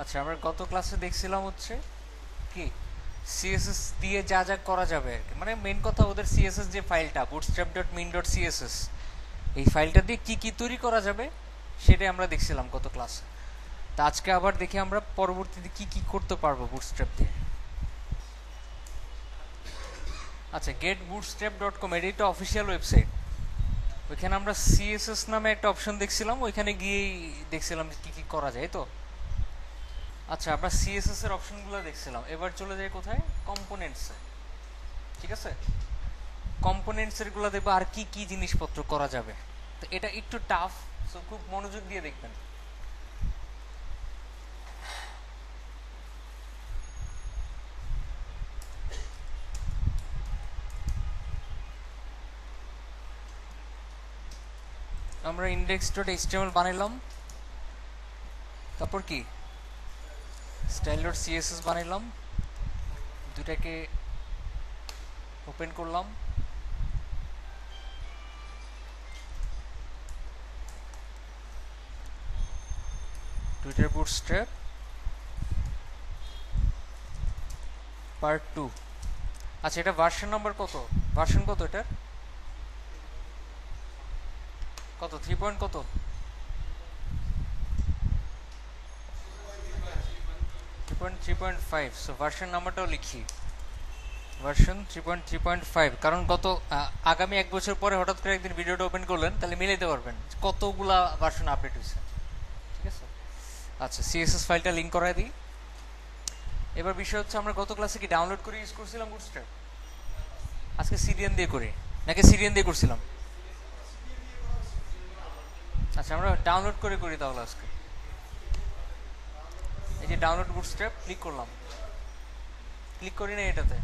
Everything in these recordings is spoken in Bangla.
আচ্ছা, আমরা গত ক্লাসে দেখছিলাম হচ্ছে কি সিএসএস দিয়ে যা যা করা যাবে আর কি। মানে মেন কথা ওদের সিএসএস যে ফাইলটা bootstrap.min.css, এই ফাইলটা দিয়ে কি কি তৈরি করা যাবে সেটাই আমরা দেখছিলাম গত ক্লাসে। তা আজকে আবার দেখি আমরা পরবর্তীতে কি কি করতে পারবো বুটস্ট্র্যাপ দিয়ে। আচ্ছা, getbootstrap.com এটি একটা অফিসিয়াল ওয়েবসাইট। ওইখানে আমরা সিএসএস নামে একটা অপশন দেখছিলাম, ওইখানে গিয়েই দেখছিলাম কি কি করা যায়। তো আচ্ছা, আমরা সিএসএস এর অপশনগুলো দেখছিলাম, এবার চলে যাই কোথায়, কম্পোনেন্টসে। ঠিক আছে, কম্পোনেন্টস এর গুলো দেখবো আর কি কি জিনিসপত্র করা যাবে। তো এটা একটু টাফ, সো খুব মনোযোগ দিয়ে দেখবেন। আমরা index.html বানাইলাম, তারপর কি style.css বানাইলাম, দুটাকে ওপেন করলাম। Twitter bootstrap part 2। আচ্ছা, এটা ভার্সন নাম্বার কত, ভার্সন কত এটার, কত 3 পয়েন্ট কত, 3.3.5। সো ভার্সন নাম্বারটাও লিখি, ভার্সন 3.3.5। কারণ গত আগামী 1 বছর পরে হঠাৎ করে একদিন ভিডিওটা ওপেন করলেন, তাহলে মিলাইতে পারবেন কতগুলা ভার্সন আপডেট হয়েছে। ঠিক আছে, আচ্ছা সিএসএস ফাইলটা লিঙ্ক করাই দিই। এবার বিষয় হচ্ছে, আমরা গত ক্লাসে কি ডাউনলোড করে ইউজ করছিলাম বুটস্ট্র্যাপ, আজকে সিডিএন দিয়ে করি নাকি সিডিএন দিয়ে করছিলাম? আচ্ছা, আমরা ডাউনলোড করে করি তাহলে আজকে। এই যে ডাউনলোড বুটস্ট্র্যাপ ক্লিক করলাম, ক্লিক করি না এটাতে,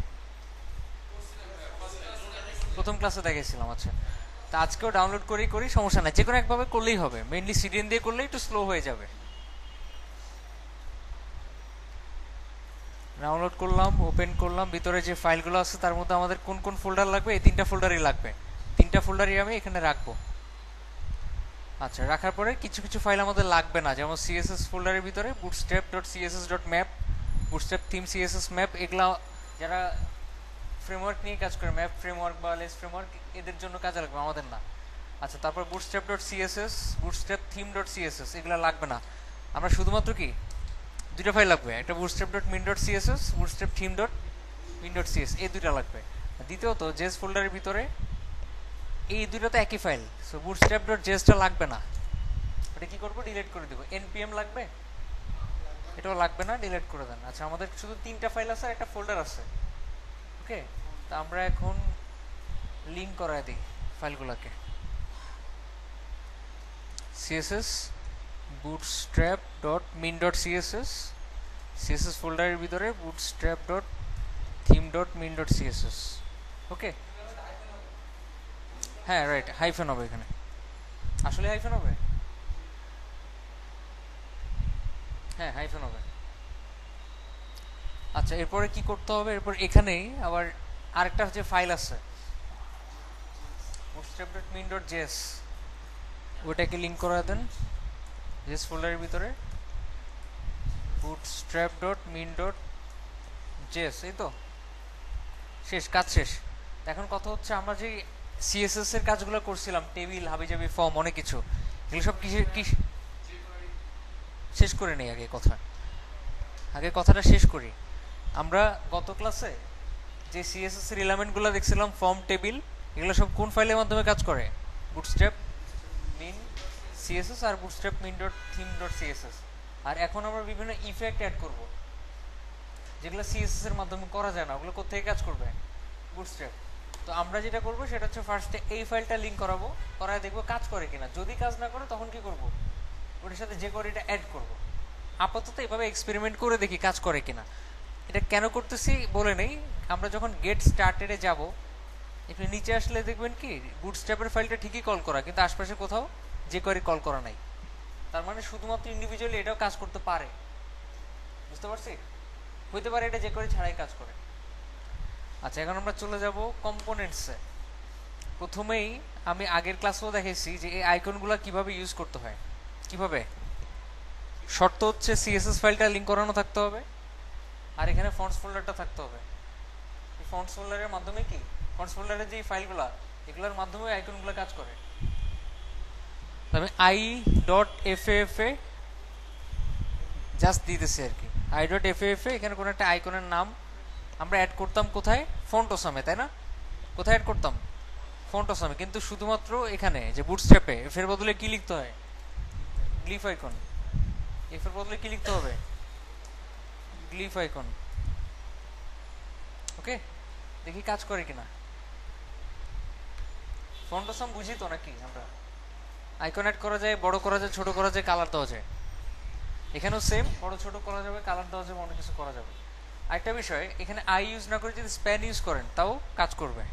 প্রথম ক্লাসে দেখেছিলাম। আচ্ছা, তা আজকেও ডাউনলোড করেই করি, সমস্যা নাই, যে কোনো একভাবে করলেই হবে, মেইনলি সিডিএন দিয়ে করলে একটু স্লো হয়ে যাবে। ডাউনলোড করলাম, ওপেন করলাম, ভিতরে যে ফাইলগুলো আছে তার মধ্যে আমাদের কোন কোন ফোল্ডার লাগবে, এই 3টা ফোল্ডারই লাগবে, 3টা ফোল্ডারই আমি এখানে রাখবো। আচ্ছা, রাখার পরে কিছু কিছু ফাইল আমাদের লাগবে না, যেমন সিএসএস ফোল্ডারের ভিতরে bootstrap.css.map, bootstrap theme CSS map, এগুলা যারা ফ্রেমওয়ার্ক নিয়ে কাজ করে, ম্যাপ ফ্রেমওয়ার্ক বা লেস ফ্রেমওয়ার্ক, এদের জন্য কাজে লাগবে, আমাদের না। আচ্ছা, তারপর bootstrap.css, bootstrap theme.css এগুলো লাগবে না, আমরা শুধুমাত্র কি দুইটা ফাইল লাগবে, একটা bootstrap.min.css, bootstrap theme.min.css, এই দুইটা লাগবে। দ্বিতীয়ত জেস ফোল্ডারের ভিতরে এই দুইটা তো একই ফাইল, সো bootstrap.js-টা লাগবে না, এটা কি করবো, ডিলিট করে দেবো। npm লাগবে, এটাও লাগবে না, ডিলিট করে দেন। আচ্ছা, আমাদের শুধু 3টা ফাইল আছে আর একটা ফোল্ডার আছে। ওকে, তা আমরা এখন লিঙ্ক করায় দিই ফাইলগুলোকে। css bootstrap.min.css, css ফোল্ডারের ভিতরে bootstrap.theme.min.css। ওকে, হ্যাঁ রাইট, হাইফেন হবে এখানে, আসলে হাইফেন হবে, হ্যাঁ হাইফেন হবে। আচ্ছা, এরপরে কি করতে হবে, এরপর এখানেই আবার আরেকটা যে ফাইল আছে bootstrap.min.js, ওটাকে লিঙ্ক করে দেন জেস ফোল্ডারের ভিতরে bootstrap.min.js, এই তো শেষ, কাজ শেষ। এখন কথা হচ্ছে, আমরা যে সিএসএস এর কাজগুলো করছিলাম, টেবিল হাবিজাবি ফর্ম অনেক কিছু, এগুলো সব কিসের কি শেষ করে নেই, আগে কথাটা শেষ করি। আমরা গত ক্লাসে যে সিএসএস এর এলিমেন্টগুলো দেখছিলাম, ফর্ম টেবিল, এগুলো সব কোন ফাইলের মাধ্যমে কাজ করে, বুটস্ট্র্যাপ মিন সিএসএস আর বুটস্ট্র্যাপ min.theme.css। আর এখন আমরা বিভিন্ন ইফেক্ট অ্যাড করব, যেগুলো সিএসএস এর মাধ্যমে করা যায় না, ওগুলো কোথা থেকে কাজ করবে, বুটস্ট্র্যাপ। তো আমরা যেটা করব সেটা হচ্ছে, ফার্স্টে এই ফাইলটা লিঙ্ক করাবো, করায় দেখবো কাজ করে কিনা, যদি কাজ না করে তখন কি করব, ওটার সাথে যে করে এটা অ্যাড করব। আপাতত এভাবে এক্সপেরিমেন্ট করে দেখি কাজ করে কিনা। এটা কেন করতেছি বলে নেই, আমরা যখন গেট স্টার্টেডে যাব, এখানে নিচে আসলে দেখবেন কি বুটস্ট্র্যাপের ফাইলটা ঠিকই কল করা, কিন্তু আশপাশে কোথাও যে কোয়ারি কল করা নাই, তার মানে শুধুমাত্র ইন্ডিভিজুয়ালি এটাও কাজ করতে পারে, বুঝতে পারছি, হইতে পারে এটা যে কোয়ারি ছাড়াই কাজ করে। আচ্ছা, এখন আমরা চলে যাব কম্পোনেন্টসে। প্রথমেই আমি আগের ক্লাসেও দেখেছি যে এই আইকনগুলো কিভাবে ইউজ করতে হয়, কিভাবে শর্ত হচ্ছে সিএসএস ফাইলটা লিঙ্ক করানো থাকতে হবে, আর এখানে ফন্টস ফোল্ডারটা থাকতে হবে। এই ফন্টস ফোল্ডারের মাধ্যমে কি, ফন্টস ফোল্ডারের যে ফাইলগুলা, এগুলোর মাধ্যমে আইকনগুলো কাজ করে। তবে I dot F F A just দিতেছি আর কি, আই ডট এফ এফ এ। এখানে কোনো একটা আইকনের নাম আমরা অ্যাড করতাম কোথায়, ফন্টোসামে, তাই না? কোথায় অ্যাড করতাম, ফন্টোসামে। কিন্তু শুধুমাত্র এখানে যে বুটস্ট্র্যাপে এফ এর বদলে কি লিখতে হয়, গ্লিফ আইকন। এফ এর বদলে কি লিখতে হবে, গ্লিফ আইকন। ওকে, দেখি কাজ করে কিনা। ফন্টোসাম বুঝি তো নাকি আমরা, আইকন অ্যাড করা যায়, বড় করা যায়, ছোট করা যায়, কালার দেওয়া যায়। এখানেও সেম, বড় ছোট করা যাবে, কালার দেওয়া যাবে, অনেক কিছু করা যাবে। আরেকটা বিষয়, এখানে আই ইউজ না করে যদি স্প্যান ইউজ করেন তাও কাজ করবে,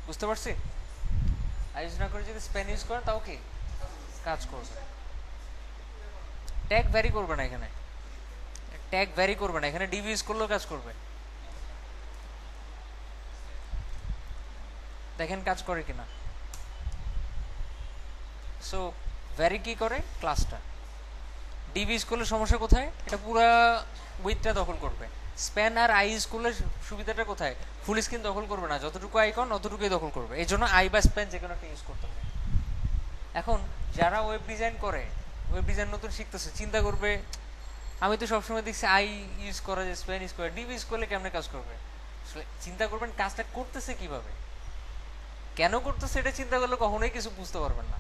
বুঝতে পারছি? আই ইউজ না করে যদি স্প্যান ইউজ করেন তাও কি কাজ করবে। ট্যাগ ভ্যারি করবে না এখানে, ট্যাগ ভ্যারি করবে না এখানে, ডিভ ইউজ করলেও কাজ করবে। দেখেন কাজ করে কিনা। সো ভ্যারি কি করে, ক্লাসটা। ডিভ ইউজ করলে সমস্যা কোথায়, এটা পুরা উইথটা দখল করবে। স্প্যান আর আই ইউজ করলে সুবিধাটা কোথায়, ফুল স্ক্রিন দখল করবে না, যতটুকু আইকন অতটুকুই দখল করবে। এই জন্য আই বা স্প্যান যে কোনো একটা ইউজ করতে হবে। এখন যারা ওয়েব ডিজাইন করে, ওয়েব ডিজাইন নতুন শিখতেছে, চিন্তা করবে আমি তো সবসময় দেখছি আই ইউজ করা যায়, স্প্যান ইউজ করে, ডিভ ইউজ করলে কেমনে কাজ করবে। আসলে চিন্তা করবেন কাজটা করতেছে কিভাবে, কেন করতেছে, এটা চিন্তা করলে কখনোই কিছু বুঝতে পারবেন না।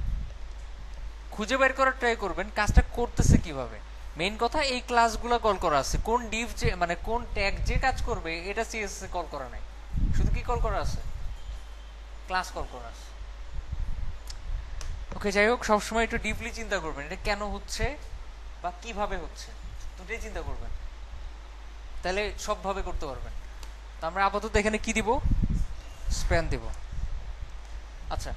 খুঁজে বের করার ট্রাই করবেন কাজটা করতেছে কিভাবে। মেইন কথা এই ক্লাসগুলো কল করা আছে, কোন ডিভ যে মানে কোন ট্যাগ যে কাজ করবে এটা সিএসএস কল করা নাই, শুধু কি কল করা আছে, ক্লাস কল করা আছে। ওকে, যাই হোক, সবসময় একটু ডিপলি চিন্তা করবেন এটা কেন হচ্ছে বা কিভাবে হচ্ছে, দুটোই চিন্তা করবেন, তাহলে সবভাবে করতে পারবেন। তো আমরা আপাতত এখানে কি দিব, স্প্যান দিব। আচ্ছা,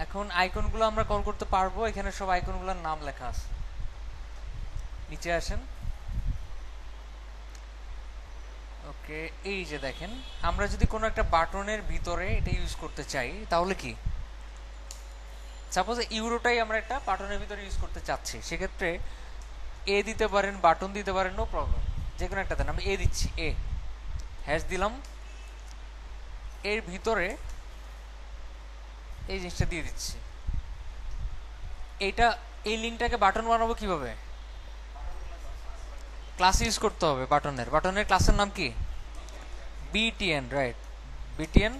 এখন আইকনগুলো আমরা কল করতে পারবো, এখানে সব আইকনগুলোর নাম লেখা আছে। নিচে আসেন। ওকে, এই যে দেখেন, আমরা যদি কোনো একটা বাটনের ভিতরে এটা ইউজ করতে চাই তাহলে কি, সাপোজ ইউরোটাই আমরা একটা বাটনের ভিতরে ইউজ করতে চাচ্ছি, সেক্ষেত্রে এ দিতে পারেন, বাটন দিতে পারেন, নো প্রবলেম, যে কোনো একটা দেন। আমি এ দিচ্ছি, এ হ্যাশ দিলাম, এর ভিতরে এই জিনিসটা দিয়ে দিচ্ছি। এইটা, এই লিঙ্কটাকে বাটন বানাবো কিভাবে, ক্লাস ইউজ করতে হবে বাটনের। বাটনের ক্লাসের নাম কি, বিটিএন, রাইট, বিটিএন।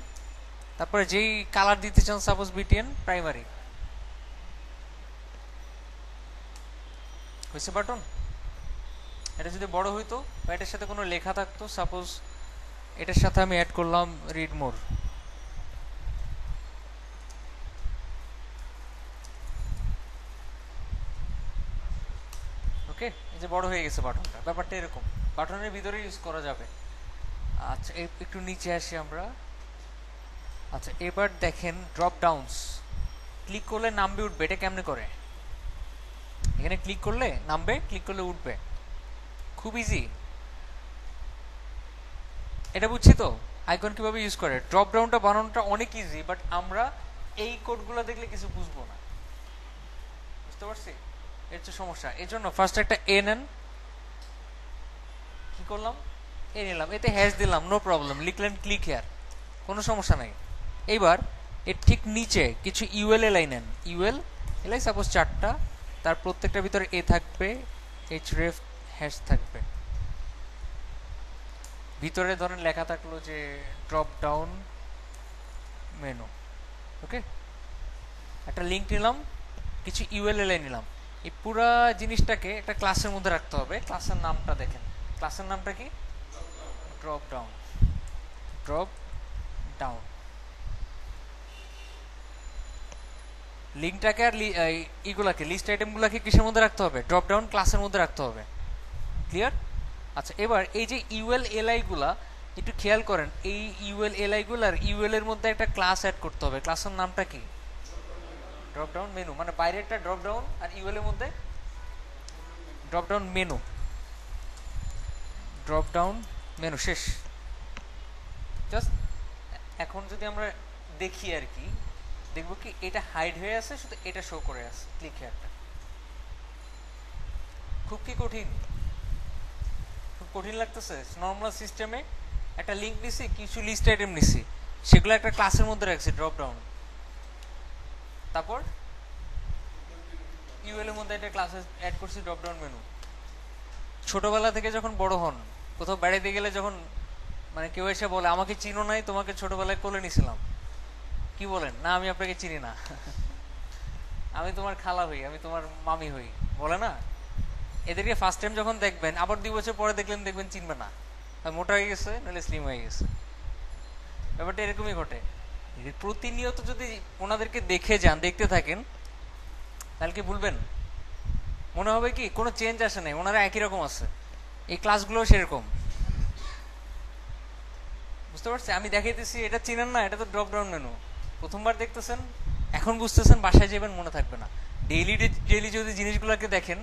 তারপরে যেই কালার দিতে চান, সাপোজ বিটিএন প্রাইমারি, হয়েছে বাটন। এটা যদি বড় হইতো বা এটার সাথে কোনো লেখা থাকতো, সাপোজ এটার সাথে আমি অ্যাড করলাম রিড মোর, ওকে, এই যে বড় হয়ে গেছে বাটনটা। ব্যাপারটা এরকম, বাটনের ভিতরে ইউজ করা যাবে। আচ্ছা, একটু নিচে আসি আমরা। আচ্ছা, এবার দেখেন ড্রপ ডাউনস, ক্লিক করলে নামবে উঠবে, এটা কেমনে করে, এখানে ক্লিক করলে নামবে, ক্লিক করলে উঠবে, খুব ইজি। এটা বুঝছি তো আইকন কিভাবে ইউজ করে। ড্রপ ডাউনটা বানানোটা অনেক ইজি, বাট আমরা এই কোডগুলো দেখলে কিছু বুঝবো না, বুঝতে পারছি, এর হচ্ছে সমস্যা। এর জন্য ফার্স্ট একটা এ নেন, কি করলাম, এ নিলাম, এতে হ্যাশ দিলাম, নো প্রবলেম, লিখলেন ক্লিক হেয়ার, কোনো সমস্যা নাই। এইবার এর ঠিক নিচে কিছু ইউএল এলাই নেন, ইউএল এলাই সাপোজ 4টা, তার প্রত্যেকটার ভিতরে এ থাকবে, এইচ রেফ হ্যাশ থাকবে, ভিতরে ধরেন লেখা থাকলো যে ড্রপ ডাউন মেনু, ওকে। একটা লিঙ্ক নিলাম, কিছু ইউএল এলাই নিলাম। এই পুরা জিনিসটাকে একটা ক্লাসের মধ্যে রাখতে হবে। ক্লাসের নামটা দেখেন, ক্লাসের নামটা কি, ড্রপ ডাউন, ড্রপ ডাউন। লিঙ্কটাকে আর ইগুলাকে, লিস্ট আইটেমগুলোকে কিসের মধ্যে রাখতে হবে, ড্রপ ডাউন ক্লাসের মধ্যে রাখতে হবে, ক্লিয়ার। আচ্ছা, এবার এই যে ইউএল এলআই গুলা একটু খেয়াল করেন, এই ইউএল এলআই গুলার ইউএল এর মধ্যে একটা ক্লাস অ্যাড করতে হবে। ক্লাসের নামটা কি, ড্রপ ডাউন মেনু, মানে বাইরে একটা ড্রপ ডাউন আর ইউএল এর মধ্যে drop down menu, drop down menu, শেষ। জাস্ট এখন যদি আমরা দেখি আর কি, দেখবো কি এটা হাইড হয়ে আছে, শুধু এটা শো করে আছে, ক্লিক হেয়ারটা, খুব কি কঠিন? খুব কঠিন লাগতেছে? নর্মাল সিস্টেমে একটা লিঙ্ক নিছি, কিছু লিস্ট আইটেম নিছি, সেগুলো একটা ক্লাসের মধ্যে রাখছি ড্রপ ডাউন, তারপর ইউএল এর মধ্যে একটা ক্লাসে অ্যাড করছি ড্রপ ডাউন মেনু। ছোটবেলা থেকে যখন বড় হন, কোথাও বেড়াইতে গেলে যখন মানে কেউ এসে বলে আমাকে চিনো নাই, তোমাকে ছোটবেলায় কোলে নিছিলাম, কি বলেন? না আমি আপনাকে চিনি না, আমি তোমার খালা হই, আমি তোমার মামি হই, বলে না? এদেরকে ফার্স্ট টাইম যখন দেখবেন, আবার 2 বছর পরে দেখবেন চিনবে না, মোটা হয়ে গেছে নাহলে স্লিম হয়ে গেছে। ব্যাপারটা এরকমই ঘটে। প্রতিনিয়ত যদি ওনাদেরকে দেখে যান, দেখতে থাকেন, তাহলে কি ভুলবেন? মনে হবে কি কোনো চেঞ্জ আসে নাই, ওনারা একই রকম আছে। এই ক্লাসগুলো সেরকম, বুঝতে পারছি? আমি দেখাইতেছি, এটা চিনেন না, এটা তো ড্রপ ডাউন মেনু, প্রথমবার দেখতেছেন, এখন বুঝতেছেন, বাসায় যাবেন মনে থাকবে না। ডেইলি ডেইলি যদি জিনিসগুলোকে দেখেন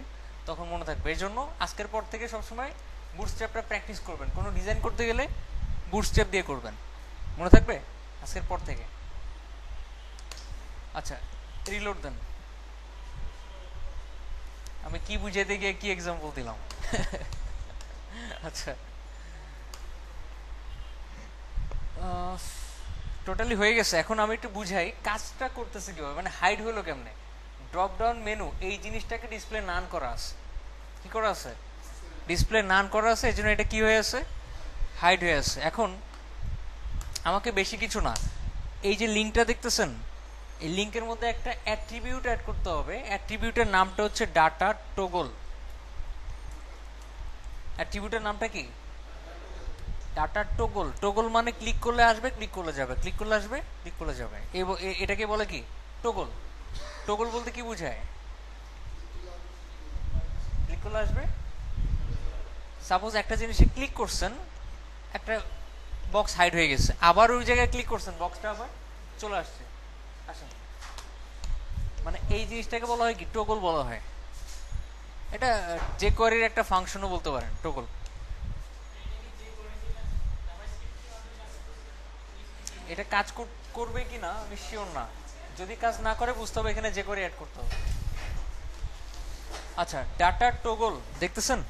তখন মনে থাকবে। এই জন্য আজকের পর থেকে সবসময় বুটস্ট্র্যাপটা প্র্যাকটিস করবেন, কোনো ডিজাইন করতে গেলে বুটস্ট্র্যাপ দিয়ে করবেন, মনে থাকবে আজকের পর থেকে। আচ্ছা, রিলোড দেন। আমি কি বুঝাইতে গিয়ে কি এক্সাম্পল দিলাম? আচ্ছা, টোটালি হয়ে গেছে। এখন আমি একটু বুঝাই কাজটা করতেছে কিভাবে, মানে হাইড হলো কেমনে। ড্রপ ডাউন মেনু এই জিনিসটাকে ডিসপ্লে নান করা আছে, কি করা আছে? ডিসপ্লে নান করা আছে, এই জন্য এটা কি হয়ে আছে? হাইড হয়ে আছে। এখন আমাকে বেশি কিছু না, এই যে লিঙ্কটা দেখতেছেন, এই লিঙ্কের মধ্যে একটা অ্যাট্রিবিউট অ্যাড করতে হবে। অ্যাট্রিবিউটের নামটা হচ্ছে ডাটা টগল। অ্যাট্রিবিউটের নামটা কি? Data toggle. টগল মানে ক্লিক করলে আসবে, ক্লিক করলে যাবে, ক্লিক করলে আসবে, ক্লিক করলে যাবে। এটাকে বলে কি? টগল। টগল বলতে কি বোঝায়? ক্লিক করলে আসবে। সাপোজ একটা জিনিসে ক্লিক করছেন, একটা বক্স হাইড হয়ে গেছে, আবার ওই জায়গায় ক্লিক করছেন, বক্সটা আবার চলে আসছে। আসেন, মানে এই জিনিসটাকে বলা হয় কি? টগল বলা হয়। এটা যে কোয়ারির একটা ফাংশনও বলতে পারেন, টগল। এটা কাজ করবে কি না আমি শিওর না, যদি কাজ না করে বুঝতে হবে এখানে যে কোয়ারি অ্যাড করতে হবে। আচ্ছা, ডাটা টগল দেখতেছেন?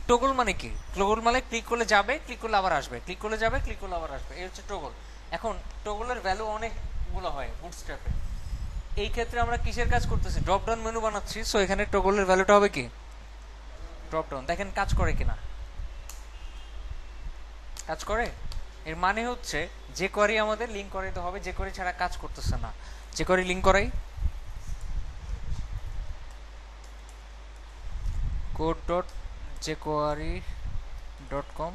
টগল মানে কি? টগল মানে ক্লিক করলে যাবে, ক্লিক করলে আবার আসবে, ক্লিক করলে যাবে, ক্লিক করলে আবার আসবে, এই হচ্ছে টগল। এখন টগলের ভ্যালু অনেকগুলো হয় বুটস্ট্র্যাপে। এই ক্ষেত্রে আমরা কিসের কাজ করতেছি? ড্রপ ডাউন মেনু বানাচ্ছি, সো এখানে টগলের ভ্যালুটা হবে কি? Drop down. দেখেন কাজ করে কিনা। কাজ করে। এর মানে হচ্ছে যে কোয়ারি আমাদের লিঙ্ক করাইতে হবে, যে কোয়ারি ছাড়া কাজ করতেছে না। যে কোয়ারি লিঙ্ক করাই, code dot jQuery dot com,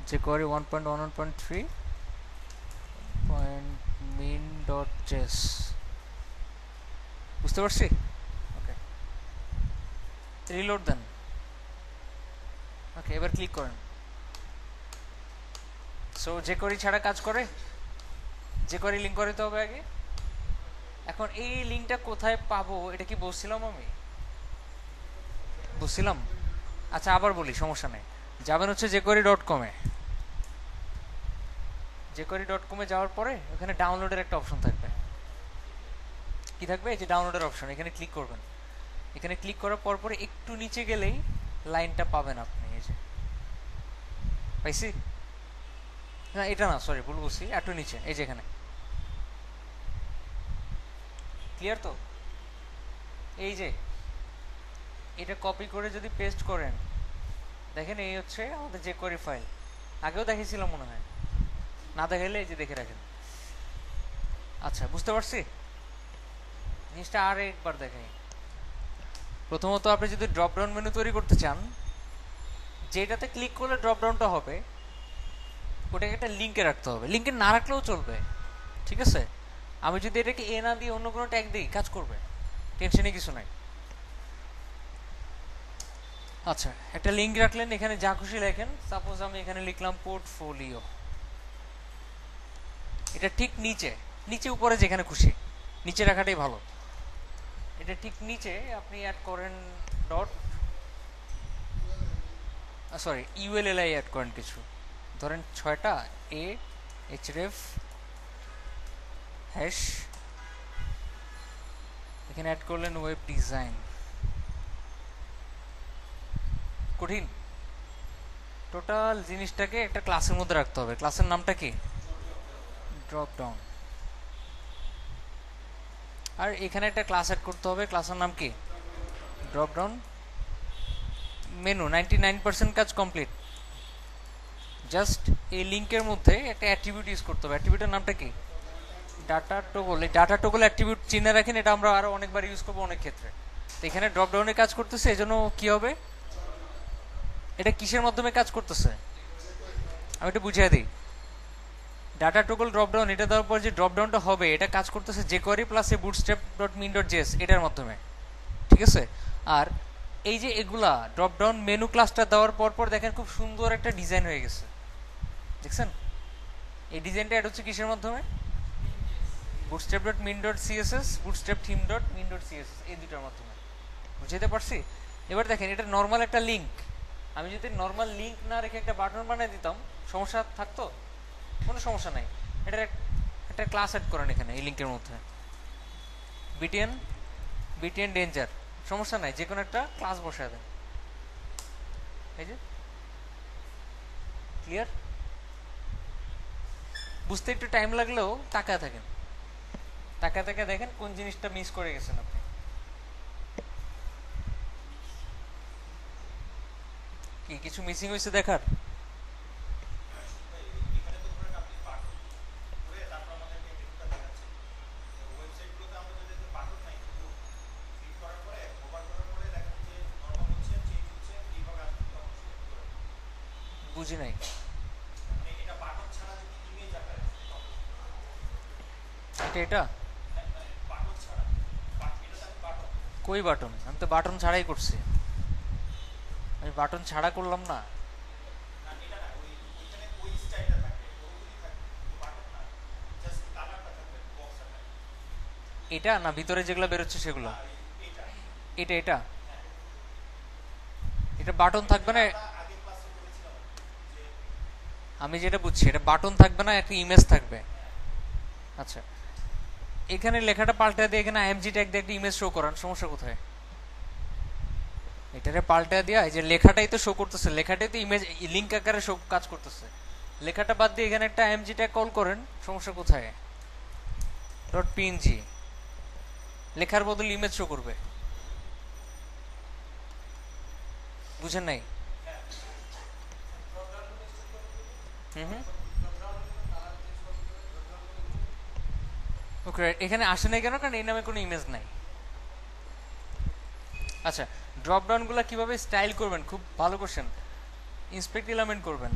jQuery 1.1.3.min.js। বুঝতে পারছি? ওকে, রিলোড দেন। ওকে, এবার ক্লিক করেন। সো jQuery ছাড়া কাজ করে, jQuery লিঙ্ক করাইতে হবে আগে। এখন এই লিঙ্কটা কোথায় পাবো এটা কি বলছিলাম আমি? বুঝছিলাম। আচ্ছা আবার বলি, সমস্যা নেই। যাবেন হচ্ছে jQuery ডট কমে। jQuery ডট কমে যাওয়ার পরে ওখানে ডাউনলোডের একটা অপশন থাকবে। কি থাকবে? এই যে ডাউনলোডের অপশন, এখানে ক্লিক করবেন। এখানে ক্লিক করার পর পরে একটু নিচে গেলেই লাইনটা পাবেন আপনি। এই যে পাইছি না, এটা না, সরি ভুল বলছি, একটু নিচে, এই যে এখানে। ক্লিয়ার তো? এই যে এটা কপি করে যদি পেস্ট করেন, দেখেন এই হচ্ছে আমাদের jQuery ফাইল। আগেও দেখেছিলাম মনে হয়, না দেখাইলে এই যে দেখে রাখেন। আচ্ছা, বুঝতে পারছি জিনিসটা। আর একবার দেখাই। প্রথমত আপনি যদি ড্রপ ডাউন মেনু তৈরি করতে চান, যেটাতে ক্লিক করলে ড্রপ ডাউনটা হবে ওটাকে একটা লিঙ্কে রাখতে হবে। লিঙ্কে না রাখলেও চলবে, ঠিক আছে? আমি যদি এটাকে এ না দিয়ে অন্য কোনো ট্যাগ দিই, কাজ করবে, টেনশনে কিছু নাই। আচ্ছা, একটা লিঙ্ক রাখলেন, এখানে যা খুশি লেখেন। সাপোজ আমি এখানে লিখলাম পোর্টফোলিও। এটা ঠিক নিচে, নিচে উপরে যেখানে খুশি, নিচে রাখাটাই ভালো। এটা ঠিক নিচে আপনি অ্যাড করেন ডট, সরি ইউএলএলআই অ্যাড করেন কিছু, ধরেন 6টা এ এইচরেফ হ্যাশ, এখানে অ্যাড করলেন ওয়েব ডিজাইন। কঠিন? টোটাল জিনিসটাকে একটা ক্লাসের মধ্যে রাখতে হবে। ক্লাসের নামটা কি? Drop down. আর এখানে একটা ক্লাস অ্যাড করতে হবে, ক্লাসের নাম কি? Drop down menu. 99% কাজ কমপ্লিট। জাস্ট এই লিঙ্কের মধ্যে একটা অ্যাট্রিবিউট ইউজ করতে হবে। অ্যাট্রিবিউটের নামটা কি? Data toggle. এই ডাটা টগল অ্যাট্রিবিউট চিনে রাখেন, এটা আমরা আরো অনেকবার ইউজ করবো অনেক ক্ষেত্রে। তো এখানে ড্রপ ডাউনে কাজ করতেছে, এজন্য কি হবে? এটা কিসের মাধ্যমে কাজ করতেছে আমি একটু বুঝিয়ে দিই। ডাটা টগল ড্রপ ডাউন, এটা দেওয়ার পর যে ড্রপ ডাউনটা হবে এটা কাজ করতেছে jQuery plus a bootstrap dot min dot JS এটার মাধ্যমে, ঠিক আছে? আর এই যে এগুলা ড্রপ ডাউন মেনু ক্লাসটা দেওয়ার পর পর দেখেন খুব সুন্দর একটা ডিজাইন হয়ে গেছে, দেখছেন? এই ডিজাইনটা এটা হচ্ছে কিসের মাধ্যমে? Bootstrap dot min dot CSS, bootstrap theme dot min dot CSS, এই দুটোর মাধ্যমে। বুঝতে পারছি? এবার দেখেন এটা নর্মাল একটা লিঙ্ক। আমি যদি নর্মাল লিঙ্ক না রেখে একটা বাটন বানিয়ে দিতাম সমস্যা থাকতো? কোনো সমস্যা নাই। এটার একটা ক্লাস অ্যাড করেন এখানে এই লিঙ্কের মধ্যে, বিটিএন বিটিএন ডেঞ্জার, সমস্যা নাই, যে কোনো একটা ক্লাস বসায় দেন। এই যে ক্লিয়ার? বুঝতে একটু টাইম লাগলেও তাকায় থাকেন, তাকায় তাকায় দেখেন কোন জিনিসটা মিস করে গেছেন আপনি। কি কিছু মিসিং হয়েছে দেখার? বুঝি নাই। এটা এটা কই বাটন? আমি তো বাটন ছাড়াই করছি। আমি বাটন ছাড়া করলাম না। এটা না ভিতরে যেগুলো বেরোচ্ছে সেগুলো? এটা এটা এটা বাটন থাকবে না। আমি যেটা বুঝছি এটা বাটন থাকবে না, একটা ইমেজ থাকবে। আচ্ছা, এখানে লেখাটা পাল্টে দিয়ে এখানে আইএমজি ট্যাগ দিয়ে একটা ইমেজ শো করান, সমস্যা কোথায়? এটারে পাল্টে দিয়া এই যে লেখাটাই তো শো করতেছে, লেখাটাই তো ইমেজ লিংক আকারে শো কাজ করতেছে। লেখাটা বাদ দিয়ে এখানে একটা আইএমজি ট্যাগ কল করেন, সমস্যা কোথায়? ডট পিএনজি, লেখার বদলে ইমেজ শো করবে। বুঝেন নাই? হুম হুম ওকে, এখানে আসে নাই কেন? কারণ এই নামে কোনো ইমেজ নাই। আচ্ছা, ড্রপ ডাউনগুলো কিভাবে স্টাইল করবেন? খুব ভালো কোশ্চেন। ইন্সপেক্ট এলিমেন্ট করবেন,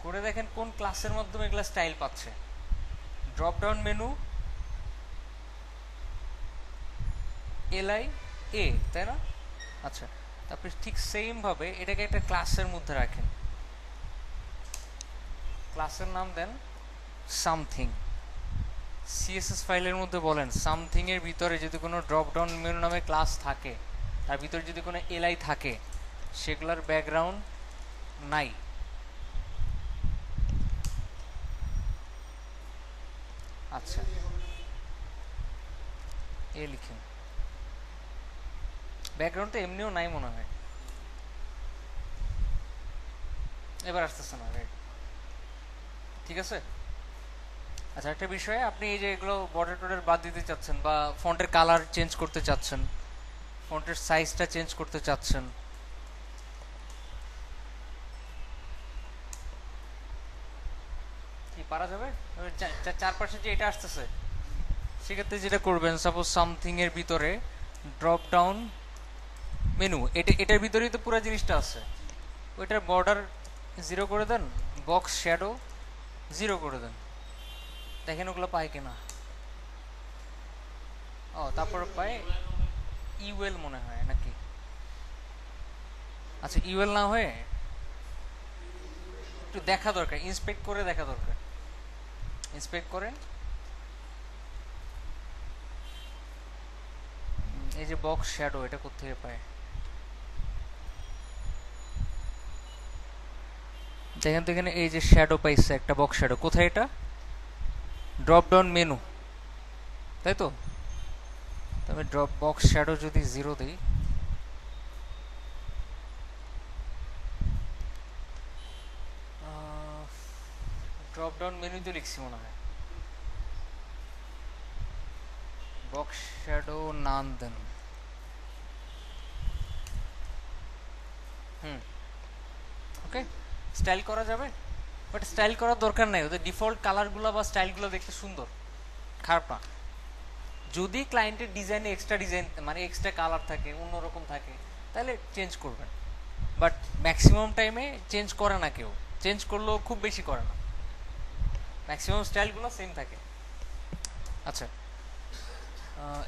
করে দেখেন কোন ক্লাসের মাধ্যমে এগুলা স্টাইল পাচ্ছে। ড্রপ ডাউন মেনু এলআই এ, তাই না? আচ্ছা, তারপরে ঠিক সেম ভাবে এটাকে একটা ক্লাসের মধ্যে রাখেন, ক্লাসের নাম দেন সামথিং। সিএসএস ফাইলের মধ্যে বলেন সামথিং এর ভিতরে যদি কোনো ড্রপ ডাউন মেনু নামে ক্লাস থাকে, তার ভিতরে যদি কোনো এলআই থাকে, সেগুলার ব্যাকগ্রাউন্ড নাই। আচ্ছা, এ লিখেন। ব্যাকগ্রাউন্ড তো এমনিও নাই মনে হয়। এবার আসতেছে না, রাইট? ঠিক আছে। আচ্ছা, একটা বিষয়, আপনি এই যে এগুলো বর্ডার টর্ডার বাদ দিতে চাচ্ছেন বা ফন্টের কালার চেঞ্জ করতে চাচ্ছেন, ফন্টের সাইজটা চেঞ্জ করতে চাচ্ছেন, কি পারা যাবে? চারপাশে যে এটা আসতেছে, সেক্ষেত্রে যেটা করবেন, সাপোজ সামথিং এর ভিতরে ড্রপ ডাউন মেনু, এটার ভিতরেই তো পুরো জিনিসটা আছে, ওইটার বর্ডার 0 করে দেন, বক্স শ্যাডো 0 করে দেন, দেখেন ওগুলো পায় কিনা। ও, তারপর পায় ইউএল মনে হয় নাকি? আচ্ছা, ইউএল না হয়ে একটু দেখা দরকার, ইন্সপেক্ট করে দেখা দরকার। ইন্সপেক্ট করেন, এই যে বক্স শ্যাডো, এটা কোথেকে পায় দেখেন তো। এখানে এই যে শ্যাডো পাইছে একটা বক্স শ্যাডো, কোথায় এটা? ড্রপ ডাউন মেনু, তাই তো? তবে ড্রপ বক্স শ্যাডো যদি 0 দিই, ডাউন মেনুতে লিখছি মনে হয়, বক্স শ্যাডো নান দেন। হুম, ওকে, স্টাইল করা যাবে, বাট স্টাইল করার দরকার নাই, ওদের ডিফল্ট কালারগুলো বা স্টাইলগুলো দেখতে সুন্দর, খারাপ না। যদি ক্লায়েন্টের ডিজাইনে এক্সট্রা ডিজাইন মানে এক্সট্রা কালার থাকে, অন্যরকম থাকে, তাহলে চেঞ্জ করবেন, বাট ম্যাক্সিমাম টাইমে চেঞ্জ করে না কেউ, চেঞ্জ করলেও খুব বেশি করে না, ম্যাক্সিমাম স্টাইলগুলো সেম থাকে। আচ্ছা,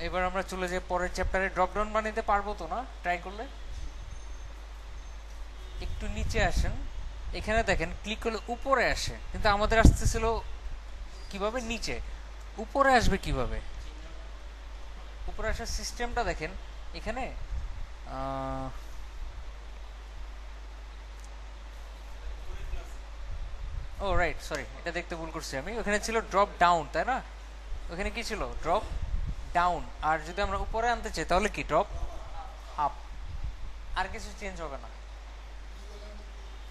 এবার আমরা চলে যাই পরের চ্যাপ্টারে। ড্রপ ডাউন বানাইতে পারবো তো না ট্রাই করলে? একটু নিচে আসেন, এখানে দেখেন ক্লিক করলে উপরে আসে, কিন্তু আমাদের আসতেছিল কিভাবে নিচে, উপরে আসবে কিভাবে? উপরে আসার সিস্টেমটা দেখেন এখানে। ও রাইট, সরি, এটা দেখতে ভুল করছি আমি, ওখানে ছিল ড্রপ ডাউন, তাই না? ওখানে কি ছিল? Drop down. আর যদি আমরা উপরে আনতে চাই তাহলে কি? Drop up. আর কিছু চেঞ্জ হবে না।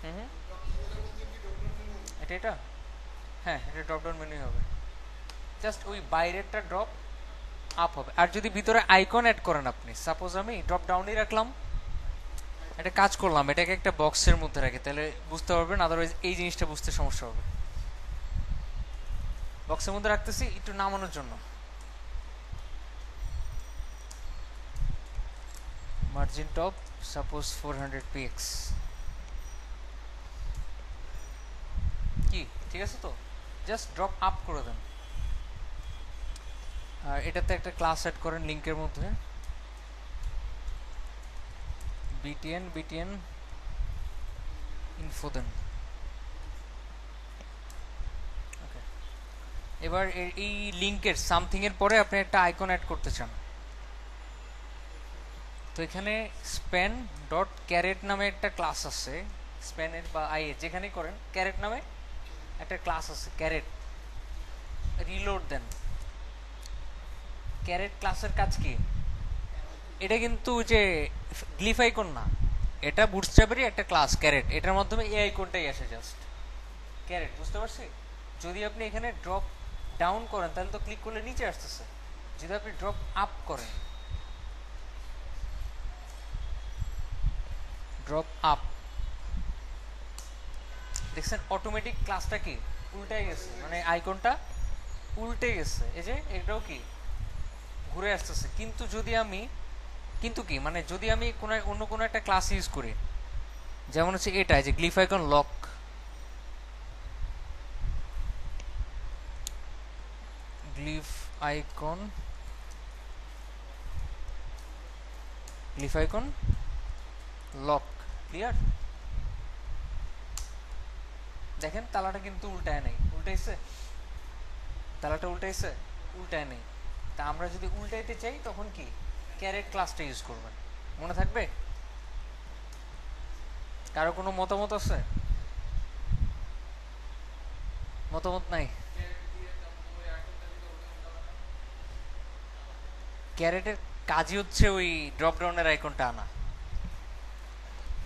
হুম হুম, এটা এটা হ্যাঁ, এটা ড্রপ ডাউন মেনু হবে, জাস্ট ওই বাইরেরটা ড্রপ আপ হবে। আর যদি ভিতরে আইকন অ্যাড করেন আপনি, সাপোজ আমি ড্রপ ডাউনই রাখলাম, এটা কাজ করলাম, এটাকে একটা বক্সের মধ্যে রাখি, তাহলে বুঝতে পারবেন, আদারওয়াইজ এই জিনিসটা বুঝতে সমস্যা হবে। বক্সের মধ্যে রাখতেছি একটু নামানোর জন্য, মার্জিন টপ সাপোজ 400 px, কি ঠিক আছে তো? জাস্ট ড্রপ আপ করে দেন। আর এটাতে একটা ক্লাস অ্যাড করেন লিংকের মধ্যে, btn ইনফো দেন। ওকে, এবার এই লিংকের সামথিং এর পরে আপনি একটা আইকন অ্যাড করতে চান, তো এখানে স্প্যান ডট ক্যারেট নামে একটা ক্লাস আছে, স্প্যানের বা আইএ যেখানেই করেন, ক্যারেট নামে একটা ক্লাস আছে, ক্যারেট, রিলোড দেন। ক্যারেট ক্লাসের কাজ কি? এটা কিন্তু যে গ্লিফ আইকন না, এটা বুটস্ট্র্যাপেরই একটা ক্লাস ক্যারেট, এটার মাধ্যমে এই আইকনটাই আসে, জাস্ট ক্যারেট, বুঝতে পারছি? যদি আপনি এখানে ড্রপ ডাউন করেন তাহলে তো ক্লিক করলে নিচে আসতেছে, যদি আপনি ড্রপ আপ করেন, ড্রপ আপ, দেখছেন অটোমেটিক ক্লাসটা কি উল্টে গেছে, মানে আইকনটা উল্টে গেছে, এই যে এটাও কি ঘুরে আসতেছে। কিন্তু যদি আমি, কিন্তু কি মানে যদি আমি কোনো অন্য কোনো একটা ক্লাস ইউজ করি, যেমন হচ্ছে এটা যে glyph icon lock, glyph icon, glyph icon lock, clear? দেখেন তালাটা কিন্তু উল্টায় নাই, উল্টাইছে, তালাটা উল্টাইছে, উল্টায় নেই। তা আমরা যদি উল্টাইতে চাই তখন কি ক্যারেট ক্লাসটা ইউজ করবেন, মনে থাকবে? কারো কোনো মতামত আছে? মতামত নাই? ক্যারেটের কাজই হচ্ছে ওই ড্রপ ডাউনের আইকনটা আনা।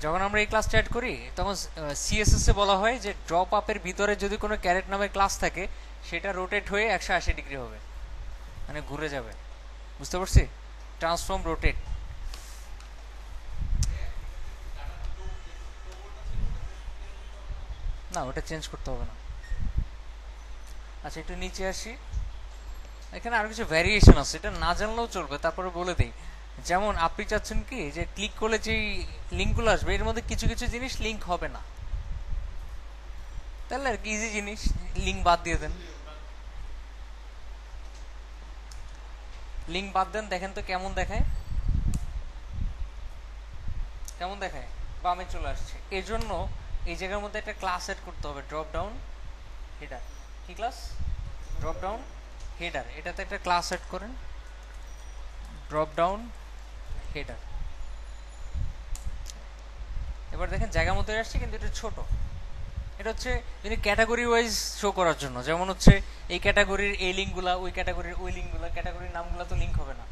যখন আমরা এই ক্লাসটা অ্যাড করি তখন সিএসএস এ বলা হয় যে ড্রপ আপের ভিতরে যদি কোনো ক্যারেট নামের ক্লাস থাকে, সেটা রোটেট হয়ে 180 ডিগ্রি হবে, মানে ঘুরে যাবে, বুঝতে পারছি? Transform rotate. না, ওটা চেঞ্জ করতে হবে না। আচ্ছা, একটু নিচে আসি, এখানে আরো কিছু ভ্যারিয়েশন আছে, এটা না জানলেও চলবে, তারপরে বলে দিই। যেমন আপনি চাচ্ছেন কি যে ক্লিক করলে যেই লিঙ্কগুলো আসবে এর মধ্যে কিছু কিছু জিনিস লিঙ্ক হবে না, তাহলে আর কি ইজি জিনিস, লিঙ্ক বাদ দিয়ে দেন, লিঙ্ক বাদ দেন, দেখেন তো কেমন দেখায়, কেমন দেখায়, বামে চলে আসছে। এই জন্য এই জায়গার মধ্যে একটা ক্লাস সেট করতে হবে, ড্রপ ডাউন হেডার। কি ক্লাস? ড্রপ ডাউন হেডার, এটাতে একটা ক্লাস সেট করেন, ড্রপ ডাউন হেডার। এবার দেখেন জায়গা মতো আসছে, কিন্তু এটা ছোট, এটা হচ্ছে যদি ক্যাটাগরি ওয়াইজ শো করার জন্য, যেমন হচ্ছে এই ক্যাটাগরির এই লিঙ্কগুলা, ওই ক্যাটাগরির ওই লিঙ্কগুলা, ক্যাটাগরির নামগুলো তো লিঙ্ক হবে না।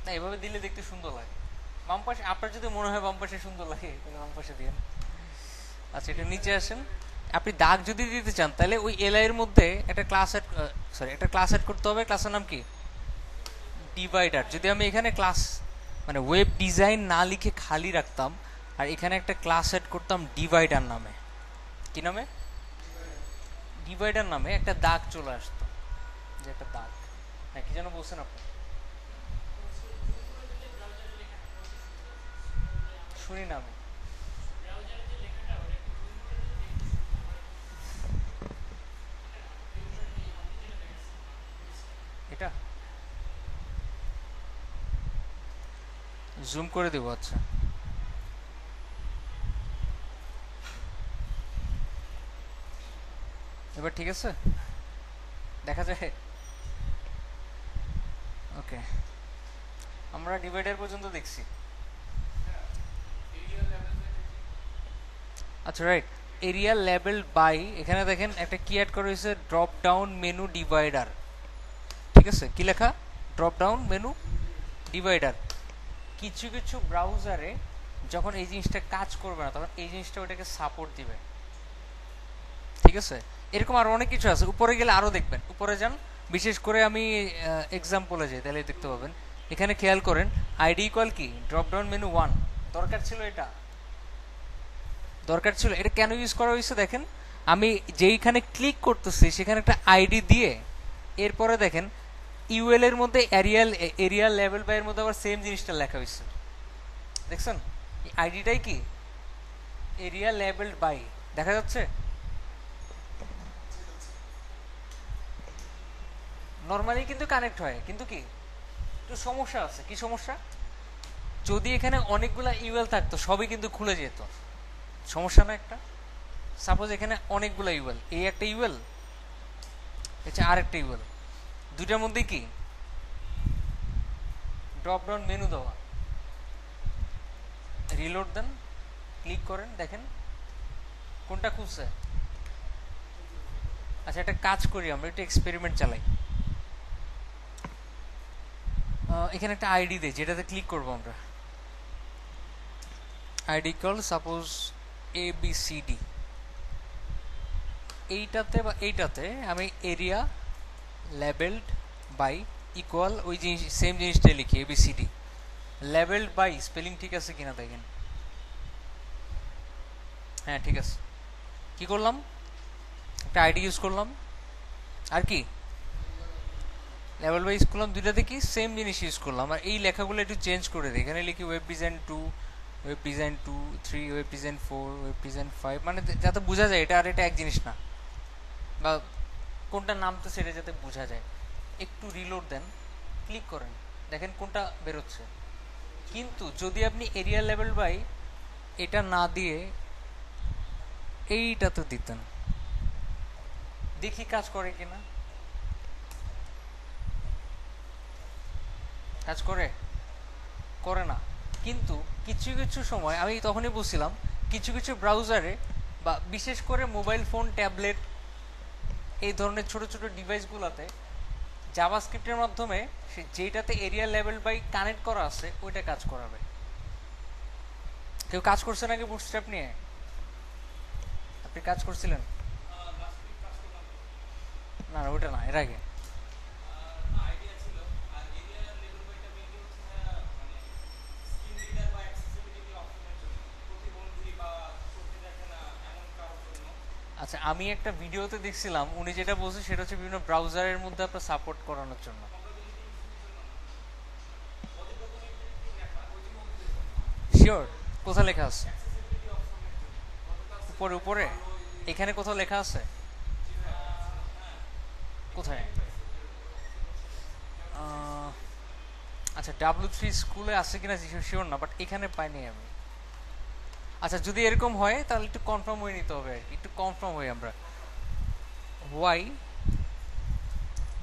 না, এভাবে দিলে দেখতে সুন্দর লাগে। বাম পাশে আপনার যদি মনে হয় বাম পাশে সুন্দর লাগে তাহলে বাম পাশে দিন। আচ্ছা এটা নিচে আসেন, আপনি দাগ যদি দিতে চান তাহলে ওই এলআই এর মধ্যে একটা ক্লাস এড, সরি একটা ক্লাস এড করতে হবে। ক্লাসের নাম কি? ডিভাইডার। যদি আমি এখানে ক্লাস মানে ওয়েব ডিজাইন না লিখে খালি রাখতাম আর এখানে একটা ক্লাস এড করতাম ডিভাইডার নামে, কি নামে? ডিভাইডার নামে একটা দাগ চলে আসতো, যে একটা দাগ। হ্যাঁ কি যেন বলছেন আপনি? শুনি না আমি। এটা জুম করে দেবো। আচ্ছা এবার ঠিক আছে, দেখা যায়। ওকে, আমরা ডিভাইডার পর্যন্ত দেখছি। আচ্ছা রাইট, এরিয়া লেভেল বাই, এখানে দেখেন একটা কি অ্যাড করা হয়েছে, ড্রপ ডাউন মেনু ডিভাইডার। ঠিক আছে, কি লেখা? Drop down menu divider. কিছু কিছু ব্রাউজারে যখন এই জিনিসটা কাজ করবে না তখন এই জিনিসটা ওটাকে সাপোর্ট দিবে। ঠিক আছে, এরকম আরো অনেক কিছু আছে, উপরে গেলে আরো দেখবেন। উপরে যান, বিশেষ করে আমি এক্সাম্পলে যাই তাহলে দেখতে পাবেন। এখানে খেয়াল করেন, আইডি ইকুয়াল কি, ড্রপ ডাউন মেনু 1। দরকার ছিল এটা, দরকার ছিল এটা। কেন ইউজ করা হয়েছে দেখেন, আমি যেইখানে ক্লিক করতেছি সেখানে একটা আইডি দিয়ে, এরপরে দেখেন ইউএল এর মধ্যে এরিয়া লেভেল বাই এর মধ্যে আবার সেম জিনিসটা লেখা হয়েছে, দেখছেন? এই আইডিটাই কি, এরিয়া লেভেল বাই, দেখা যাচ্ছে? নর্মালি কিন্তু কানেক্ট হয়, কিন্তু কি একটু সমস্যা আছে। কি সমস্যা? যদি এখানে অনেকগুলা ইউএল থাকতো সবই কিন্তু খুলে যেত, সমস্যা না একটা? সাপোজ এখানে অনেকগুলা ইউএল, এই একটা ইউএল, আচ্ছা আর একটা ইউএল, দুইটার মধ্যে কি ড্রপ ডাউন মেনু দেওয়া, রিলোড দেন, ক্লিক করেন, দেখেন কোনটা খুলছে। আচ্ছা একটা কাজ করি, আমরা একটু এক্সপেরিমেন্ট চালাই। এখানে একটা আইডি দেই যেটাতে ক্লিক করবো আমরা। ID call suppose ABCD। এইটাতে বা এইটাতে আমি এরিয়া লেবেলড বাই ইকুয়াল ওই জিনিস সেম জিনিসটাই লিখি, ABCD। লেবেলড বাই স্পেলিং ঠিক আছে কিনা দেখেন। হ্যাঁ ঠিক আছে। কি করলাম, একটা আইডি ইউজ করলাম, আর কি লেভেল ওয়াইজ করলাম, দুইটাতে কি সেম জিনিস ইউজ করলাম। আর এই লেখাগুলো একটু চেঞ্জ করে দিই, এখানে লিখি web design 2, web design 2, 3, web design 4, web design 5, মানে যাতে বোঝা যায় এটা আর এটা এক জিনিস না, বা কোনটা নাম তো সেটা যাতে বোঝা যায়। একটু রিলোড দেন, ক্লিক করেন, দেখেন কোনটা বেরোচ্ছে। কিন্তু যদি আপনি এরিয়া লেভেল বাই এটা না দিয়ে এইটাতে দিতেন, দেখি কাজ করে কিনা। কাজ করে? করে না। কিন্তু কিছু কিছু সময় আমি তখনই বলছিলাম, কিছু কিছু ব্রাউজারে বা বিশেষ করে মোবাইল ফোন, ট্যাবলেট, এই ধরনের ছোট ছোট ডিভাইসগুলোতে জাভাস্ক্রিপ্টের মাধ্যমে সে যেটাতে এরিয়া লেভেল বাই কানেক্ট করা আছে ওইটা কাজ করাবে। কেউ কাজ করছে নাকি বুটস্ট্র্যাপ নিয়ে? আপনি কাজ করছিলেন? না না ওইটা না, এর আগে। আচ্ছা আমি একটা ভিডিওতে দেখছিলাম, উনি যেটা বলছে সেটা হচ্ছে বিভিন্ন ব্রাউজারের মধ্যে আপনার সাপোর্ট করানোর জন্য। শিওর? কোথায় লেখা আছে? উপরে উপরে এখানে কোথাও লেখা আছে? কোথায়? আচ্ছা W3 স্কুলে আছে কিনা শিওর না, বাট এখানে পাইনি আমি। আচ্ছা যদি এরকম হয় তাহলে একটু কনফার্ম হয়ে নিতে হবে আর কি, একটু কনফার্ম হই আমরা। ওয়াই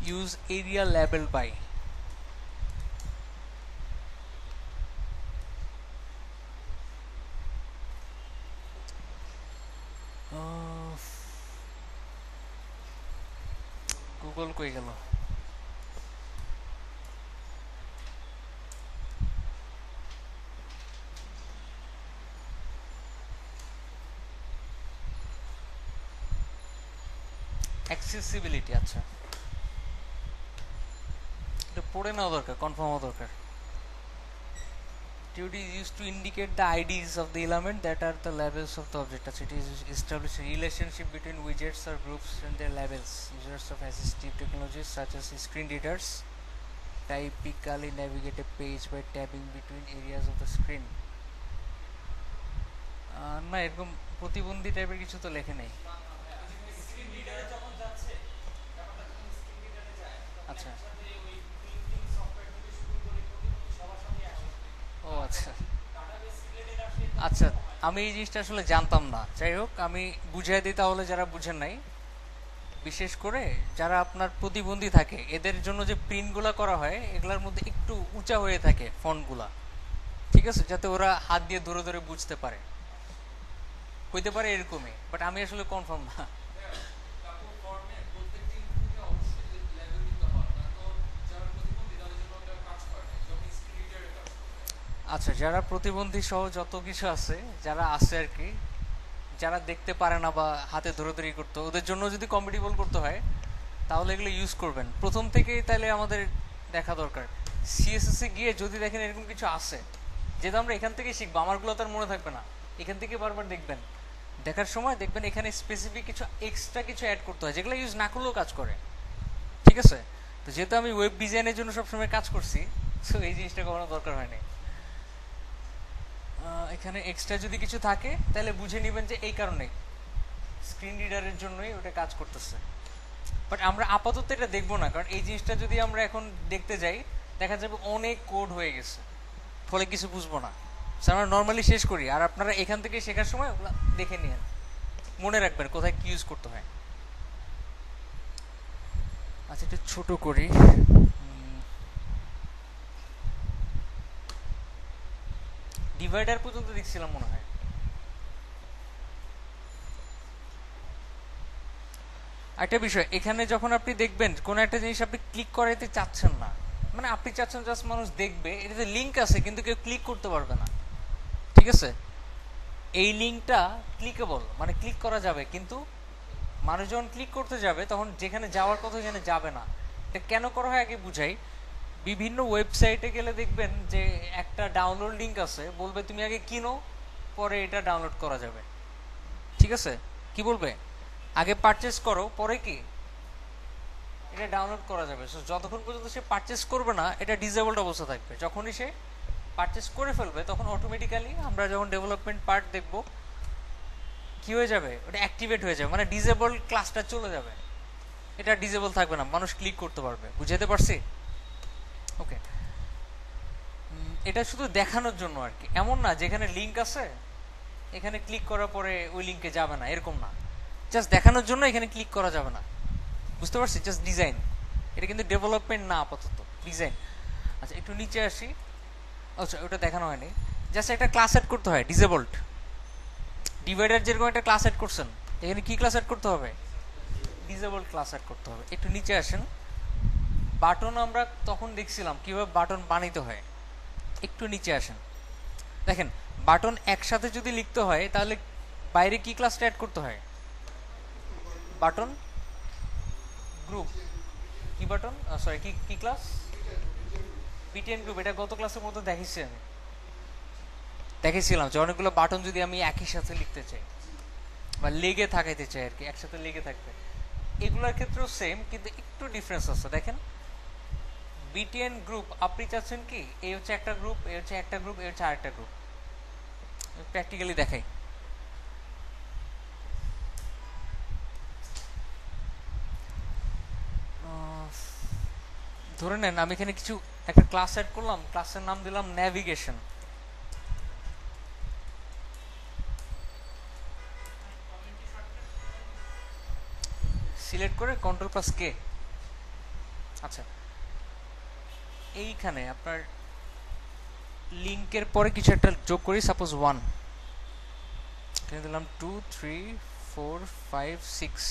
ইউজ এরিয়া লেভেল বাই, গুগল কই গেল? অ্যাক্সেসিবিলিটি, আচ্ছা এটা পড়ে নেওয়া দরকার, কনফার্ম হওয়া দরকার। TOD is used to indicate the IDs of the element that are the labels of the object. It is establish a relationship between widgets or groups and their labels. Users of assistive technologies such as screen readers typically navigate a page by tabbing between areas of the screen. না এরকম প্রতিবন্ধী টাইপের কিছু তো লেখে নেই। আচ্ছা ও আচ্ছা আচ্ছা, আমি এই জিনিসটা আসলে জানতাম না। যাই হোক, আমি বুঝিয়ে দিই তাহলে যারা বুঝেন নাই। বিশেষ করে যারা আপনার প্রতিবন্ধী থাকে এদের জন্য যে প্রিন্টগুলো করা হয় এগুলোর মধ্যে একটু উঁচা হয়ে থাকে ফন্টগুলা, ঠিক আছে, যাতে ওরা হাত দিয়ে ধরে ধরে বুঝতে পারে। হইতে পারে এরকমই, বাট আমি আসলে কনফার্ম না। আচ্ছা, যারা প্রতিবন্ধী সহ যত কিছু আছে, যারা আছে আর কি, যারা দেখতে পারে না বা হাতে ধরে ধরে করতে, ওদের জন্য যদি কম্পিটিবল করতে হয় তাহলে এগুলো ইউজ করবেন প্রথম থেকেই। তাহলে আমাদের দেখা দরকার সিএসএস এ গিয়ে যদি দেখেন এরকম কিছু আছে, যেটা আমরা এখান থেকে শিখবো, আমারগুলো তার মনে থাকবে না, এখান থেকে বারবার দেখবেন, দেখার সময় দেখবেন এখানে স্পেসিফিক কিছু এক্সট্রা কিছু অ্যাড করতে হয় যেগুলো ইউজ না করলেও কাজ করে, ঠিক আছে। তো যেহেতু আমি ওয়েব ডিজাইনের জন্য সবসময় কাজ করছি, সো এই জিনিসটা কখনো দরকার হয়নি। এখানে এক্সট্রা যদি কিছু থাকে তাহলে বুঝে নেবেন যে এই কারণে স্ক্রিন রিডারের জন্যই ওটা কাজ করতেছে। বাট আমরা আপাতত এটা দেখবো না, কারণ এই জিনিসটা যদি আমরা এখন দেখতে যাই দেখা যাবে অনেক কোড হয়ে গেছে, ফলে কিছু বুঝবো না। আমরা নর্মালি শেষ করি, আর আপনারা এখান থেকে শেখার সময় ওগুলো দেখে নিন, মনে রাখবেন কোথায় কি ইউজ করতে হয়। আচ্ছা, একটু ছোট করি। ডিভাইডার পর্যন্ত দেখছিলাম মনে হয়। একটা বিষয়, এখানে যখন আপনি দেখবেন কোনো একটা জিনিস আপনি ক্লিক করাইতে চাচ্ছেন না, মানে আপনি চাচ্ছেন জাস্ট মানুষ দেখবে, এটাতে লিঙ্ক আছে কিন্তু কেউ ক্লিক করতে পারবে না, ঠিক আছে। এই লিঙ্কটা ক্লিকেবল, মানে ক্লিক করা যাবে, কিন্তু মানুষ যখন ক্লিক করতে যাবে তখন যেখানে যাওয়ার কথা যেখানে যাবে না। এটা কেন করা হয় আগে বুঝাই। বিভিন্ন ওয়েবসাইটে গেলে দেখবেন যে একটা ডাউনলোড লিঙ্ক আছে, বলবে তুমি আগে কিনো পরে এটা ডাউনলোড করা যাবে, ঠিক আছে। কি বলবে, আগে পারচেস করো পরে কি এটা ডাউনলোড করা যাবে। সো যতক্ষণ পর্যন্ত সে পারচেস করবে না এটা ডিসেবলড অবস্থা থাকবে। যখনই সে পারচেস করে ফেলবে তখন অটোমেটিক্যালি আমরা যখন ডেভেলপমেন্ট পার্ট দেখব কি হয়ে যাবে, ওটা অ্যাক্টিভেট হয়ে যাবে, মানে ডিসেবল ক্লাসটা চলে যাবে, এটা ডিসেবল থাকবে না, মানুষ ক্লিক করতে পারবে। বুঝাতে পারছি? ওকে, এটা শুধু দেখানোর জন্য আর কি, এমন না যেখানে লিঙ্ক আছে এখানে ক্লিক করার পরে ওই লিঙ্কে যাবে না, এরকম না। জাস্ট দেখানোর জন্য এখানে ক্লিক করা যাবে না, বুঝতে পারছি? জাস্ট ডিজাইন, এটা কিন্তু ডেভেলপমেন্ট না, আপাতত ডিজাইন। আচ্ছা, একটু নিচে আসি। আচ্ছা, ওটা দেখানো হয়নি, জাস্ট একটা ক্লাস সেট করতে হয় ডিসেবলড। ডিভাইডার যেরকম একটা ক্লাস সেট করছেন, এখানে কি ক্লাস সেট করতে হবে, ডিসেবলড ক্লাস সেট করতে হবে। একটু নিচে আসেন। বাটন আমরা তখন দেখছিলাম কিভাবে বাটন বানাইতে হয়, একটু নিচে আসেন। দেখেন, বাটন একসাথে যদি লিখতে হয় তাহলে বাইরে কি ক্লাসটা অ্যাড করতে হয়, বাটন গ্রুপ। কি বাটন, সরি, কি কি ক্লাস, বিটিএন গ্রুপ। এটা গত ক্লাসের মধ্যে দেখেছি, আমি দেখেছিলাম যে অনেকগুলো বাটন যদি আমি একই সাথে লিখতে চাই বা লেগে থাকাইতে চাই আর কি, একসাথে লেগে থাকবে, এগুলোর ক্ষেত্রেও সেম, কিন্তু একটু ডিফারেন্স আছে। দেখেন, বিটিএন গ্রুপ আপনি চাচ্ছেন কি, এই হচ্ছে একটা গ্রুপ, এই হচ্ছে একটা গ্রুপ, এই হচ্ছে আরেকটা গ্রুপ। প্র্যাকটিক্যালি দেখাই। ধরে নেন আমি এখানে কিছু একটা ক্লাস অ্যাড করলাম, ক্লাসের নাম দিলাম ন্যাভিগেশন। সিলেক্ট করে কন্ট্রোল প্লাস কে। আচ্ছা, এইখানে আপনার লিঙ্কের পরে কিছু একটা যোগ করি, সাপোজ 1, এখানে দিলাম 2 3 4 5 6,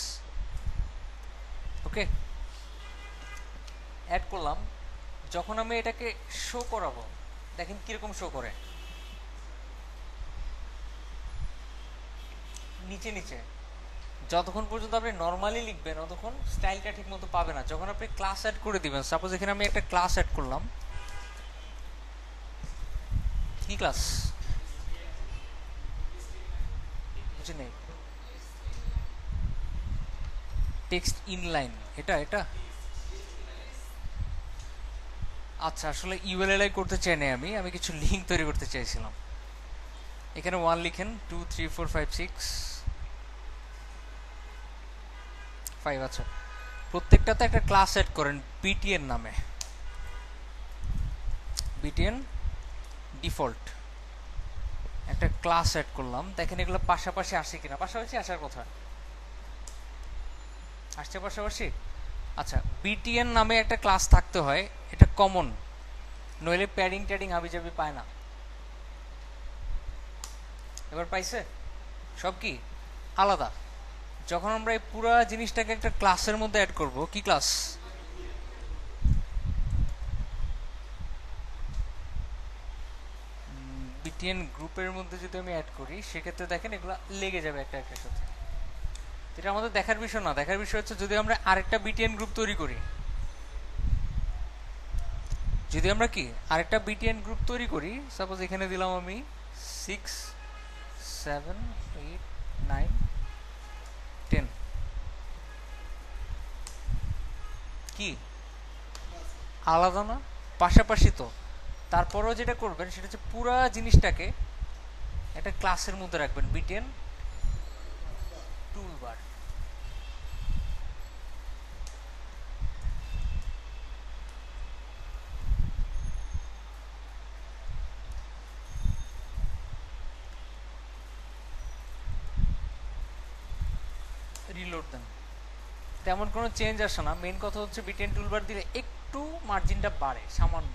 ওকে, অ্যাড করলাম। যখন আমি এটাকে শো করাবো দেখেন কিরকম শো করে, নিচে নিচে যতক্ষণ পর্যন্ত আপনি নর্মালি লিখবেন ততক্ষণ স্টাইলটা ঠিক মতো পাবে না। যখন আপনি ক্লাস অ্যাড করে দিবেন, সাপোজ এখানে আমি একটা ক্লাস অ্যাড করলাম, কি ক্লাস বুঝি নেই, টেক্সট ইনলাইন, এটা এটা আচ্ছা, আসলে ইউএলএলআই করতে চাই না, আমি কিছু লিঙ্ক তৈরি করতে চাইছিলাম। এখানে 1 লিখেন, 2 3 4 5 6 5। আচ্ছা, প্রত্যেকটাতে একটা ক্লাস অ্যাড করেন বিটিএন নামে, বিটিএন ডিফল্ট একটা ক্লাস অ্যাড করলাম। দেখেন এগুলো পাশাপাশি আসে কিনা, পাশাপাশি আসার কথা, আসছে পাশাপাশি। আচ্ছা, বিটিএন নামে একটা ক্লাস থাকতে হয়, এটা কমন, নইলে প্যাডিং ট্যাডিং হাবিজাবি পায় না। এবার পাইছে? সব কি আলাদা। যখন আমরা এই পুরো জিনিসটাকে একটা ক্লাসের মধ্যে অ্যাড করব, কি ক্লাস, বিটিএন গ্রুপের মধ্যে যদি আমি অ্যাড করি, সেক্ষেত্রে দেখেন এগুলো লেগে যাবে একটা একটার সাথে। এটা আমাদের দেখার বিষয় না, দেখার বিষয় হচ্ছে যদি আমরা আরেকটা বিটিএন গ্রুপ তৈরি করি, যদি আমরা কি আরেকটা বিটিএন গ্রুপ তৈরি করি, সাপোজ এখানে দিলাম আমি 6 7 8 9 10, কি আলাদা না, পাশাপাশি তো। তারপরেও যেটা করবেন সেটা হচ্ছে পুরো জিনিসটাকে একটা ক্লাসের মধ্যে রাখবেন, বিটিএন টুলবার। রিলোড দেন, তেমন কোনো চেঞ্জ আসে না। মেইন কথা হচ্ছে বিটিএন টুলবার দিলে একটু মার্জিনটা বাড়ে সামান্য।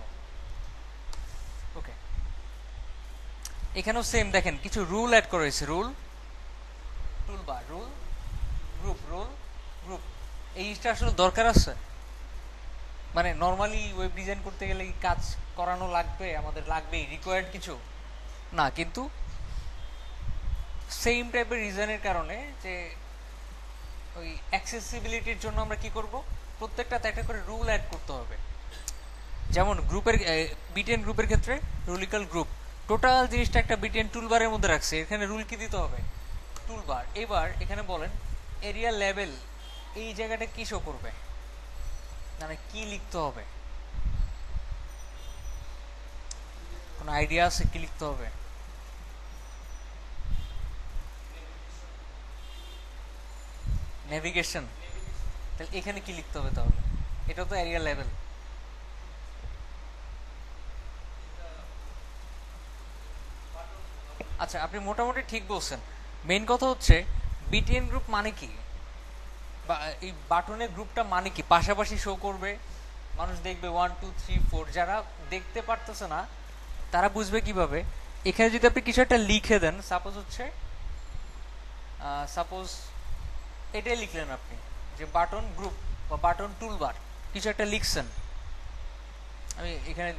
ওকে, এখানেও সেম দেখেন কিছু রুল অ্যাড করা হয়েছে, rule toolbar, rule group, rule group. এই জিনিসটা আসলে দরকার আছে, মানে নর্মালি ওয়েব ডিজাইন করতে গেলে কাজ করানো লাগবে, আমাদের লাগবেই, রিকোয়ার্ড কিছু না, কিন্তু সেম টাইপের রিজনের কারণে যে ওই অ্যাক্সেসিবিলিটির জন্য আমরা কি করব, প্রত্যেকটাতে একটা করে রুল অ্যাড করতে হবে। যেমন গ্রুপের, বিটিএন গ্রুপের ক্ষেত্রে রুলিক্যাল গ্রুপ, টোটাল জিনিসটা একটা বিটিএন টুলবারের মধ্যে রাখছে, এখানে রুল কি দিতে হবে, টুলবার। এবার এখানে বলেন এরিয়া লেভেল, এই জায়গাটা কি শো করবে, মানে কি লিখতে হবে, কোনো আইডিয়া আছে কি লিখতে হবে? নেভিগেশন, তাহলে এখানে কি লিখতে হবে তাহলে? এটা তো এরিয়া লেভেল। আচ্ছা, আপনি মোটামুটি ঠিক বলছেন। মেইন কথা হচ্ছে বিটিএন গ্রুপ মানে কি, বা এই বাটনের গ্রুপটা মানে কি, পাশাপাশি শো করবে, মানুষ দেখবে 1 2 3 4। যারা দেখতে পারতেছে না তারা বুঝবে কিভাবে? এখানে যদি আপনি কিছু একটা লিখে দেন, সাপোজ হচ্ছে সাপোজ এটাই লিখলেন আপনি, যে বাটন গ্রুপ বা বাটন টুলবার, কিছু একটা লিখছেন, আমি এখানে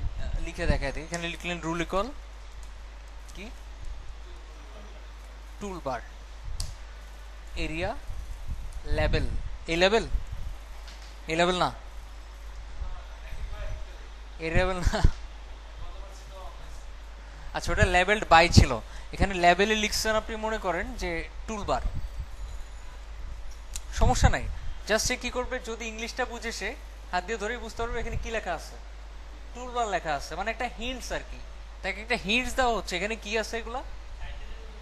লিখে দেখাই দিই। এখানে লিখলেন রুলিকল কি টুলবার, এরিয়া লেভেল, এই লেভেল, এই লেভেল না, এই লেভেল না। আচ্ছা, ওটা লেভেলড বাই ছিল, এখানে লেভেলে লিখছেন আপনি মনে করেন যে টুলবার, সমস্যা নাই। জাস্ট সে কি করবে, যদি ইংলিশটা বুঝে সে হাত দিয়ে ধরেই বুঝতে পারবে এখানে কি লেখা আছে, টুলবার লেখা আছে, মানে একটা হিন্টস আর কি, তাকে একটা হিন্টস দেওয়া হচ্ছে এখানে কি আছে, এগুলা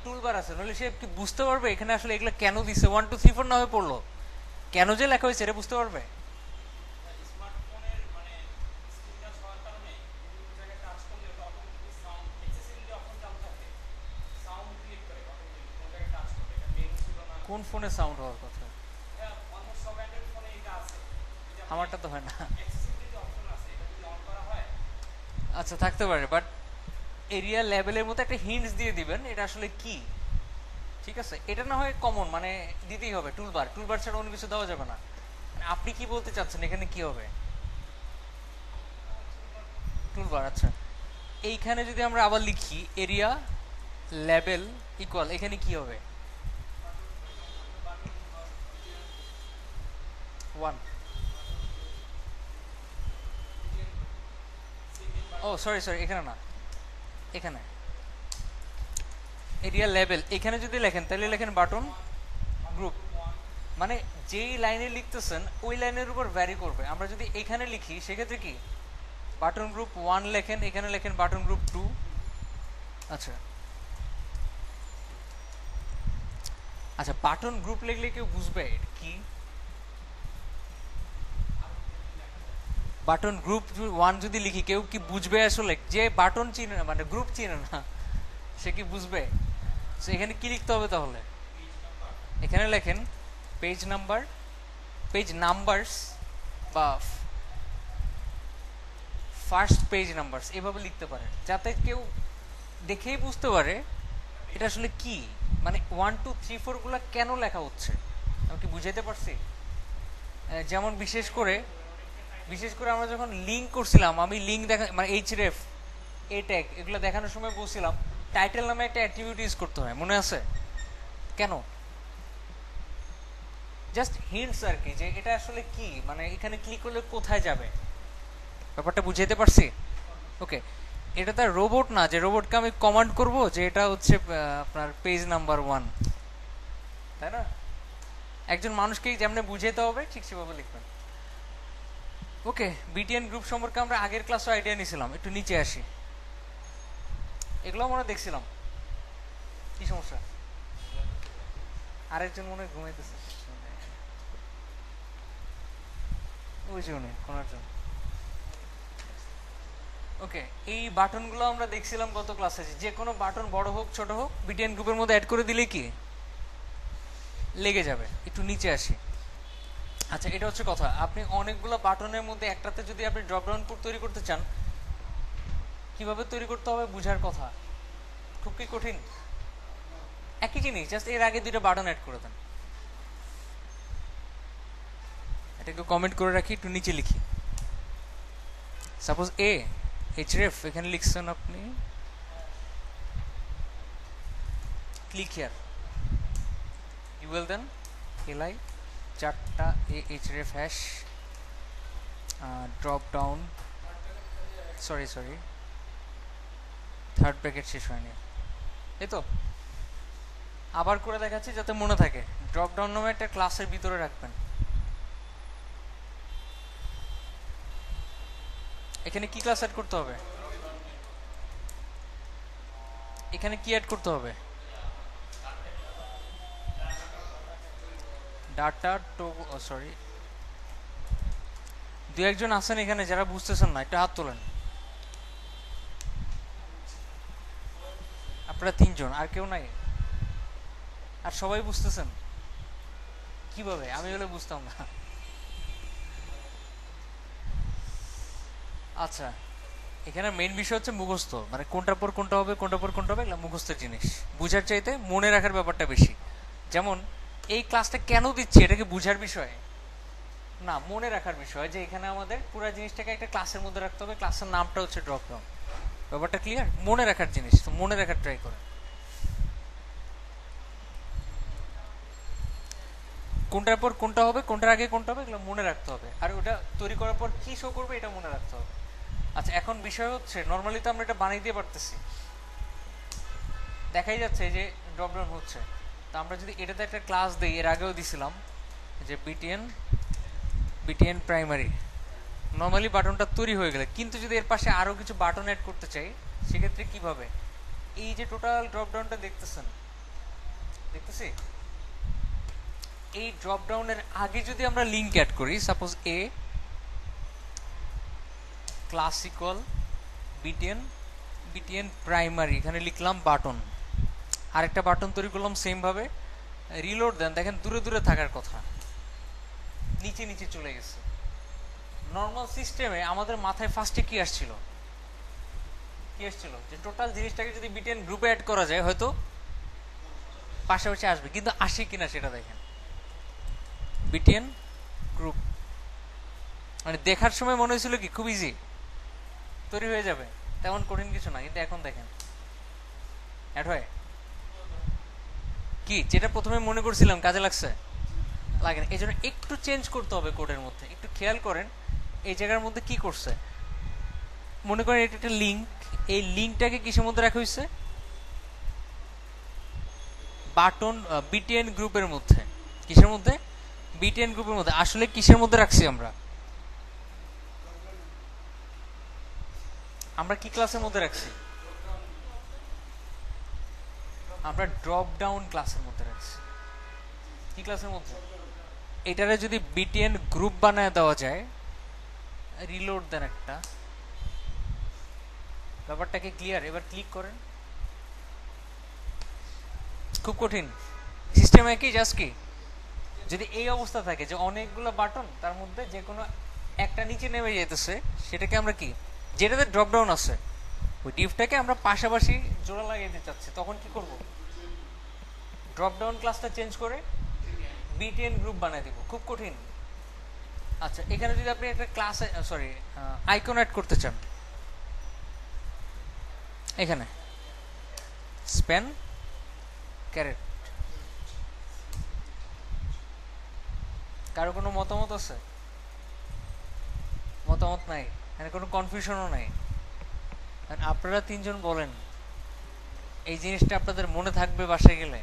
টুলবার আছে। নাহলে সে কি বুঝতে পারবে এখানে আসলে এগুলো কেন দিছে, 1 2 3 4 না হয়ে পড়লো, কেন যে লেখা হয়েছে এটা বুঝতে পারবে? কোন ফোনে সাউন্ড হওয়ার কথা? আমারটা তো হয় না। আচ্ছা, থাকতে পারে, বাট এরিয়া লেভেলের মতো একটা হিন্টস দিয়ে দিবেন এটা আসলে কি, ঠিক আছে? এটা না হয় কমন, মানে দিতেই হবে, টুলবার, টুলবার ছাড়া অন্য কিছু দেওয়া যাবে না। মানে আপনি কি বলতে চাচ্ছেন এখানে কি হবে, টুলবার। আচ্ছা, এইখানে যদি আমরা আবার লিখি এরিয়া লেভেল ইকুয়াল, এখানে কি হবে, ওয়ান। ও সরি সরি, এখানে না, এখানে এরিয়া লেভেল এখানে যদি লেখেন তাহলে লেখেন বাটন গ্রুপ, মানে যেই লাইনে লিখতেছেন ওই লাইনের উপর ভ্যারি করবে। আমরা যদি এখানে লিখি সেক্ষেত্রে কি বাটন গ্রুপ ওয়ান লেখেন, এখানে লেখেন বাটন গ্রুপ টু। আচ্ছা আচ্ছা, বাটন গ্রুপ লিখলে কেউ বুঝবে কি? বাটন গ্রুপ ওয়ান যদি লিখি কেউ কি বুঝবে? আসলে যে বাটন চিনে না, মানে গ্রুপ চিনে না, সে কি বুঝবে? এখানে কি লিখতে হবে তাহলে? এখানে লেখেন পেজ নাম্বার, পেজ নাম্বারস বা ফার্স্ট পেজ নাম্বারস, এভাবে লিখতে পারেন যাতে কেউ দেখেই বুঝতে পারে এটা আসলে কি, মানে 1 2 3 4 গুলা কেন লেখা হচ্ছে। আমি কি বুঝাইতে পারছি? যেমন বিশেষ করে আমরা যখন লিঙ্ক করছিলাম, আমি লিঙ্ক দেখা মানে এইচরেফ এ ট্যাগ এগুলো দেখানোর সময় বলছিলাম টাইটেল নামে একটা অ্যাট্রিবিউট ইউজ করতে হয়, মনে আছে? কেন? জাস্ট হিন্টস আর কি, যে এটা আসলে কি, মানে এখানে ক্লিক করলে কোথায় যাবে, ব্যাপারটা বুঝাইতে পারছি? ওকে, এটা তার রোবট না যে রোবটকে আমি কমান্ড করব যে এটা হচ্ছে আপনার পেজ নাম্বার 1, তাই না? একজন মানুষকেই যেমন বুঝাইতে হবে ঠিক সেভাবে লিখবেন। ওকে, বিটিএন গ্রুপ সম্পর্কে আমরা আগের ক্লাসে আইডিয়া নিয়েছিলাম। একটু নিচে আসি, এগুলো আমরা দেখছিলাম। কি সমস্যা? আরেকজন মনে হয় ঘুমাইতেছে, ওই যে উনি কোনার জন্য। ওকে, এই বাটনগুলো আমরা দেখছিলাম গত ক্লাসে, যে কোনো বাটন বড় হোক ছোট হোক বিটিএন গ্রুপের মধ্যে অ্যাড করে দিলে কি লেগে যাবে। একটু নিচে আসি। আচ্ছা, এটা হচ্ছে কথা, আপনি অনেকগুলো বাটনের মধ্যে একটাতে যদি আপনি ড্রপডাউন কোড তৈরি করতে চান, কিভাবে তৈরি করতে হবে বুঝার কথা। খুব কি কঠিন? একই জিনিস, জাস্ট এর আগে দুইটা বাটন অ্যাড করে দেন। এটা একটু কমেন্ট করে রাখি, একটু নিচে লিখি। সাপোজ এ এইচরেফ এখানে লিখছেন আপনি, click here, you will then LI 4টা a href hash drop down, sorry third bracket শেষ হয়নি, এই তো। আবার করে দেখাচ্ছি যাতে মনে থাকে, ড্রপ ডাউন নামে একটা ক্লাসের ভিতরে রাখবেন। এখানে কি ক্লাস অ্যাড করতে হবে? এখানে কি অ্যাড করতে হবে? ডাটা টো, সরি, দু একজন আছেন এখানে যারা বুঝতেছেন না, একটা হাত তোলেন। আপনারা 3 জন, আর কেউ নাই? আর সবাই বুঝতেছেন? কিভাবে? আমি হলে বুঝতাম না। আচ্ছা, এখানে মেইন বিষয় হচ্ছে মুখস্থ, মানে কোনটার পর কোনটা হবে, কোনটার পর কোনটা হবে, এগুলো মুখস্থের জিনিস। বুঝার চাইতে মনে রাখার ব্যাপারটা বেশি। যেমন এই ক্লাসটা কেন দিচ্ছি, এটা কি বুঝার বিষয় না, মনে রাখার বিষয়, যে এখানে আমাদের পুরো জিনিসটাকে একটা ক্লাসের মধ্যে রাখতে হবে। ক্লাসের নামটা হচ্ছে ড্রপ ডাউন। ব্যাপারটা ক্লিয়ার? মনে রাখার জিনিস, তো মনে রাখার ট্রাই করেন। কোনটার পর কোনটা হবে, কোনটার আগে কোনটা হবে, এগুলো মনে রাখতে হবে। আর ওটা তৈরি করার পর কি শো করবে এটা মনে রাখতে হবে। আচ্ছা, এখন বিষয় হচ্ছে নর্মালি তো আমরা এটা বানিয়ে দিয়ে পারতেছি, দেখাই যাচ্ছে যে ড্রপ ডাউন হচ্ছে। তো আমরা যদি এটাতে একটা ক্লাস দিই, এর আগেও দিছিলাম যে বিটিএন প্রাইমারি, নর্মালি বাটনটা তৈরি হয়ে গেলে, কিন্তু যদি এর পাশে আরো কিছু বাটন অ্যাড করতে চাই সেক্ষেত্রে কিভাবে? এই যে টোটাল ড্রপ ডাউনটা দেখতেছি, এই ড্রপ ডাউনের আগে যদি আমরা লিঙ্ক অ্যাড করি, সাপোজ এ ক্লাস ইকুয়াল বিটিএন প্রাইমারি, এখানে লিখলাম বাটন, আরেকটা বাটন তৈরি করলাম সেম ভাবে, রিলোড দেন, দেখেন দূরে দূরে থাকার কথা, নিচে নিচে চলে গেছে। নর্মাল সিস্টেমে আমাদের মাথায় ফার্স্টে কি আসছিল যে টোটাল জিনিসটাকে যদি বিটিএন গ্রুপে অ্যাড করা যায় হয়তো পাশাপাশি আসবে, কিন্তু আসে কিনা সেটা দেখেন। বিটিএন গ্রুপ মানে দেখার সময় মনে হয়েছিল কি খুব ইজি, তৈরি হয়ে যাবে, তেমন কঠিন কিছু না, কিন্তু এখন দেখেন অ্যাড হয় কি, যেটা প্রথমে মনে করছিলাম কাজে লাগছে। লাগে না, এই জন্য একটু চেঞ্জ করতে হবে কোডের মধ্যে। একটু খেয়াল করেন এই জায়গার মধ্যে কি করছে। মনে করেন এটা একটা লিঙ্ক, এই লিঙ্কটাকে কিসের মধ্যে রাখা হয়েছে? বাটন বিটিএন গ্রুপের মধ্যে। কিসের মধ্যে? বিটিএন গ্রুপের মধ্যে। আসলে কিসের মধ্যে রাখছি আমরা? আমরা কি ক্লাসের মধ্যে রাখছি? আমরা ড্রপ ডাউন ক্লাসের মধ্যে রাখছি। কি ক্লাসের মধ্যে? এটারে যদি বিটিএন গ্রুপ বানায় দেওয়া যায়, রিলোড দেন একটা, ব্যাপারটাকে ক্লিয়ার? এবার ক্লিক করেন। খুব কঠিন সিস্টেম একই, জাস্ট কি যদি এই অবস্থা থাকে যে অনেকগুলো বাটন, তার মধ্যে যে কোনো একটা নিচে নেমে যেতেছে, সেটাকে আমরা কি, যেটাতে ড্রপ ডাউন আছে ওই ডিভটাকে আমরা পাশাপাশি জোড়া লাগিয়ে দিতে চাচ্ছি, তখন কি করব? ড্রপ ডাউন ক্লাসটা চেঞ্জ করে বিটিএন গ্রুপ বানিয়ে দিব। খুব কঠিন। আচ্ছা, এখানে যদি আপনি একটা ক্লাস সরি আইকন অ্যাড করতে চান, এখানে স্প্যান ক্যারেট, কারো কোনো মতামত আছে? মতামত নাই, এখানে কোনো কনফিউশনও নাই। আপনারা তিনজন বলেন এই জিনিসটা আপনাদের মনে থাকবে বাসায় গেলে?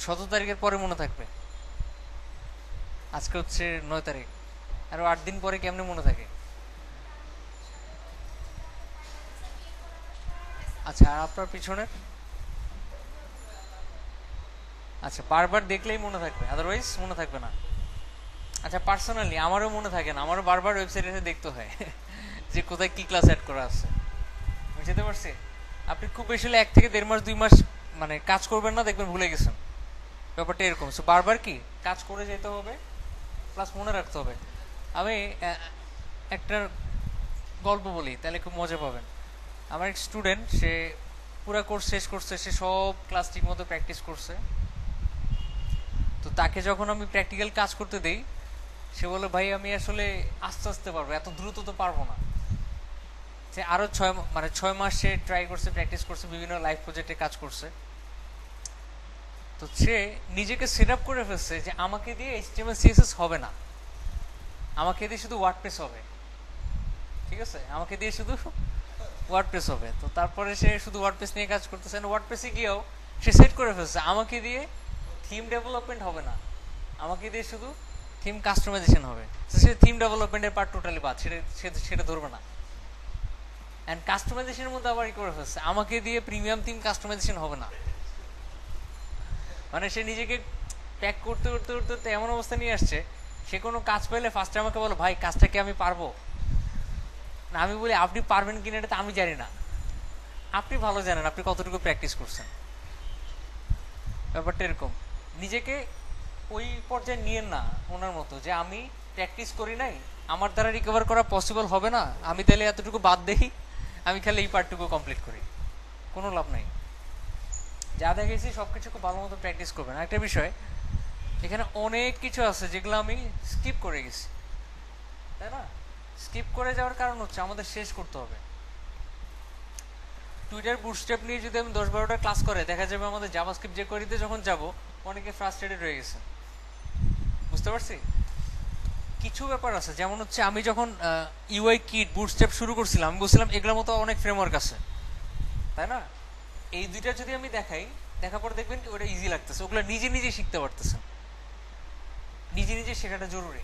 17 তারিখের পরে মনে থাকবে? আজকে হচ্ছে 9 তারিখ, আরো 8 দিন পরে কেমনে মনে থাকে? আচ্ছা, আর আপনার পিছনের? আচ্ছা, বারবার দেখলেই মনে থাকবে, আদারওয়াইজ মনে থাকবে না। আচ্ছা, পার্সোনালি আমারও মনে থাকে না, আমারও বারবার ওয়েবসাইটে এসে দেখতে হয় যে কোথায় কি ক্লাস অ্যাড করা আছে। বুঝতে পারছি? আপনি খুব বেশি হলে 1 থেকে 1.5 মাস 2 মাস মানে কাজ করবেন না, দেখবেন ভুলে গেছেন। ব্যাপারটা এরকম। সো বারবার কি কাজ করে যেতে হবে, প্লাস মনে রাখতে হবে। আমি একটা গল্প বলি, তাহলে খুব মজা পাবেন। আমার এক স্টুডেন্ট, সে পুরা কোর্স শেষ করছে, সে সব ক্লাস ঠিক মতো প্র্যাকটিস করছে। তো তাকে যখন আমি প্র্যাকটিক্যাল কাজ করতে দেই, সে বলে ভাই আমি আসলে আস্তে আস্তে পারবো, এত দ্রুত তো পারবো না। সে আরো 6 মাস সে ট্রাই করছে, প্র্যাকটিস করছে, বিভিন্ন লাইভ প্রজেক্টে কাজ করছে। তো সে নিজেকে সেট আপ করে ফেলছে যে আমাকে দিয়ে এইচটিএমএল সিএসএস হবে না, আমাকে দিয়ে শুধু ওয়ার্ডপ্রেস হবে। ঠিক আছে, আমাকে দিয়ে শুধু ওয়ার্ডপ্রেস হবে। তো তারপরে সে শুধু ওয়ার্ডপ্রেস নিয়ে কাজ করতেছে। ওয়ার্ডপ্রেসে গিয়েও সে সেট করে ফেলছে আমাকে দিয়ে থিম ডেভেলপমেন্ট হবে না, আমাকে দিয়ে শুধু থিম কাস্টমাইজেশন হবে। সে থিম ডেভেলপমেন্টের পার্ট টোটালি বাদ, সেটা ধরবে না। অ্যান্ড কাস্টমাইজেশনের মধ্যে আবার ই করে ফেলছে আমাকে দিয়ে প্রিমিয়াম থিম কাস্টমাইজেশন হবে না। মানে সে নিজেকে প্যাক করতে করতে করতে করতে এমন অবস্থা নিয়ে আসছে, সে কোনো কাজ পেলে ফার্স্টে আমাকে বলো ভাই কাজটা কি আমি পারবো না। আমি বলি আপনি পারবেন কিনা এটা তো আমি জানি না, আপনি ভালো জানেন আপনি কতটুকু প্র্যাকটিস করছেন। ব্যাপারটা এরকম। নিজেকে ওই পর্যায়ে নিয়েন না ওনার মতো যে আমি প্র্যাকটিস করি নাই, আমার দ্বারা রিকভার করা পসিবল হবে না, আমি তাহলে এতটুকু বাদ দেই, আমি খালি এই পার্টটুকু কমপ্লিট করি। কোনো লাভ নাই। যা দেখেছি সবকিছু খুব ভালো মতো প্র্যাকটিস করবেন। একটা বিষয়, এখানে অনেক কিছু আছে যেগুলো আমি স্কিপ করে গেছি, তাই না? স্কিপ করে যাওয়ার কারণ হচ্ছে আমাদের শেষ করতে হবে। টুইটার বুটস্ট্র্যাপ নিয়ে যদি আমি 10-12টা ক্লাস করে, দেখা যাবে আমাদের জাভাস্ক্রিপ্ট যে কোয়েরিতে যখন যাব অনেকে ফ্রাস্ট্রেটেড হয়ে গেছে। বুঝতে পারছি? কিছু ব্যাপার আছে, যেমন হচ্ছে আমি যখন ইউআই কিট বুটস্ট্র্যাপ শুরু করছিলাম, আমি বলছিলাম এগুলোর মতো অনেক ফ্রেমওয়ার্ক আছে, তাই না? এই দুইটা যদি আমি দেখাই, দেখার পর দেখবেন ওটা ইজি লাগতেছে, ওগুলো নিজে নিজে শিখতে পারতেছে। নিজে নিজে শেখাটা জরুরি।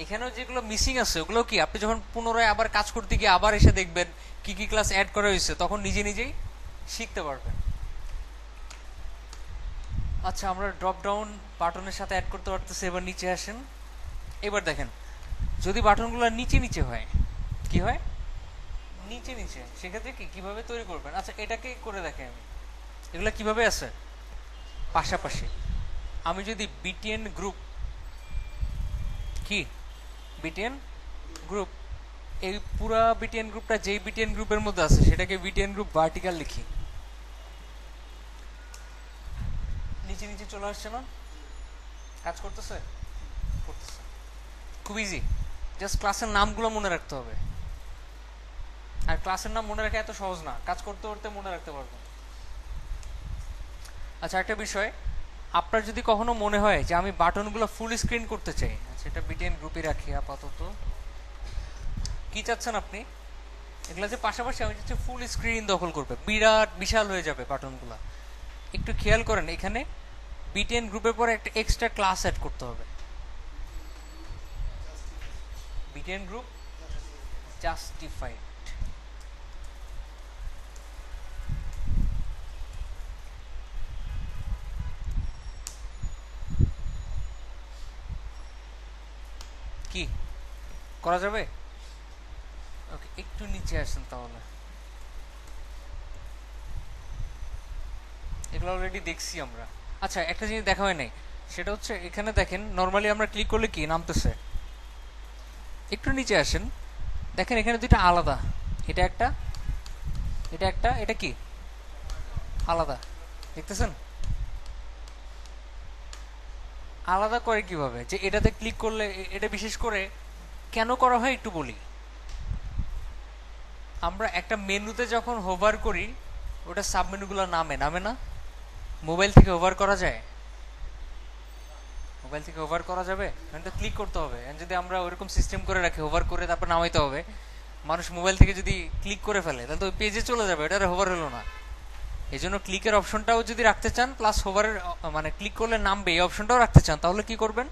এখানেও যেগুলো মিসিং আছে ওগুলো কি আপনি যখন পুনরায় আবার কাজ করতে গিয়ে আবার এসে দেখবেন কি কি ক্লাস অ্যাড করা হয়েছে, তখন নিজে নিজেই শিখতে পারবেন। আচ্ছা, আমরা ড্রপ ডাউন বাটনের সাথে অ্যাড করতে পারতেছি। এবার নিচে আসেন। এবার দেখেন যদি বাটনগুলো নিচে নিচে হয়, কি হয়? নিচে নিচে, সেক্ষেত্রে কি কিভাবে তৈরি করবেন? আচ্ছা, এটাকে করে দেখে আমি এগুলো কিভাবে আছে পাশাপাশি। আমি যদি বিটিএন গ্রুপ, কি বিটিএন গ্রুপ, এই পুরা বিটিএন গ্রুপটা যেই বিটিএন গ্রুপের মধ্যে আছে সেটাকে বিটিএন গ্রুপ ভার্টিক্যাল লিখি, নিচে নিচে চলে আসছে না? কাজ করতেছে? করতেছে। খুব ইজি, জাস্ট ক্লাসের নামগুলো মনে রাখতে হবে। আর ক্লাসের নাম মনে রাখা এত সহজ না, কাজ করতে করতে মনে রাখতে পারবেন। আচ্ছা, একটা বিষয়, আপনার যদি কখনো মনে হয় যে আমি বাটনগুলো ফুল স্ক্রিন করতে চাই, আচ্ছা এটা বিটিএন গ্রুপে রাখি আপাতত। কি চাচ্ছেন আপনি? এগুলো যে পাশাপাশি আমি চাচ্ছি ফুল স্ক্রিন দখল করবে, বিরাট বিশাল হয়ে যাবে বাটনগুলো। একটু খেয়াল করেন, এখানে বিটিএন গ্রুপের পরে একটা এক্সট্রা ক্লাস অ্যাড করতে হবে। BTN group justified. কি করা যাবে? ওকে, একটু নিচে আসেন তাহলে। এগুলো অলরেডি দেখছি আমরা। আচ্ছা একটা জিনিস দেখা হয় নাই, সেটা হচ্ছে এখানে দেখেন নর্মালি আমরা ক্লিক করলে কি নামতেছে। একটু নিচে আসেন, দেখেন এখানে দুইটা আলাদা, এটা একটা, এটা একটা, এটা কি আলাদা, দেখতেছেন? আলাদা করে কিভাবে? যে এটাতে ক্লিক করলে এটা বিশেষ করে কেন করা হয় একটু বলি। আমরা একটা মেনুতে যখন হোভার করি, ওটা সাবমেনুগুলো নামে নামে না? মোবাইল থেকে হোভার করা যায়? মোবাইল থেকে হোভার করা যাবে? তো ক্লিক করতে হবে। যদি আমরা ওইরকম সিস্টেম করে রাখি হোভার করে তারপর নামাইতে হবে, মানুষ মোবাইল থেকে যদি ক্লিক করে ফেলে তাহলে তো ওই পেজে চলে যাবে, এটা হোভার হলো না। এই জন্য ক্লিকের অপশনটাও যদি রাখতে চান, প্লাস হোভারের মানে ক্লিক করলে নামবে এই অপশনটাও রাখতে চান, তাহলে কি করবেন?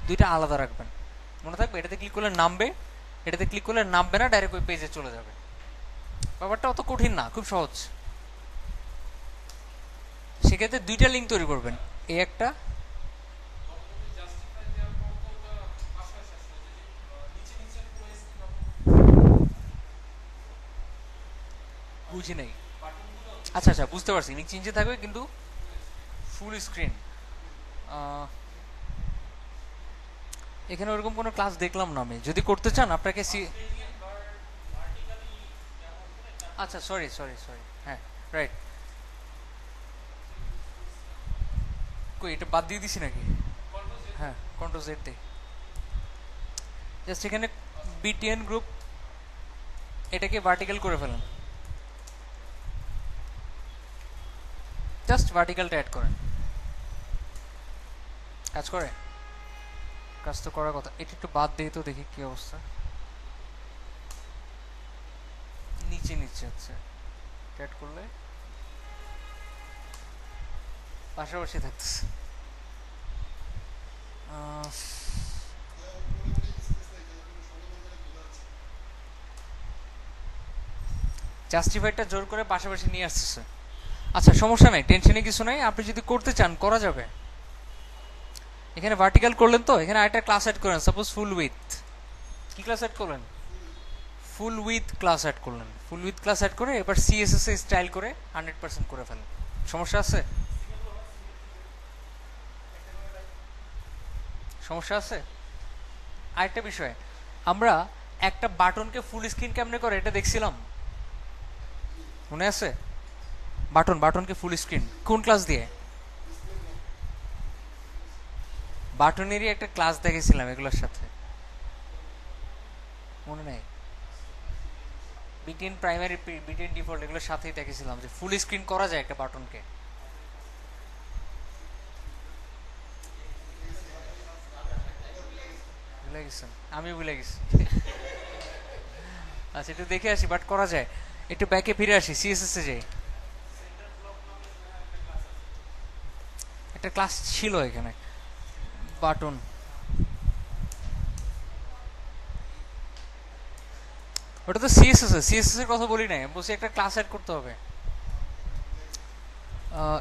দুইটা আলাদা রাখবেন। মনে থাকবে, এটাতে ক্লিক করলে নামবে, এটাতে ক্লিক করলে নামবে না, ডাইরেক্ট ওই পেজে চলে যাবে। ব্যাপারটা অত কঠিন না, খুব সহজ। সেক্ষেত্রে দুইটা লিঙ্ক তৈরি করবেন, এই একটা, বুঝি নাই। আচ্ছা আচ্ছা বুঝতে পারছি, নিচে নিচে থাকবে কিন্তু ফুল স্ক্রিন। এখানে ওরকম কোনো ক্লাস দেখলাম না আমি, যদি করতে চান আপনাকে আচ্ছা সরি সরি সরি, হ্যাঁ রাইট। কই এটা বাদ দিয়ে দিছি নাকি? হ্যাঁ কন্ট্রোল জেড দে। জাস্ট এখানে বিটিএন গ্রুপ এটাকে ভার্টিক্যাল করে ফেলেন, জাস্ট ভার্টিক্যালটা অ্যাড করেন। কাজ করে? কাজ তো করার কথা। এটা একটু বাদ দিয়ে তো দেখি কি অবস্থা। নিচে নিচে আচ্ছা, অ্যাড করলে পাশাপাশি থাকতেছে। জাস্টিফাইডটা জোর করে পাশাপাশি নিয়ে আসতেছে। আচ্ছা সমস্যা নাই, টেনশনে কিছু নাই, আপনি যদি করতে চান করা যাবে। এখানে ভার্টিক্যাল করলেন তো, এখানে আরেকটা ক্লাস অ্যাড করেন, সাপোজ ফুল উইথ। কি ক্লাস অ্যাড করলেন? ফুল উইথ ক্লাস অ্যাড করলেন। ফুল উইথ ক্লাস অ্যাড করে এবার সিএসএস এ স্টাইল করে 100% করে ফেলেন। সমস্যা আছে? সমস্যা আছে? আরেকটা বিষয়, আমরা একটা বাটনকে ফুল স্ক্রিন কেমনে করে এটা দেখছিলাম, মনে আছে? বাটনকে ফুল স্ক্রিন কোন ক্লাস দিয়ে? বাটনেরই একটা ক্লাস দেখেছিলাম এগুলোর সাথে, মনে নেই? বিটিএন প্রাইমারি, বিটিএন ডিফল্ট এগুলোর সাথেই দেখেছিলাম যে ফুল স্ক্রিন করা যায় একটা বাটনকে। ভুলে গেছেন? আমি ভুলে গেছি। আচ্ছা একটু দেখে আসি, বাট করা যায়। একটু ব্যাকে ফিরে আসি, সিএসএস এ যাই। একটা ক্লাস ছিল এখানে বাটন, ওটা তো সিএসএস এর কথা বলি নাই, বলছি একটা ক্লাস অ্যাড করতে হবে।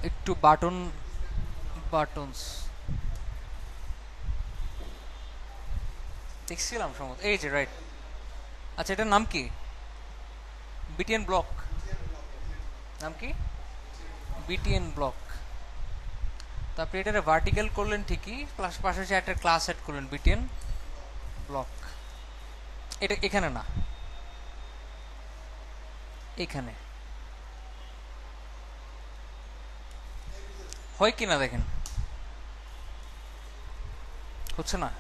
একটু বাটনস দেখছিলাম সম্ভবত, এই যে রাইট। আচ্ছা এটার নাম কি? BTN block. নাম কি? BTN block. তো আপনি এটা ভার্টিক্যাল করলেন ঠিকই, প্লাস পাশাপাশি একটা ক্লাস অ্যাড করলেন বিটিএন ব্লক। এটা এখানে না, এখানে হয় কিনা দেখেন, হচ্ছে না?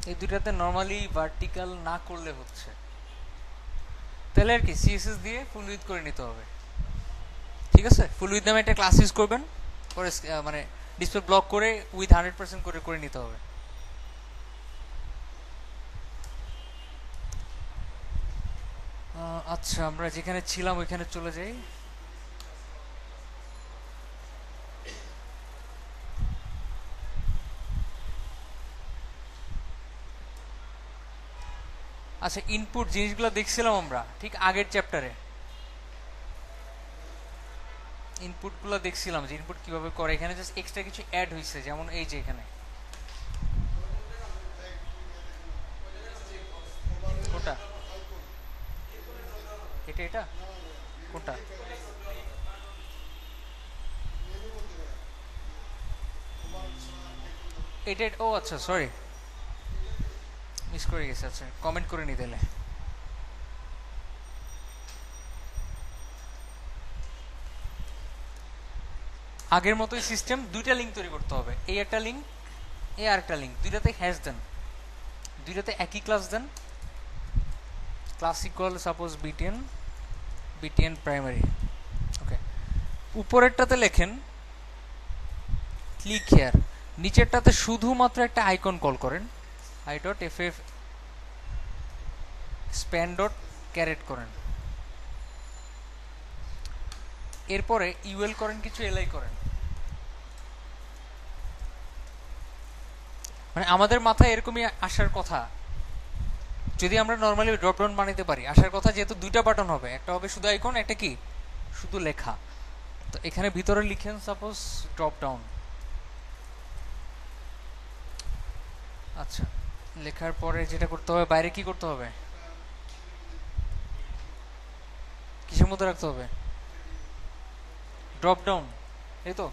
এই দুইটাতে নর্মালি ভার্টিক্যাল না করলে হচ্ছে, তাহলে আর কি সিএসএস দিয়ে ফুল উইথ করে নিতে হবে। ঠিক আছে, ফুল উইথ নামে একটা ক্লাস ইউজ করবেন, করে মানে ডিসপ্লে ব্লক করে উইথ 100% করে করে নিতে হবে। আচ্ছা, আমরা যেখানে ছিলাম ওইখানে চলে যাই। আচ্ছা, ইনপুট জিনিসগুলো দেখছিলাম আমরা ঠিক আগের চ্যাপ্টারে। ইনপুটগুলো দেখছিলাম যে ইনপুট কিভাবে করে, এখানে জাস্ট এক্সট্রা কিছু অ্যাড হয়েছে, যেমন এই যে এখানে কোনটা, এটা এটা কোনটা, এটা ও আচ্ছা সরি, মিস করে গেছে। আচ্ছা, কমেন্ট করে নি তাহলে। আগের মতোই সিস্টেম, দুইটা লিঙ্ক তৈরি করতে হবে, এই একটা লিঙ্ক, এই আর একটা লিঙ্ক, দুইটাতে হ্যাশ দেন, দুইটাতে একই ক্লাস দেন। Class equal suppose BTN, BTN primary. Okay, উপরেরটাতে লেখেন ক্লিক হেয়ার, নিচেরটাতে শুধুমাত্র একটা আইকন কল করেন, I dot F F span dot caret করেন, এরপরে ইউএল করেন, কিছু এলআই করেন। মানে আমাদের মাথায় এরকমই আসার কথা, যদি আমরা নর্মালি ড্রপডাউন বানাইতে পারি, আসার কথা যেহেতু দুইটা বাটন হবে, একটা হবে শুধু আইকন, একটা কি শুধু লেখা। তো এখানে ভিতরে লিখেন সাপোজ ড্রপডাউন। আচ্ছা, লেখার পরে যেটা করতে হবে, বাইরে কি করতে হবে, কিসের মধ্যে রাখতে হবে, ড্রপডাউন, এই তো।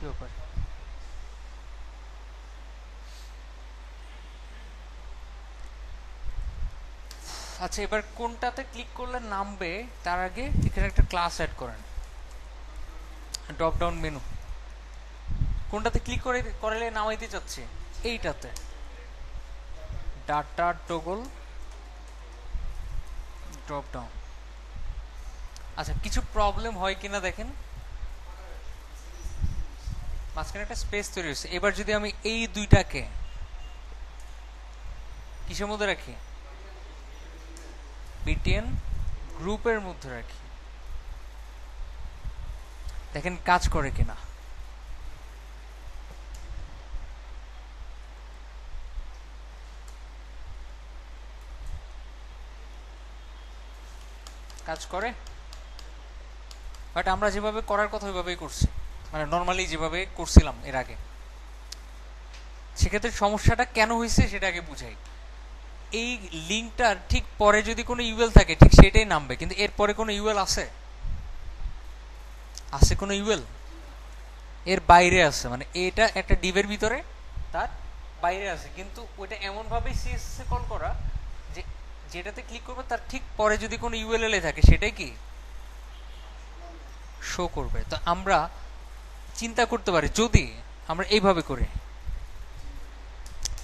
কি ব্যাপার, আচ্ছা এবার কোনটাতে ক্লিক করলে নামবে তার আগে এখানে একটা ক্লাস অ্যাড করেন, ড্রপ ডাউন মেনু। কোনটাতে ক্লিক করে করলে নামাইতে চাচ্ছে, এইটাতে ডাটা টগল ড্রপ ডাউন। আচ্ছা, কিছু প্রবলেম হয় কিনা দেখেন, মাঝখানে একটা স্পেস তৈরি হয়েছে। এবার যদি আমি এই দুইটাকে কিসের মধ্যে রাখি, বিটিএন গ্রুপের মধ্যে রাখি, দেখেন কাজ করে কিনা। কাজ করে, বাট আমরা যেভাবে করার কথা ওইভাবেই করছি, মানে নর্মালি যেভাবে করছিলাম এর আগে। সেক্ষেত্রে সমস্যাটা কেন হয়েছে সেটা আগে বুঝাই। এই লিঙ্কটার ঠিক পরে যদি কোনো ইউএল থাকে ঠিক সেটাই নামবে, কিন্তু এর পরে কোনো ইউএল আছে, আছে কোনো ইউএল এর বাইরে আছে, মানে এটা একটা ডিভের ভিতরে তার বাইরে আছে, কিন্তু ওইটা এমনভাবেই সিএসএস এ কল করা যে যেটাতে ক্লিক করবে তার ঠিক পরে যদি কোনো ইউএলএল এ থাকে সেটাই কি শো করবে। তো আমরা চিন্তা করতে পারি যদি আমরা এইভাবে করি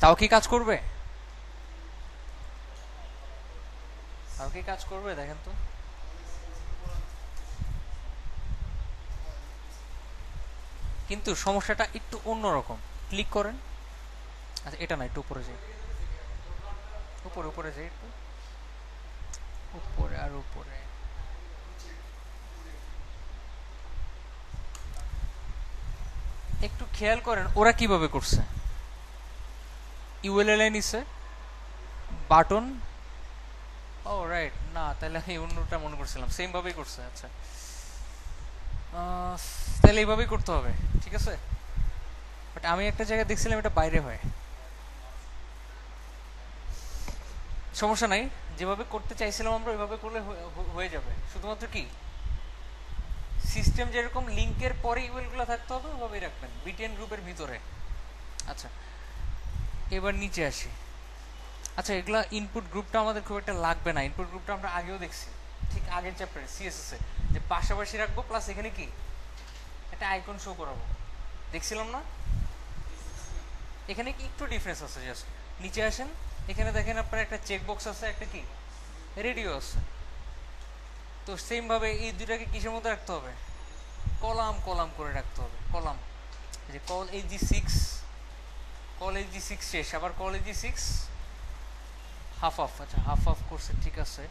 তাও কি কাজ করবে, তাও কি কাজ করবে দেখেন তো। কিন্তু সমস্যাটা একটু অন্যরকম, ক্লিক করেন, আচ্ছা এটা না, একটু উপরে যাই, উপরে উপরে যাই, একটু উপরে আর উপরে। একটু খেয়াল করেন ওরা কিভাবে করছে, ইউএলএল নিছে বাটন, ও রাইট, না তাহলে আমি অন্যটা মনে করছিলাম, সেম ভাবেই করছে। আচ্ছা, তাহলে এইভাবেই করতে হবে, ঠিক আছে। বাট আমি একটা জায়গায় দেখছিলাম এটা বাইরে হয়, সমস্যা নাই, যেভাবে করতে চাইছিলাম আমরা ওইভাবে করলে হয়ে যাবে। শুধুমাত্র কি সিস্টেম যেরকম লিংকের পরে ইউএলগুলো থাকতে হবে ওইভাবেই রাখবেন বিটিএন গ্রুপের ভিতরে। আচ্ছা, এবার নিচে আসি। আচ্ছা, এগুলা ইনপুট গ্রুপটা আমাদের খুব একটা লাগবে না, ইনপুট গ্রুপটা আমরা আগেও দেখছি ঠিক আগের চ্যাপ্টারে সিএসএস এ, যে পাশাপাশি রাখবো প্লাস এখানে কি একটা আইকন শো করাবো, দেখছিলাম না। এখানে কি একটু ডিফারেন্স আছে, জাস্ট নিচে আসেন, এখানে দেখেন আপনার একটা চেক বক্স আছে, একটা কি রেডিও আছে। তো সেম ভাবে এই দুটাকে কিসের মধ্যে রাখতে হবে? কলাম কলাম করে রাখতে হবে। কলাম, যে কল AG6, কল AG6 শেষ, আবার কল AG6 হাফ অফ। আচ্ছা হাফ অফ করছে, ঠিক আছে।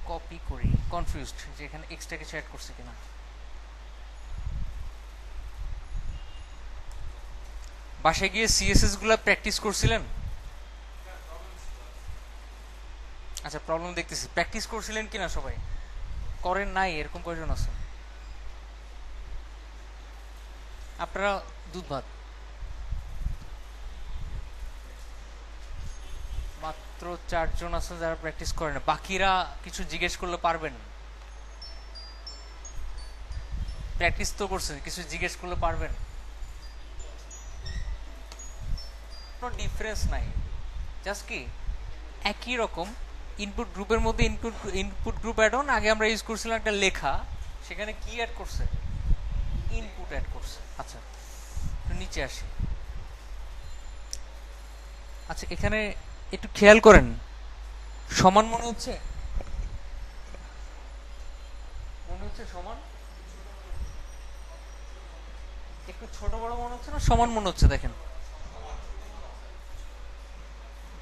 কপি করি, কনফিউজড যে এখানে এক্সট্রা কিছু অ্যাড করছে কিনা। বাসায় গিয়ে সিএসএস গুলা প্র্যাকটিস করছিলেন? আচ্ছা প্রবলেম দেখতেছি, প্র্যাকটিস করছিলেন কিনা সবাই? করেন নাই এরকম কয়জন আছে? আপনারা দুধ ভাত মাত্র 4 জন আছেন যারা প্র্যাকটিস করেন, বাকিরা কিছু জিজ্ঞেস করলে পারবেন? প্র্যাকটিস তো করছেন, কিছু জিজ্ঞেস করলে পারবেন? কোনো ডিফারেন্স নাই, জাস্ট কি একই রকম। ইনপুট গ্রুপের মধ্যে ইনপুট গ্রুপ অ্যাড অন আগে আমরা ইউজ করছিলাম একটা লেখা, সেখানে কি অ্যাড করছে? ইনপুট অ্যাড করছে। আচ্ছা একটু নিচে আসি। আচ্ছা এখানে একটু খেয়াল করেন, সমান মনে হচ্ছে? মনে হচ্ছে সমান? একটু ছোট বড় মনে হচ্ছে না সমান মনে হচ্ছে? দেখেন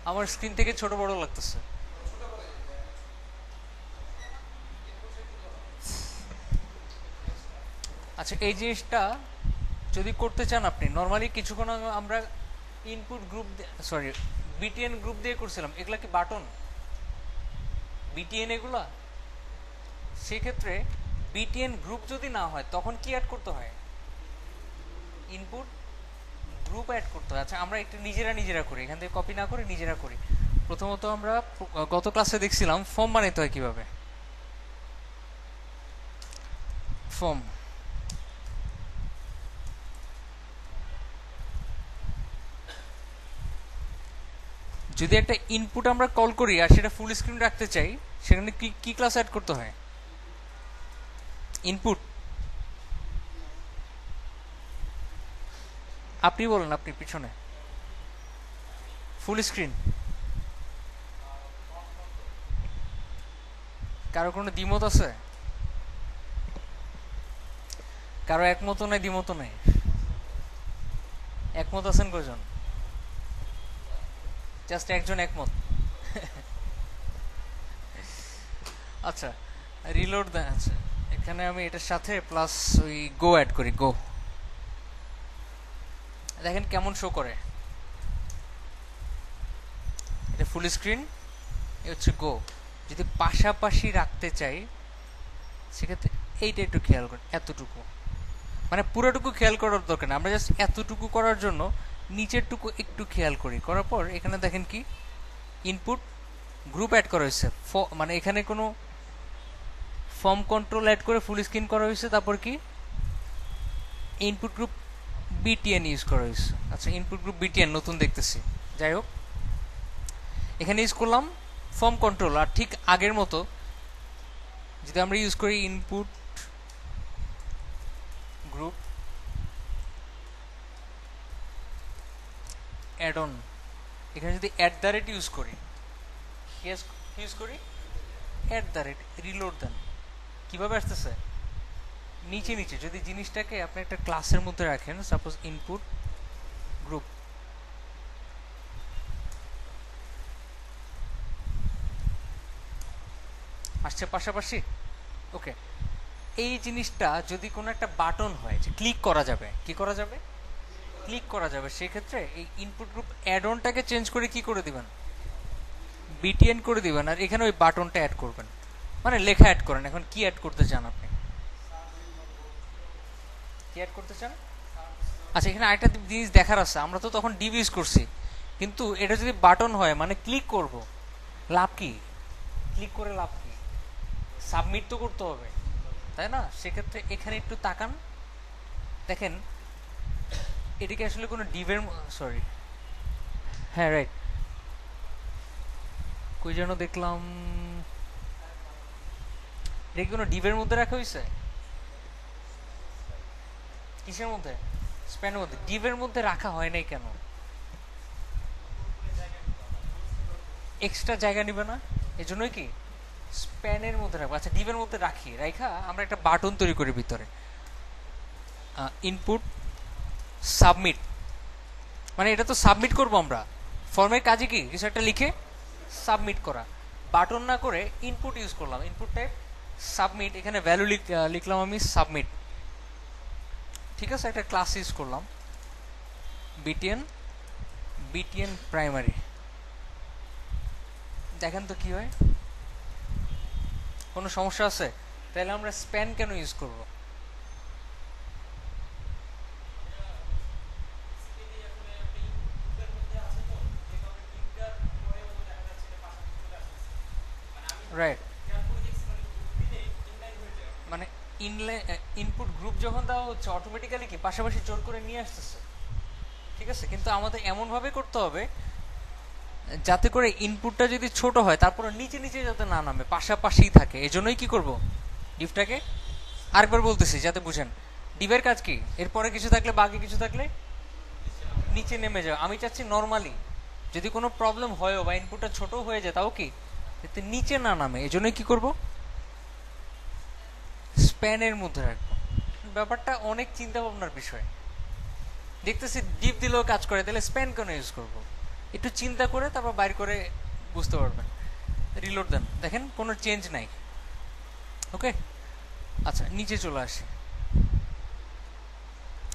আমার স্ক্রিন থেকে ছোট বড় লাগতেছে। আচ্ছা এই জিনিসটা যদি করতে চান আপনি, নর্মালি কিছুক্ষণ আগে আমরা input group, sorry BTN group দিয়ে করছিলাম, এগুলা কি বাটন বিটিএন এগুলা? সেক্ষেত্রে বিটিএন গ্রুপ যদি না হয় তখন কি অ্যাড করতে হয়? ইনপুট গ্রুপ অ্যাড করতে হয়। আচ্ছা আমরা একটু নিজেরা করি, এখান থেকে কপি না করে নিজেরা করি। প্রথমত আমরা গত ক্লাসে দেখছিলাম ফর্ম বানাইতে হয় কিভাবে। ফর্ম, যদি একটা ইনপুট আমরা কল করি আর সেটা ফুল স্ক্রিন রাখতে চাই, সেখানে কি কি ক্লাস অ্যাড করতে হয়? ইনপুট, আপনি বলেন, আপনি পিছনে। ফুল স্ক্রিন, কারো কোনো দ্বিমত আছে? কারো একমত নাই, দ্বিমত নাই? একমত আছেন কয়জন? জাস্ট একজন একমত। আচ্ছা রিলোড দেন। আচ্ছা এখানে আমি এটার সাথে প্লাস ওই গো অ্যাড করি, গো। দেখেন কেমন শো করে, এটা ফুল স্ক্রিন, এ হচ্ছে গো। যদি পাশাপাশি রাখতে চাই সেক্ষেত্রে এইটা একটু খেয়াল করেন, এতটুকু, মানে পুরোটুকু খেয়াল করার দরকার না, আমরা জাস্ট এতটুকু করার জন্য নিচেরটুকু একটু খেয়াল করি। করার পর এখানে দেখেন কি ইনপুট গ্রুপ অ্যাড করা হয়েছে, মানে এখানে কোনো ফর্ম কন্ট্রোল অ্যাড করে ফুল স্ক্রিন করা হয়েছে, তারপর কি ইনপুট গ্রুপ বিটিএন ইউজ করা হয়েছে। আচ্ছা ইনপুট গ্রুপ বিটিএন নতুন দেখতেছি, যাই হোক এখানে ইউজ করলাম ফর্ম কন্ট্রোল। আর ঠিক আগের মতো যদি আমরা ইউজ করি ইনপুট গ্রুপ অ্যাড অন, এখানে যদি অ্যাট দ্য রেট ইউজ করি, ইউজ করি অ্যাট দ্য রেট, রিলোড দেন, কিভাবে আসতেছে নিচে নিচে। যদি জিনিসটাকে আপনি একটা ক্লাসের মধ্যে রাখেন, সাপোজ ইনপুট গ্রুপ, আসছে পাশাপাশি। ওকে, এই জিনিসটা যদি কোনো একটা বাটন হয় যে ক্লিক করা যাবে, কি করা যাবে? ক্লিক করা যাবে, সেক্ষেত্রে এই ইনপুট গ্রুপ অ্যাড অনটাকে চেঞ্জ করে কি করে দিবেন? বিটিএন করে দিবেন, আর এখানে ওই বাটনটা অ্যাড করবেন, মানে লেখা অ্যাড করেন। এখন কি অ্যাড করতে চান আপনি? কি অ্যাড করতে চান? আচ্ছা এখানে আরেকটা জিনিস দেখার আছে, আমরা তো তখন ডিভ ইউজ করছি, কিন্তু এটা যদি বাটন হয় মানে ক্লিক করব, লাভ কি? ক্লিক করে লাভ কি? সাবমিট তো করতে হবে, তাই না? সেক্ষেত্রে এখানে একটু তাকান, দেখেন এটিকে আসলে কোনো ডিভের, সরি হ্যাঁ রাইট, কই যেন দেখলাম এটা কি কোনো ডিভের মধ্যে রাখা হয়েছে? কিসের মধ্যে? স্প্যানের মধ্যে। ডিভের মধ্যে রাখা হয় নাই কেন? এক্সট্রা জায়গা নিবে না, এজন্যই কি স্প্যানের মধ্যে রাখবো। আচ্ছা ডিভের মধ্যে রাখি, রাইখা আমরা একটা বাটন তৈরি করি ভিতরে, ইনপুট সাবমিট, মানে এটা তো সাবমিট করবো আমরা, ফর্মের কাজে কি কিছু একটা লিখে সাবমিট করা, বাটন না করে ইনপুট ইউজ করলাম, ইনপুট টাইপ সাবমিট, এখানে ভ্যালু লিখলাম আমি সাবমিট। ঠিক আছে, একটা ক্লাস ইউজ করলাম বিটিএন, বিটিএন প্রাইমারি। দেখেন তো কি হয়, কোনো সমস্যা আছে? তাহলে আমরা স্প্যান কেন ইউজ করব? রাইট, মানে ইনলাইন ইনপুট গ্রুপ যখন দেওয়া হচ্ছে অটোমেটিক্যালি কি পাশাপাশি জোর করে নিয়ে আসতেছে। ঠিক আছে, কিন্তু আমাদের এমনভাবে করতে হবে যাতে করে ইনপুটটা যদি ছোট হয় তারপরে নিচে নিচে যাতে না নামে, পাশাপাশিই থাকে। এজন্যই কি করব, ডিভটাকে আরেকবার বলতেছি যাতে বুঝেন, ডিভের কাজ কি, এরপরে কিছু থাকলে বাকি কিছু থাকলে নিচে নেমে যাবে। আমি চাচ্ছি নর্মালি যদি কোনো প্রবলেম হয়ও বা ইনপুটটা ছোট হয়ে যায় তাও কি যাতে নিচে না নামে, এজন্যই কি করব স্প্যানের মধ্যে রাখবো। ব্যাপারটা অনেক চিন্তা ভাবনার বিষয়। দেখতেছি ডিপ দিলেও কাজ করে, তাহলে স্প্যান কেন ইউজ করব? একটু চিন্তা করে তারপর বাইর করে বুঝতে পারবেন। রিলোড দেন, দেখেন কোনো চেঞ্জ নাই। ওকে, আচ্ছা নিচে চলে আসি,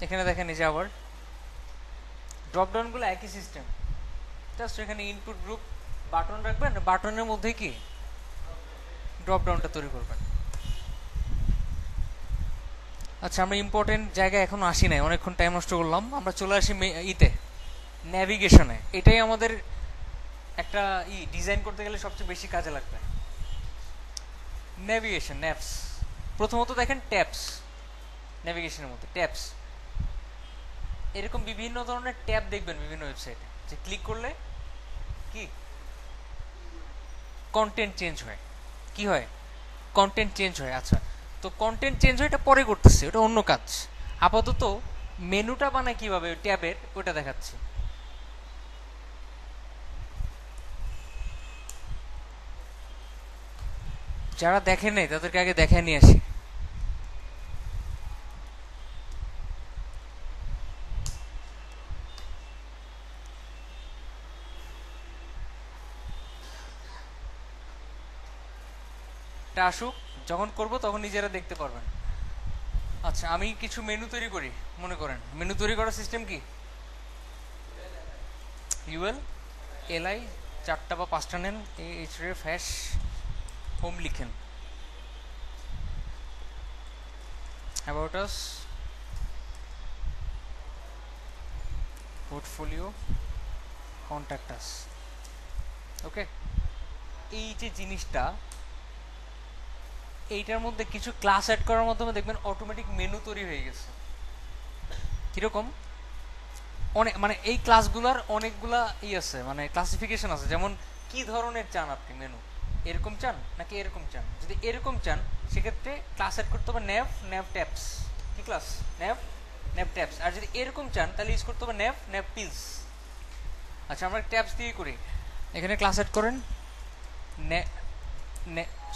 এখানে দেখেন এই যে আবার ড্রপডাউনগুলো একই সিস্টেম, জাস্ট এখানে ইনপুট গ্রুপ বাটন রাখবেন, বাটনের মধ্যে কি ড্রপডাউনটা তৈরি করবেন। আচ্ছা আমরা ইম্পর্টেন্ট জায়গায় এখনো আসি নাই, অনেকক্ষণ টাইম নষ্ট করলাম, আমরা চলে আসি ইতে ন্যাভিগেশনে। এটাই আমাদের একটা ডিজাইন করতে গেলে সবচেয়ে বেশি কাজে লাগবে। ন্যাভিগেশন, ন্যাপস, প্রথমত দেখেন ট্যাবস, ন্যাভিগেশনের মধ্যে ট্যাবস, এরকম বিভিন্ন ধরনের ট্যাব দেখবেন বিভিন্ন ওয়েবসাইটে, যে ক্লিক করলে কি কন্টেন্ট চেঞ্জ হয়। কি হয়? কন্টেন্ট চেঞ্জ হয়। আচ্ছা, তো কন্টেন্ট চেঞ্জ হয় এটা পরে করতেছে, ওটা অন্য কাজ। আপাতত মেনুটা বানায় কিভাবে ট্যাবের, ওটা দেখাচ্ছি। যারা দেখেন নাই তাদেরকে আগে দেখায় নিয়ে আসি। এটা আসুক, যখন করব তখন নিজেরা দেখতে পারবেন। আচ্ছা আমি কিছু মেনু তৈরি করি, মনে করেন মেনু তৈরি করার সিস্টেম কি, ইউএল এলআই 4টা বা 5টা নেন, এইচরেফ হ্যাশ হোম লিখেন, about us, portfolio, contact us. Okay, এই যে জিনিসটা, এইটার মধ্যে কিছু ক্লাস অ্যাড করার মাধ্যমে দেখবেন অটোমেটিক মেনু তৈরি হয়ে গেছে। কিরকম? অনেক, মানে এই ক্লাসগুলোর অনেকগুলা আছে, মানে ক্লাসিফিকেশন আছে, যেমন কি ধরনের চান আপনি মেনু, এরকম চান নাকি এরকম চান। যদি এরকম চান সেক্ষেত্রে ক্লাস অ্যাড করতে হবে ন্যাভ, ন্যাভ ট্যাপস। কি ক্লাস? Nav, nav tabs. আর যদি এরকম চান তাহলে ইউজ করতে হবে ন্যাভ, ন্যাভ পিলস। আচ্ছা আমরা ট্যাপস দিয়ে করি, এখানে ক্লাস অ্যাড করেন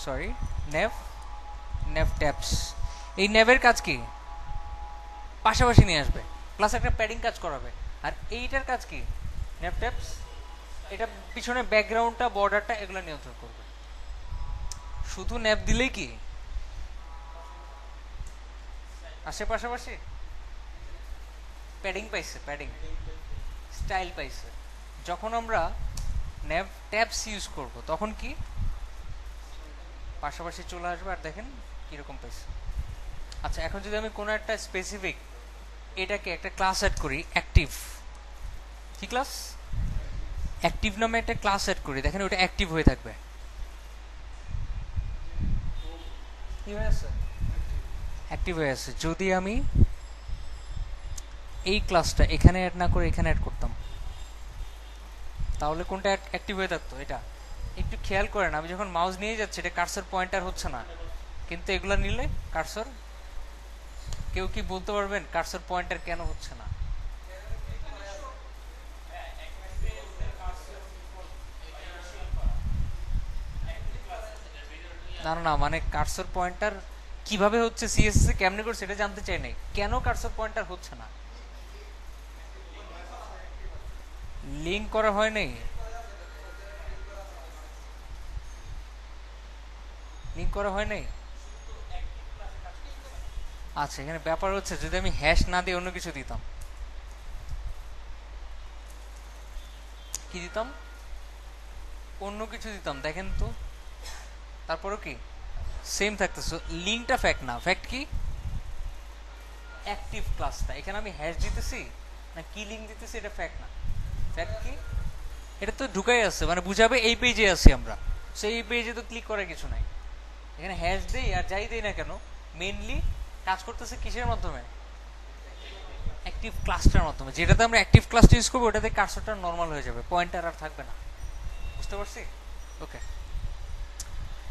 সরি ন্যাভ, ন্যাভ ট্যাপস। এই ন্যাভের কাজ কি, পাশাপাশি নিয়ে আসবে, প্লাস একটা প্যাডিং কাজ করাবে। আর এইটার কাজ কি, ন্যাভ ট্যাপস, এটা পিছনে ব্যাকগ্রাউন্ডটা, বর্ডারটা, এগুলো নিয়ন্ত্রণ করবে। শুধু ন্যাভ দিলেই কি আসে, পাশাপাশি প্যাডিং পাইছে, প্যাডিং স্টাইল পাইছে। যখন আমরা ন্যাভ ট্যাবস ইউজ করব তখন কি পাশাপাশি চলে আসবে। আর দেখেন কিরকম পাইছে। আচ্ছা এখন যদি আমি কোনো একটা স্পেসিফিক এটাকে একটা ক্লাস অ্যাড করি, অ্যাক্টিভ, কি ক্লাস, অ্যাক্টিভ নামে একটা ক্লাস অ্যাড করি, দেখেন ওটা অ্যাক্টিভ হয়ে থাকবে। কি হয়ে আছে? অ্যাক্টিভ হয়ে আছে। যদি আমি এই ক্লাসটা এখানে অ্যাড না করে এখানে অ্যাড করতাম তাহলে কোনটা অ্যাক্টিভ হয়ে থাকতো? এটা। একটু খেয়াল করেন, আমি যখন মাউস নিয়ে যাচ্ছি এটা কার্সর পয়েন্টার হচ্ছে না, কিন্তু এগুলা নিলে কার্সর, কেউ কি বলতে পারবেন কার্সর পয়েন্টার কেন হচ্ছে না? না না না, মানে কার্সর পয়েন্টার কিভাবে হচ্ছে সিএসএস এ কেমনে করছে এটা জানতে চাই নাই, কেন কার্সর পয়েন্টার হচ্ছে না? লিংক করা হয় নাই? লিংক করা হয় নাই? আচ্ছা, এখানে ব্যাপার হচ্ছে যদি আমি হ্যাশ না দিয়ে অন্য কিছু দিতাম, কি দিতাম, অন্য কিছু দিতাম, দেখেন তো, তারপরও কি সেম থাকতেছে। লিঙ্কটা ফ্যাক্ট না, ফ্যাক্ট কি, অ্যাক্টিভ ক্লাসটা। এখানে আমি হ্যাশ দিতেছি না কি লিঙ্ক দিতেছি এটা ফ্যাক্ট না, ফ্যাক্ট কি, এটা তো ঢুকাই আছে, মানে বুঝাবে এই পেজে আছি আমরা, সেই পেজে তো ক্লিক করার কিছু নাই। এখানে হ্যাশ দেই আর যাই দেই না কেন, মেইনলি কাজ করতেছে কিসের মাধ্যমে, অ্যাক্টিভ ক্লাসটার মাধ্যমে। যেটাতে আমরা অ্যাক্টিভ ক্লাসটা ইউজ করবো ওটাতে কার্সরটা নর্মাল হয়ে যাবে, পয়েন্টার আর থাকবে না। বুঝতে পারছি? ওকে,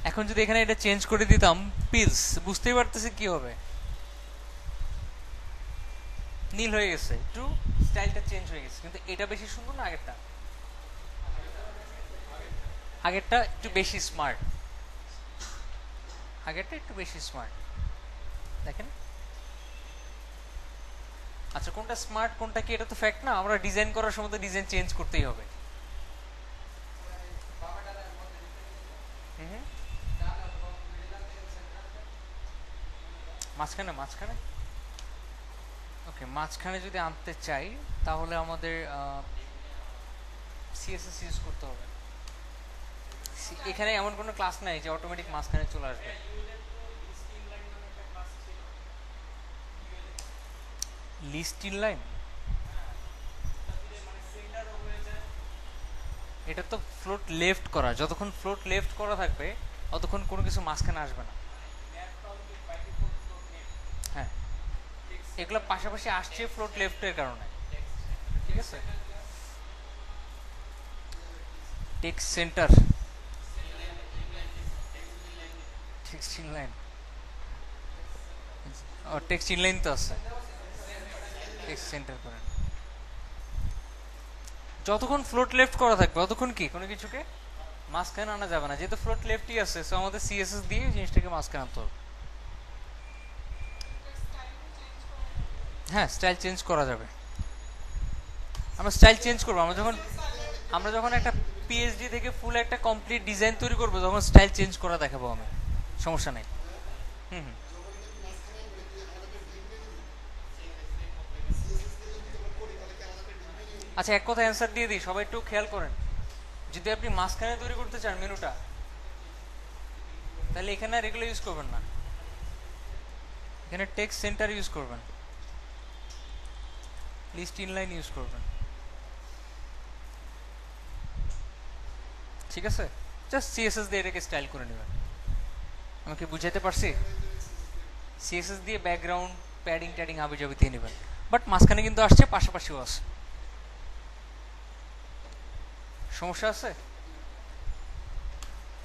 এখন যদি এখানে এটা চেঞ্জ করে দিতাম পিলস, বুঝতেই পারতেছি কি হবে, নীল হয়ে গেছে, একটু স্টাইলটা চেঞ্জ হয়ে গেছে। কিন্তু এটা বেশি সুন্দর না আগেরটা? আগেরটা একটু বেশি স্মার্ট, আগেরটা একটু বেশি স্মার্ট, দেখেন। আচ্ছা, কোনটা স্মার্ট কোনটা কি এটা তো ফ্যাক্ট না, আমরা ডিজাইন করার সময় তো ডিজাইন চেঞ্জ করতেই হবে। হুম হুম, মাঝখানে মাঝখানে, ওকে, মাঝখানে যদি আনতে চাই তাহলে আমাদের সিএসএস ইউজ করতে হবে। এখানে এমন কোনো ক্লাস নাই যে অটোমেটিক মাঝখানে চলে আসবে। লিস্ট ইন লাইন, এটা তো ফ্লোট লেফট করা, যতক্ষণ ফ্লোট লেফট করা থাকবে ততক্ষণ কোনো কিছু মাঝখানে আসবে না। হ্যাঁ, এগুলো পাশাপাশি আসছে ফ্লোট লেফটের কারণে, ঠিক আছে। Text centre, text inline, ও টেক্সট ইন লাইন তো আছে, টেক্সট সেন্টার করেন। যতক্ষণ ফ্লোট লেফট করা থাকবে ততক্ষণ কি কোনো কিছুকে মাঝখানে আনা যাবে না, যেহেতু ফ্লোট লেফটই আছে, সো আমাদের সিএসএস দিয়ে জিনিসটাকে মাঝখানে আনতে হবে। হ্যাঁ, স্টাইল চেঞ্জ করা যাবে, আমরা স্টাইল চেঞ্জ করবো, আমরা যখন একটা পিএইচডি থেকে ফুল একটা কমপ্লিট ডিজাইন তৈরি করবো তখন স্টাইল চেঞ্জ করা দেখাবো আমি, সমস্যা নেই। হুম হুম, আচ্ছা, এক কথা অ্যান্সার দিয়ে দিই, সবাই একটু খেয়াল করেন। যদি আপনি মাঝখানে তৈরি করতে চান মেনুটা, তাহলে এখানে আর এগুলো ইউজ করবেন না, এখানে টেক্সট সেন্টার ইউজ করবেন, লিস্ট ইনলাইন ইউজ করবেন, ঠিক আছে। জাস্ট সিএসএস দিয়ে এটাকে স্টাইল করে নেবেন। আমাকে বুঝাইতে পারছি? সিএসএস দিয়ে ব্যাকগ্রাউন্ড প্যাডিং ট্যাডিং হাবি জাবি দিয়ে নেবেন, বাট মাঝখানে কিন্তু আসছে, পাশাপাশিও আছে, সমস্যা আছে?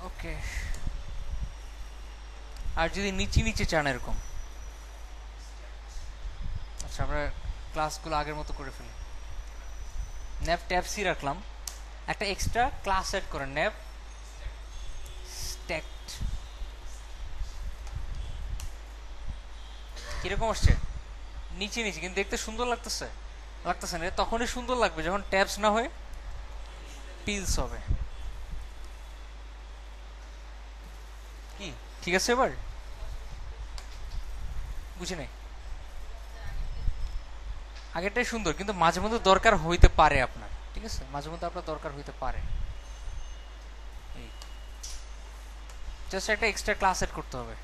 ওকে, আর যদি নিচে নিচে চান এরকম, আচ্ছা আমরা ক্লাসগুলো আগের মতো করে ফেলি। ন্যাপ ট্যাব সি রাখলাম, একটা এক্সট্রা ক্লাস অ্যাড করেন, ন্যাপ স্ট্যাকড। কিরকম আসছে? নিচে নিচে, কিন্তু দেখতে সুন্দর লাগতেছে, লাগতেছে না? তখনই সুন্দর লাগবে যখন ট্যাবস না হয় পিলস হবে। কি ঠিক আছে এবার? বুঝি নাই, আগেরটাই সুন্দর, কিন্তু মাঝে মধ্যে দরকার হইতে পারে আপনার, ঠিক আছে, মাঝে মধ্যে আপনার দরকার হইতে পারে। এই জাস্ট একটা এক্সট্রা ক্লাস এড করতে হবে।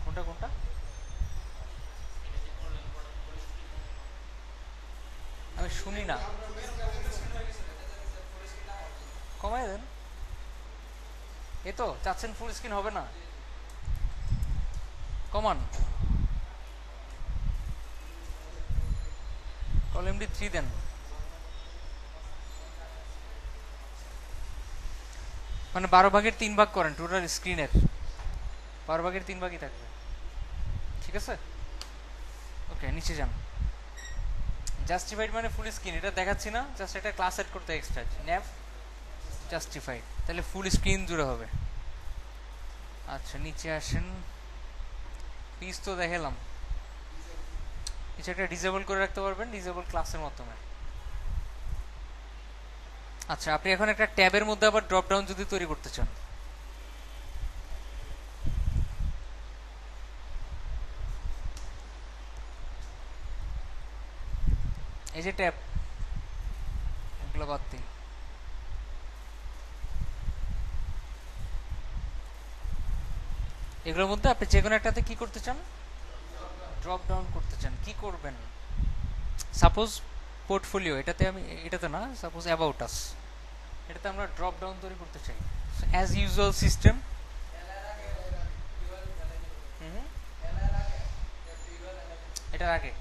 কোনটা কোনটা? আমি শুনি না, কমাই দেন। এই তো চাচ্ছেন ফুল স্ক্রিন হবে না, কমান। কল এমডি 3 দেন। মানে 12 ভাগের 3 ভাগ করেন টোটাল স্ক্রিনের, 12 ভাগের 3 ভাগই থাকবে, ঠিক আছে। ওকে, নিচে যান, জাস্টিফাইড মানে ফুল স্ক্রিন, এটা দেখাচ্ছি না, জাস্ট এটা ক্লাস সেট করতে এক্সট্রা ন্যাভ জাস্টিফাইড, তাহলে ফুল স্ক্রিন জুড়ে হবে। আচ্ছা নিচে আসেন, পিস তো দেখালাম, নিচে একটা ডিসেবল করে রাখতে পারবেন ডিসেবল ক্লাসের মাধ্যমে। আচ্ছা আপনি এখন একটা ট্যাবের মধ্যে আবার ড্রপ ডাউন যদি তৈরি করতে চান, এই যে ট্যাব, এগুলো বাদ দিই, এগুলোর মধ্যে আপনি যে কোনো একটাতে কি করতে চান, ড্রপ ডাউন করতে চান, কি করবেন? সাপোজ পোর্টফোলিও, এটাতে আমি, এটাতে না, সাপোজ অ্যাবাউট আস, এটাতে আমরা ড্রপ ডাউন তৈরি করতে চাই। অ্যাজ ইউজুয়াল সিস্টেম, এটার আগে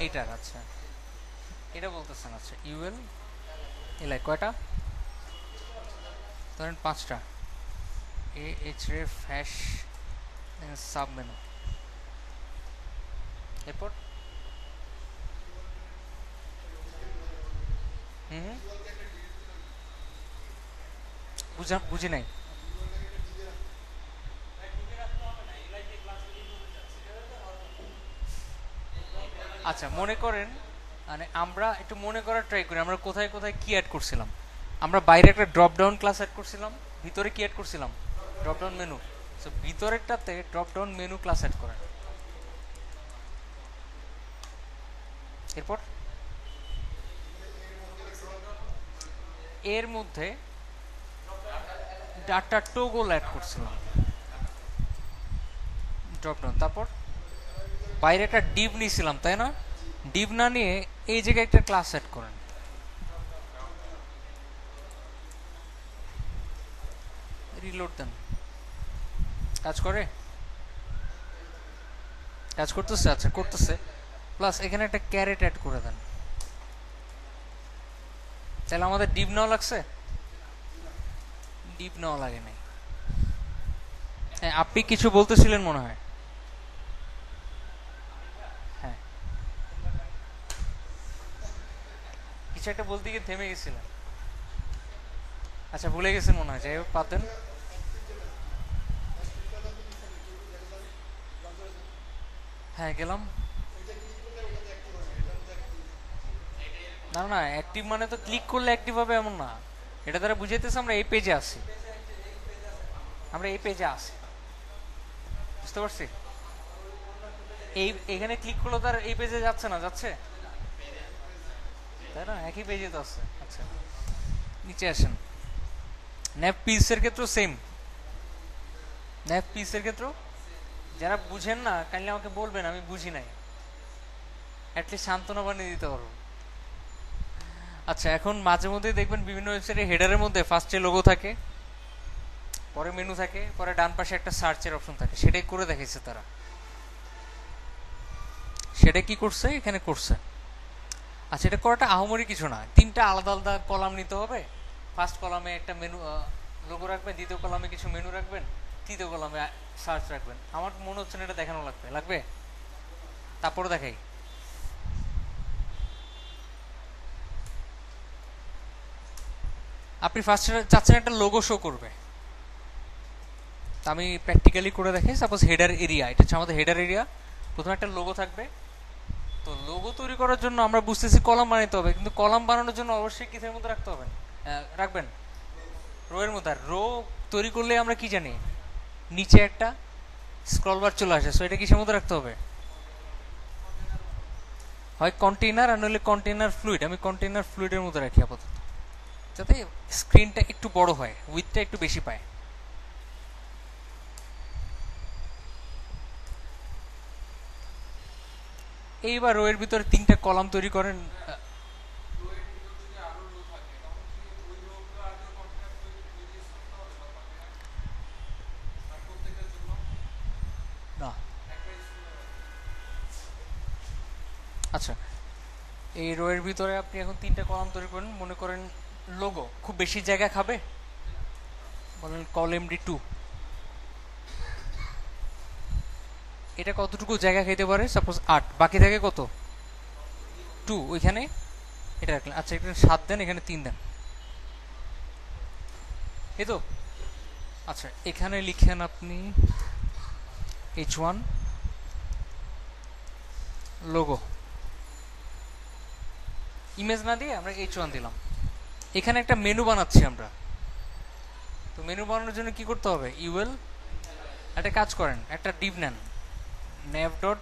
এইটার, আচ্ছা এটা বলতেছেন। আচ্ছা ইউএল এলাই কয়টা ধরেন, 5টা, A H ref hash submenu, এরপর হুম বুঝি নাই। আচ্ছা মনে করেন, মানে আমরা একটু মনে করার ট্রাই করি আমরা কোথায় কোথায় কি অ্যাড করছিলাম। আমরা বাইরে একটা ড্রপ ডাউন ক্লাস অ্যাড করছিলাম, ভিতরে কি অ্যাড করছিলাম, ড্রপ ডাউন মেনু। সো ভিতরেরটাতে drop down menu class add করেন, এরপর এর মধ্যে ডাটা টোগল অ্যাড করছিলাম, ড্রপ ডাউন, তারপর বাইরে একটা ডিভ নিয়েছিলাম তাই না, ডিভ না নিয়ে এই জায়গায় একটা ক্লাস সেট করেন, রিলোড দেন, কাজ করে, কাজ করতেছে, আচ্ছা করতেছে। প্লাস এখানে একটা ক্যারেট অ্যাড করে দেন, তাহলে আমাদের ডিভ নেওয়া লাগছে, ডিভ নেওয়া লাগে নাই। হ্যাঁ আপনি কিছু বলতেছিলেন মনে হয়, হ্যাঁ কিছু একটা বলতে গিয়ে থেমে গেছিলেন, আচ্ছা ভুলে গেছেন মনে হয়, যাই হোক পাতেন। হ্যাঁ গেলাম, না না অ্যাক্টিভ মানে তো ক্লিক করলে অ্যাক্টিভ হবে এমন না, এটা দ্বারা বুঝাইতেছে আমরা এই পেজে আছি, আমরা এই পেজে আছি, বুঝতে পারছি। এই এখানে ক্লিক করলে তার এই পেজে যাচ্ছে না, যাচ্ছে তাই না, একই পেজে তো আছে। আচ্ছা নিচে আসেন, ন্যাপ পিসের ক্ষেত্রে সেম, ন্যাপ পিসের ক্ষেত্রে যারা বুঝেন না কাইন্ডলি আমাকে বলবেন, আমি বুঝি নাই, অ্যাটলিস্ট সান্ত্বনা বানিয়ে দিতে পারবো। আচ্ছা এখন মাঝে মধ্যেই দেখবেন বিভিন্ন ওয়েবসাইটে হেডারের মধ্যে ফার্স্টে লোগো থাকে, পরে মেনু থাকে, পরে ডান পাশে একটা সার্চের অপশন থাকে, সেটাই করে দেখেছে তারা, সেটা কি করছে এখানে করছে। আচ্ছা এটা করাটা আহামরি কিছু না, 3টা আলাদা আলাদা কলাম নিতে হবে, ফার্স্ট কলামে একটা মেনু লোগো রাখবেন, দ্বিতীয় কলামে কিছু মেনু রাখবেন, তৃতীয় কলামে সার্চ রাখবেন। আমার মনে হচ্ছে না এটা দেখানো লাগবে, লাগবে তারপরে দেখাই। আপনি ফার্স্ট চাচ্ছেন একটা লোগো শো করবে, আমি প্র্যাকটিক্যালি করে দেখাই। সাপোজ হেডার এরিয়া, এটা হচ্ছে আমাদের হেডার এরিয়া, প্রথমে একটা লোগো থাকবে। তো লোগো তৈরি করার জন্য আমরা বুঝতেছি কলাম বানাইতে হবে, কিন্তু কলাম বানানোর জন্য অবশ্যই কিসের মধ্যে রাখতে হবে, রাখবেন রো এর মধ্যে। আর রো তৈরি করলে আমরা কি জানি, নিচে একটা স্ক্রল বার চলে আসে, সো এটা কিসের মধ্যে রাখতে হবে, হয় কন্টেইনার আর নইলে কন্টেইনার ফ্লুইড। আমি কন্টেইনার ফ্লুইডের মধ্যে রাখি আপাতত, যাতে স্ক্রিনটা একটু বড় হয়, উইথটা একটু বেশি পায়। এইবার রো এর ভিতরে 3টা কলাম তৈরি করেন, না আচ্ছা এই রো এর ভিতরে আপনি এখন 3টা কলাম তৈরি করেন, মনে করেন লোগো খুব বেশি জায়গা খাবে, বলেন কল এমডি 2, এটা কতটুকু জায়গা খেতে পারে? সাপোজ 8, বাকি থাকে কত? 2। ওইখানে এটা রাখলেন। আচ্ছা, এখানে 7 দেন, এখানে 3 দেন, এই তো। আচ্ছা, এখানে লিখেন আপনি H1 লোগো, ইমেজ না দিয়ে আমরা H1 দিলাম। এখানে একটা মেনু বানাচ্ছি আমরা, তো মেনু বানানোর জন্য কি করতে হবে? ইউএল, একটা কাজ করেন, একটা ডিভ নেন, nav ডট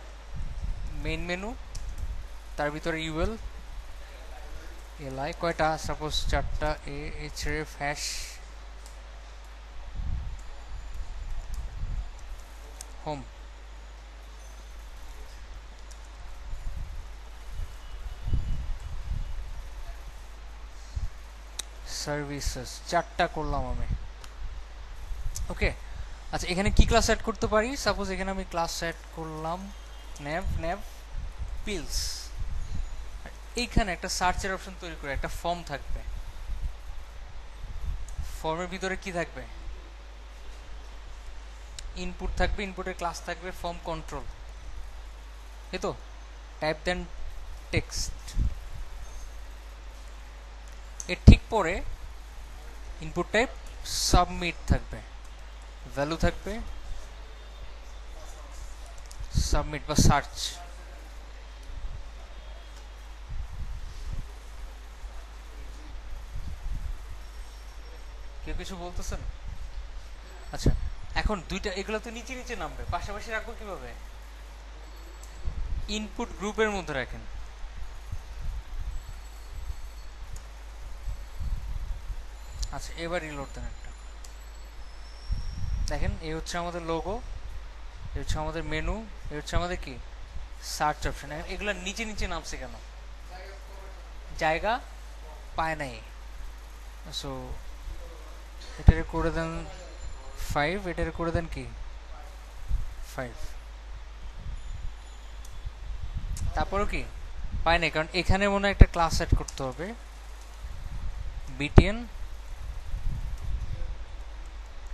মেইন মেনু, তার ভিতরে ইউএল এলআই কয়টা? সাপোজ 4টা, a href hash home, services 4টা করলাম আমি। ওকে, আচ্ছা এখানে কি ক্লাস অ্যাড করতে পারি? সাপোজ এখানে আমি ক্লাস অ্যাড করলাম nav পিলস। এইখানে একটা সার্চের অপশন তৈরি করে একটা ফর্ম থাকবে। ফর্মের ভিতরে কি থাকবে? ইনপুট থাকবে, ইনপুটের ক্লাস থাকবে ফর্ম কন্ট্রোল, এই তো। টাইপ দেন টেক্সট, এর ঠিক পরে ইনপুট টাইপ সাবমিট থাকবে, ভ্যালু থাকবে সাবমিট বা সার্চ। কেউ কিছু বলতেছেন? আচ্ছা, এখন দুইটা, এগুলো তো নিচে নিচে নামবে, পাশাপাশি রাখবো কিভাবে? ইনপুট গ্রুপের মধ্যে রাখেন। আচ্ছা, এবার রিলোড দেন একটা, দেখেন এই হচ্ছে আমাদের লোগো, এই হচ্ছে আমাদের মেনু, এই হচ্ছে আমাদের কি সার্চ অপশন। এগুলো নিচে নিচে নামছে কেন? জায়গা পায় নাই। সো এটারে করে দেন 5, এটারে করে দেন কি 5, তারপরও কি পায় নাই, কারণ এখানে মনে হয় একটা ক্লাস সেট করতে হবে, বিটিএন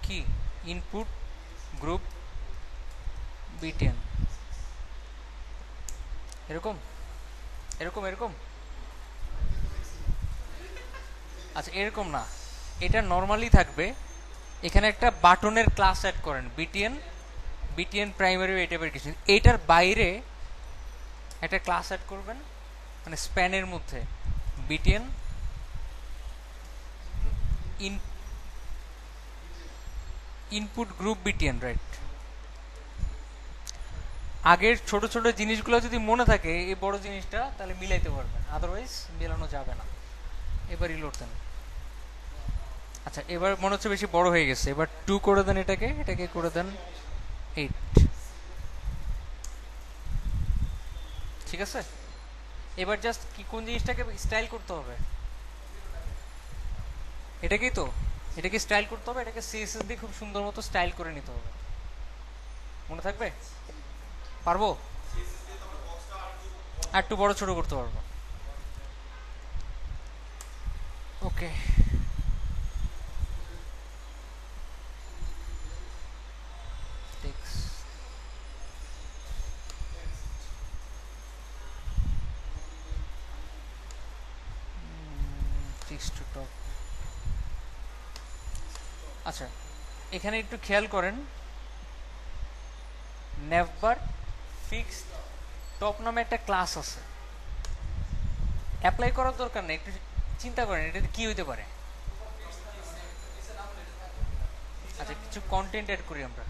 কি ইনপুট গ্রুপ বিটিএন, এরকম এরকম এরকম। আচ্ছা, এরকম না, এটা নর্মালি থাকবে। এখানে একটা বাটনের ক্লাস অ্যাড করেন, বিটিএন, বিটিএন প্রাইমারি, এই টাইপের কিছু। এইটার বাইরে একটা ক্লাস অ্যাড করবেন, মানে স্প্যানের মধ্যে BTN input group BTN, right. আগের ছোট ছোট জিনিসগুলো যদি মনে থাকে এই বড় জিনিসটা, তাহলে মিলাইতে পারবেন, আদারওয়াইজ মেলানো যাবে না। এবার রিলোড দেন। আচ্ছা, এবার মনে হচ্ছে বেশি বড় হয়ে গেছে, এবার 2 করে দেন, এটাকে এটাকে করে দেন 8, ঠিক আছে। এবার জাস্ট কি কোন জিনিসটাকে স্টাইল করতে হবে? এটাকেই তো, এটাকে স্টাইল করতে হবে, এটাকে সিএসএস দিয়ে খুব সুন্দর মতো স্টাইল করে নিতে হবে। মনে থাকবে? পারবো? আর একটু বড় ছোট করতে পারবো। ওকে, টু টপ। আচ্ছা, এখানে একটু খেয়াল করেন, নেভার ফিক্সড টপ নামে একটা ক্লাস আছে, অ্যাপ্লাই করার দরকার নেই, একটু চিন্তা করেন এটা কি হইতে পারে। আচ্ছা, কিছু কন্টেন্ট অ্যাড করি আমরা,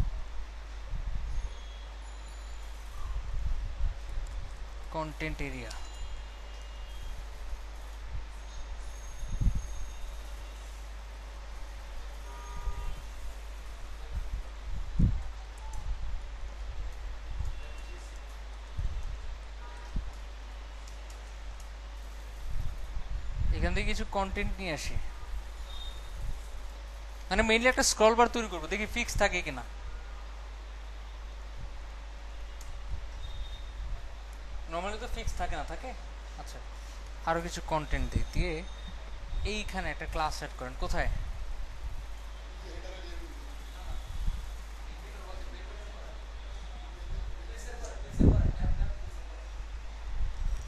কন্টেন্ট এরিয়া। এখান থেকে কিছু কন্টেন্ট নিয়ে আসি, মানে মেইনলি একটা স্ক্রল বার তৈরি করবো, দেখি ফিক্স থাকে কিনা। নর্মালি তো ফিক্স থাকে না, থাকে। আচ্ছা, আরো কিছু কন্টেন্ট দিয়ে এইখানে একটা ক্লাস সেট করেন, কোথায়?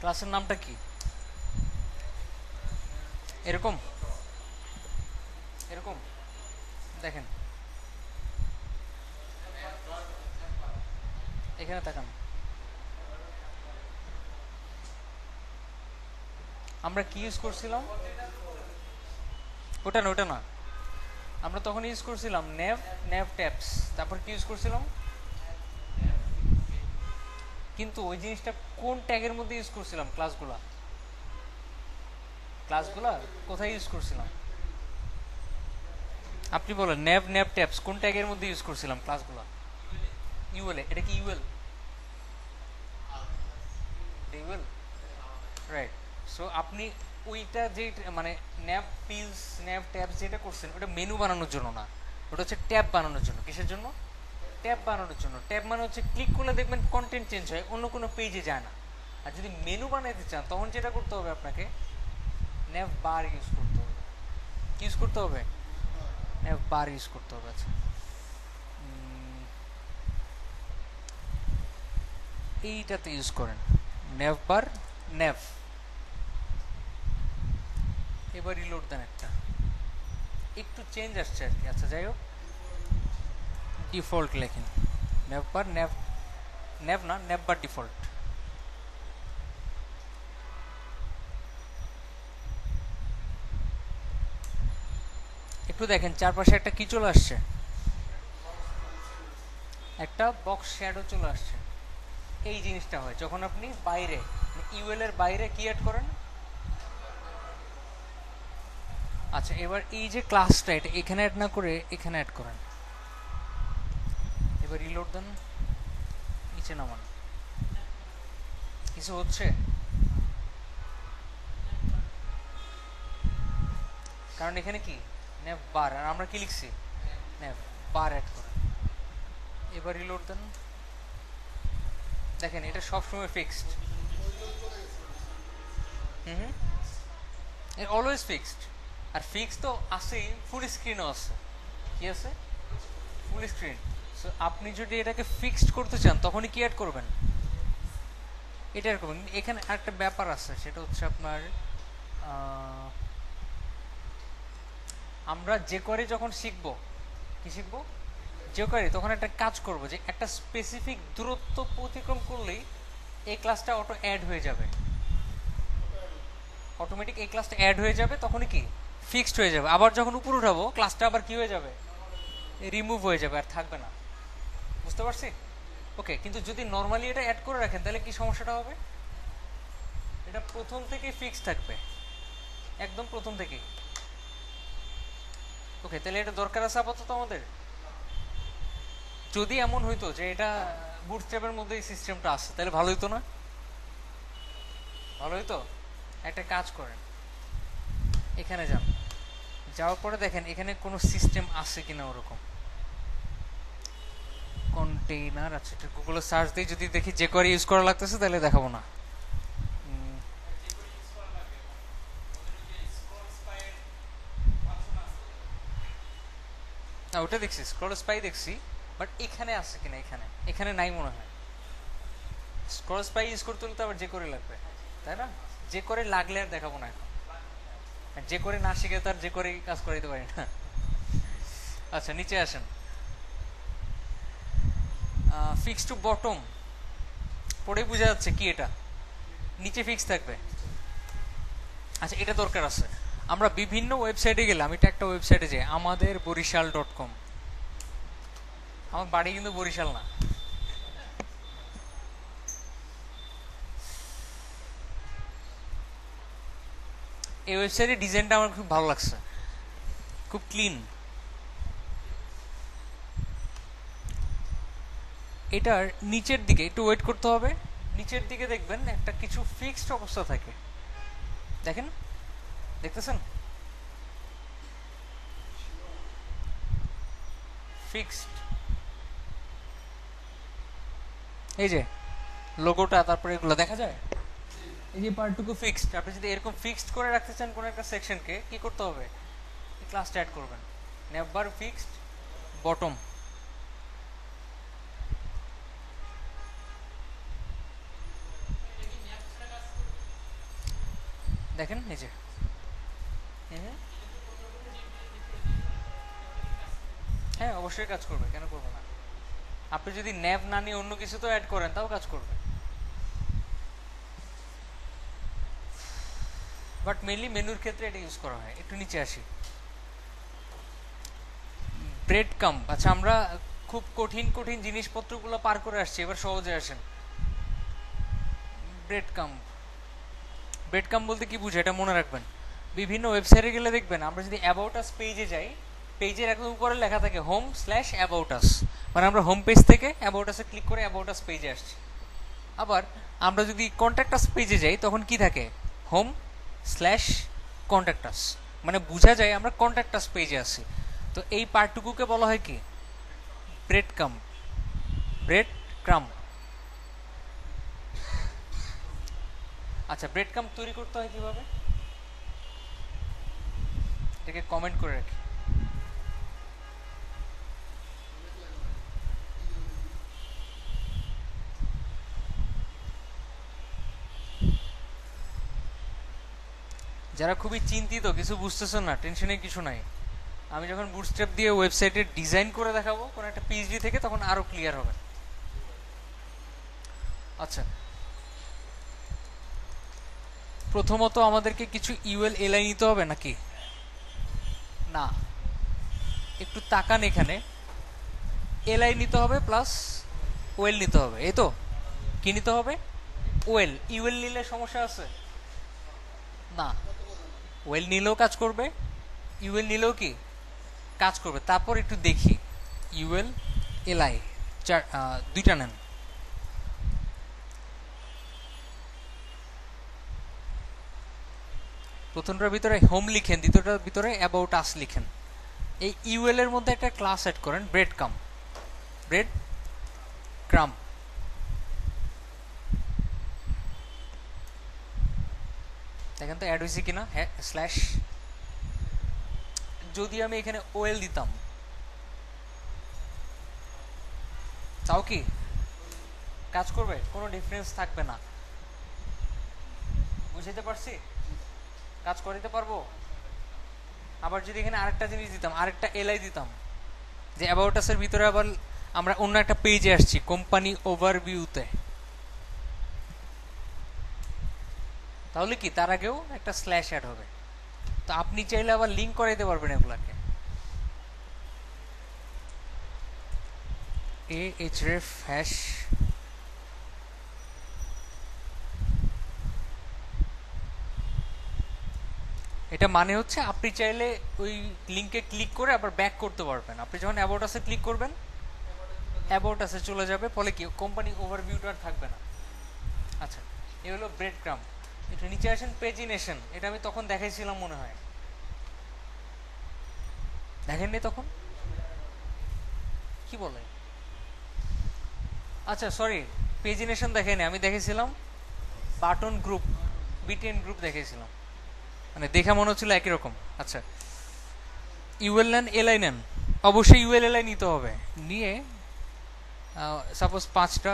ক্লাসের নামটা কি? এরকম এরকম দেখেন, এখানে তাকান। আমরা কি ইউজ করছিলাম? ওটা না, ওটা না, আমরা তখন ইউজ করছিলাম নেভ, নেভ ট্যাপস, তারপর কি ইউজ করছিলাম? কিন্তু ওই জিনিসটা কোন ট্যাগের মধ্যে ইউজ করছিলাম? ক্লাসগুলা, ক্লাসগুলা কোথায় ইউজ করছিলাম? আপনি বলেন, নেভ, নেভ ট্যাপস কোন ট্যাগের মধ্যে ইউজ করছিলাম ক্লাসগুলা? ইউএল, এটা কি ইউএল? UL, right. সো আপনি ওইটা যে মানে ন্যাপ পিলস, ন্যাপ ট্যাবস যেটা করছেন ওটা মেনু বানানোর জন্য না, ওটা হচ্ছে ট্যাব বানানোর জন্য। কিসের জন্য? ট্যাব বানানোর জন্য। ট্যাব মানে হচ্ছে ক্লিক করলে দেখবেন কন্টেন্ট চেঞ্জ হয়, অন্য কোনো পেজে যায় না। আর যদি মেনু বানাইতে চান তখন যেটা করতে হবে আপনাকে, ন্যাভ বার ইউজ করতে হবে। ইউজ করতে হবে, ন্যাভ বার ইউজ করতে হবে। আচ্ছা, এইটাতে ইউজ করেন ন্যাভ বার, ন্যাভ। এবার রিলোড দেন, একটা একটু চেঞ্জ আসছে আর কি। আচ্ছা যাই হোক, ডিফল্ট লেখেন ন্যাভ বার, ন্যাভ, ন্যাভ না, ন্যাভ বার ডিফল্ট। একটু দেখেন চারপাশে একটা কি চলে আসছে, একটা বক্স শ্যাডো চলে আসছে। এই জিনিসটা হয় যখন আপনি বাইরে, ইউএল এর বাইরে কি অ্যাড করেন। আচ্ছা, এবার এই যে ক্লাসটা, এটা এখানে অ্যাড না করে এখানে অ্যাড করেন। এবার রিলোড দেন, নিচে নামান। কিছু হচ্ছে? কারণ এখানে কি ন্যাভ বার, আর আমরা কি লিখছি? ন্যাভ বার অ্যাড করেন। এবার রিলোড দেন, দেখেন এটা সবসময় ফিক্সড। হুম, অলওয়েজ ফিক্সড। আর ফিক্স তো আছেই, ফুল স্ক্রিনও আছে। কি আছে? Full screen. সো আপনি যদি এটাকে ফিক্সড করতে চান তখনই কি অ্যাড করবেন? এটা অ্যাড করবেন। এখানে আরেকটা ব্যাপার আছে, সেটা হচ্ছে আপনার আমরা যে করে যখন শিখবো, কি শিখবো? যে করে তখন একটা কাজ করব, যে একটা স্পেসিফিক দূরত্ব অতিক্রম করলেই এই ক্লাসটা অটো অ্যাড হয়ে যাবে, অটোমেটিক এই ক্লাসটা অ্যাড হয়ে যাবে, তখনই কি ফিক্সড হয়ে যাবে। আবার যখন উপর উঠাবো ক্লাসটা আবার কি হয়ে যাবে? রিমুভ হয়ে যাবে, আর থাকবে না। বুঝতে পারছি? ওকে, কিন্তু যদি নর্মালি এটা অ্যাড করে রাখেন তাহলে কি সমস্যাটা হবে? এটা প্রথম থেকেই ফিক্সড থাকবে, একদম প্রথম থেকেই। ওকে, তাহলে এটা দরকার আছে আপাতত আমাদের। যদি এমন হইতো যে এটা বুটস্ট্র্যাপের মধ্যে এই সিস্টেমটা আছে তাহলে ভালো হইতো না? ভালো হইতো। একটা কাজ করেন, এখানে যান, যাওয়ার পরে দেখেন এখানে কোনো সিস্টেম আছে কিনা ওরকম কন্টেইনার। আচ্ছা, এটা গুগলে সার্চ দিয়ে যদি দেখি যে করে ইউজ করা লাগতেছে তাহলে দেখাবো না। না, ওটা দেখছি, স্ক্রল স্পাই দেখছি, বাট এখানে আছে কিনা, এখানে এখানে নাই মনে হয়। স্ক্রল স্পাই ইউজ করতে হলে তো আবার যে করে লাগবে, তাই না? যে করে লাগলে আর দেখাবো না এখন। আর যে করে না শিখে তো আর যে করে কাজ করাইতে পারি না। আচ্ছা, নিচে আসেন, ফিক্স টু বটম পড়ে বোঝা যাচ্ছে কি এটা নিচে ফিক্স থাকবে। আচ্ছা, এটা দরকার আছে। আমরা বিভিন্ন ওয়েবসাইটে গেলাম, এটা একটা ওয়েবসাইটে যে আমাদের বরিশাল.com, আমার বাড়ি কিন্তু বরিশাল না। এই ওয়েবসাইটের ডিজাইনটা আমার খুব ভালো লাগছে, খুব ক্লিন। এটার নিচের দিকে একটু ওয়েট করতে হবে, নিচের দিকে দেখবেন একটা কিছু ফিক্সড অবস্থা থাকে, দেখেন, দেখতেছেন? ফিক্সড, এই যে লোগোটা, তারপরে এগুলো দেখা যায়, এই যে পার্টটুকু ফিক্সড। আপনি যদি এরকম ফিক্সড করে রাখতে চান কোনো একটা সেকশনকে, কি করতে হবে? ক্লাসটা অ্যাড করবেন, নেভার ফিক্সড বটম। দেখেন এই যে হুম, হ্যাঁ অবশ্যই কাজ করবে, কেন করবে না? আপনি যদি ন্যাভ না নিয়ে অন্য কিছু তো অ্যাড করেন তাও কাজ করবে, বাট মেনলি মেনুর ক্ষেত্রে এটা ইউজ করা হয়। একটু নিচে আসি, ব্রেড কাম। আচ্ছা, আমরা খুব কঠিন কঠিন জিনিসপত্রগুলো পার করে আসছি, এবার সহজে আসেন। ব্রেড কাম, ব্রেড কাম বলতে কি বুঝে এটা মনে রাখবেন। বিভিন্ন ওয়েবসাইটে গেলে দেখবেন আমরা যদি অ্যাবাউট আস পেজে যাই, পেজের একদম উপরে লেখা থাকে হোম স্ল্যাশ অ্যাবাউট আস, মানে আমরা হোম পেজ থেকে অ্যাবাউট আসে ক্লিক করে অ্যাবাউট আস পেজে আসছি। আবার আমরা যদি কন্ট্যাক্ট আস পেজে যাই তখন কি থাকে, হোম স্ল্যাশ কন্ট্যাক্ট আস, মানে বোঝা যায় আমরা কন্ট্যাক্ট আস পেজে আছি। তো এই পার্টটুকুকে বলা হয় কি, ব্রেড কাম, ব্রেড ক্রাম। আচ্ছা, ব্রেড কাম তৈরি করতে হয় কিভাবে, এটাকে কমেন্ট করে রাখি। যারা খুবই চিন্তিত, কিছু বুঝতেছেন না, টেনশনের কিছু নাই। আমি যখন বুটস্ট্র্যাপ দিয়ে ওয়েবসাইটের ডিজাইন করে দেখাবো কোনো একটা পিএইচডি থেকে, তখন আরো ক্লিয়ার হবে। আচ্ছা, প্রথমত আমাদেরকে কিছু ইউএল এলআই নিতে হবে নাকি না? একটু তাকান এখানে, এলআই নিতে হবে প্লাস ওয়েল নিতে হবে, এই তো। কি নিতে হবে? ওয়েল। ইউএল নিলে সমস্যা আছে না, ওয়েল নিলেও কাজ করবে, ইউএল নিলেও কি কাজ করবে। তারপর একটু দেখি, ইউএল এলআই চার, দুইটা নেন। প্রথমটার ভিতরে হোম লিখেন, দ্বিতীয়টার ভিতরে অ্যাবাউট আস লিখেন। এই ইউএল এর মধ্যে একটা ক্লাস অ্যাড করেন, ব্রেড কাম, ব্রেড ক্রাম। দেখেন তো অ্যাড হয়েছে কিনা, হ্যাঁ স্ল্যাশ। যদি আমি এখানে ওয়েল দিতাম তাও কি কাজ করবে, কোনো ডিফারেন্স থাকবে না। বুঝতে পারছি, কাজ করিতে পারবো। আবার যদি এখানে আরেকটা জিনিস দিতাম, আরেকটা এলআই দিতাম, যে অ্যাবাউট আস-এর ভিতরে আবার আমরা অন্য একটা পেজে আসছি, কোম্পানি ওভারভিউতে, তাহলে কি তার আগেও একটা স্ল্যাশ অ্যাড হবে। তো আপনি চাইলে আবার লিঙ্ক করাইতে পারবেন এগুলাকে, ahref হ্যাশ। এটা মানে হচ্ছে আপনি চাইলে ওই লিঙ্কে ক্লিক করে আবার ব্যাক করতে পারবেন। আপনি যখন অ্যাবাউট আস-এ ক্লিক করবেন, অ্যাবাউট আস-এ চলে যাবে, ফলে কি কোম্পানি ওভারভিউটা আর থাকবে না। আচ্ছা, এ হলো ব্রেড ক্রাম। একটু নিচে আসেন, পেজিনেশন। এটা আমি তখন দেখাইছিলাম মনে হয়, দেখেননি তখন? কি বলে, আচ্ছা সরি, পেজিনেশন দেখেনি, আমি দেখেছিলাম বাটন গ্রুপ, বিটিএন গ্রুপ দেখেছিলাম, মানে দেখা মনে হচ্ছিল একই রকম। আচ্ছা, ইউএল নেন, এলআই নেন, অবশ্যই ইউএল এলআই নিতে হবে। নিয়ে সাপোজ 5টা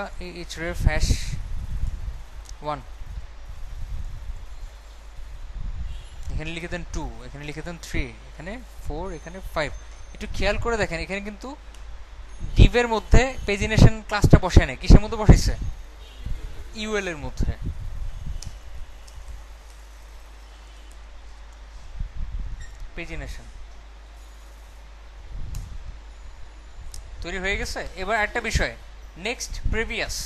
href হ্যাশ 1, এখানে লিখে দেন 2, এখানে লিখে দেন 3, এখানে 4, এখানে 5। একটু খেয়াল করে দেখেন, এখানে কিন্তু ডিভের মধ্যে পেজিনেশন ক্লাসটা বসায় নাই, কিসের মধ্যে বসাইছে, ইউএল এর মধ্যে। পেজিনেশন তৈরি হয়ে গেছে। এবার একটা বিষয়, নেক্সট প্রিভিয়াস,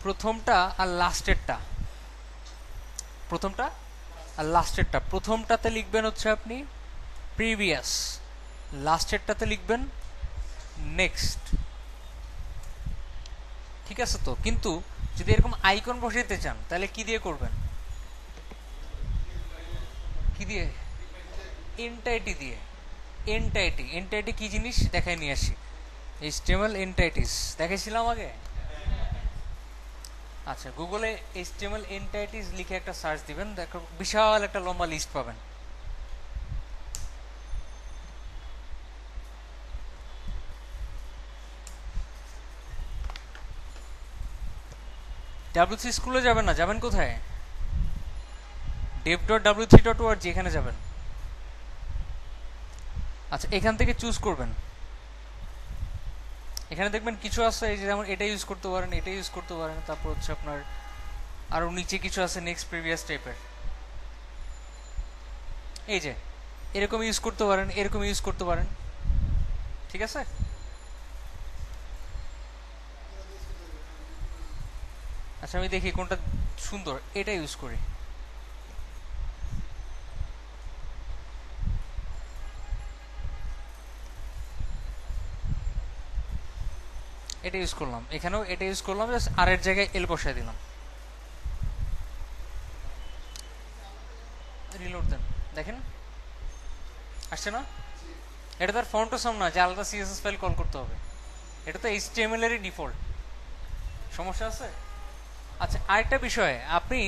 প্রথমটা আর লাস্টেরটা, প্রথমটা আর লাস্টেরটা, প্রথমটাতে লিখবেন হচ্ছে আপনি প্রিভিয়াস, লাস্টেরটাতে লিখবেন নেক্সট। ঠিক আছে তো? কিন্তু যদি এরকম আইকন বসাইতে চান তাহলে কি দিয়ে করবেন, কি দিয়ে, এন্টাইটি দিয়ে। এন্টাইটি, এন্টাইটি কি জিনিস দেখাই নিয়ে আসি। এইচটিএমএল এন্টাইটিস দেখেছিলাম আগে। আচ্ছা, গুগলে এইচটিএমএল এন্টাইটিস লিখে একটা সার্চ দিবেন, দেখো বিশাল একটা লম্বা লিস্ট পাবেন। ডাব্লিউসি স্কুলে যাবেন না, যাবেন কোথায়? dev.w3.org এখানে যাবেন। আচ্ছা এখান থেকে চুজ করবেন। এখানে দেখবেন কিছু আছে এই যে যেমন এটা ইউজ করতে পারেন, এটা ইউজ করতে পারেন, তারপর হচ্ছে আপনার আরো নিচে কিছু আছে নেক্সট প্রিভিয়াস টাইপের। এই যে এরকম ইউজ করতে পারেন, এরকম ইউজ করতে পারেন, ঠিক আছে। আচ্ছা আমি দেখি কোনটা সুন্দর, এটা ইউজ করি। এটা ইউজ করলাম, এখানেও এটা ইউজ করলাম, জাস্ট আর এর জায়গায় এল বসায় দিলাম। রিলোড দেন, দেখেন আসছে না? এটা তো আর ফন্ট সাম না যে আলাদা সিএসএস ফাইল কল করতে হবে, এটা তো এইচটিএমএল এরই ডিফল্ট। সমস্যা আছে? আচ্ছা আরেকটা বিষয়, আপনি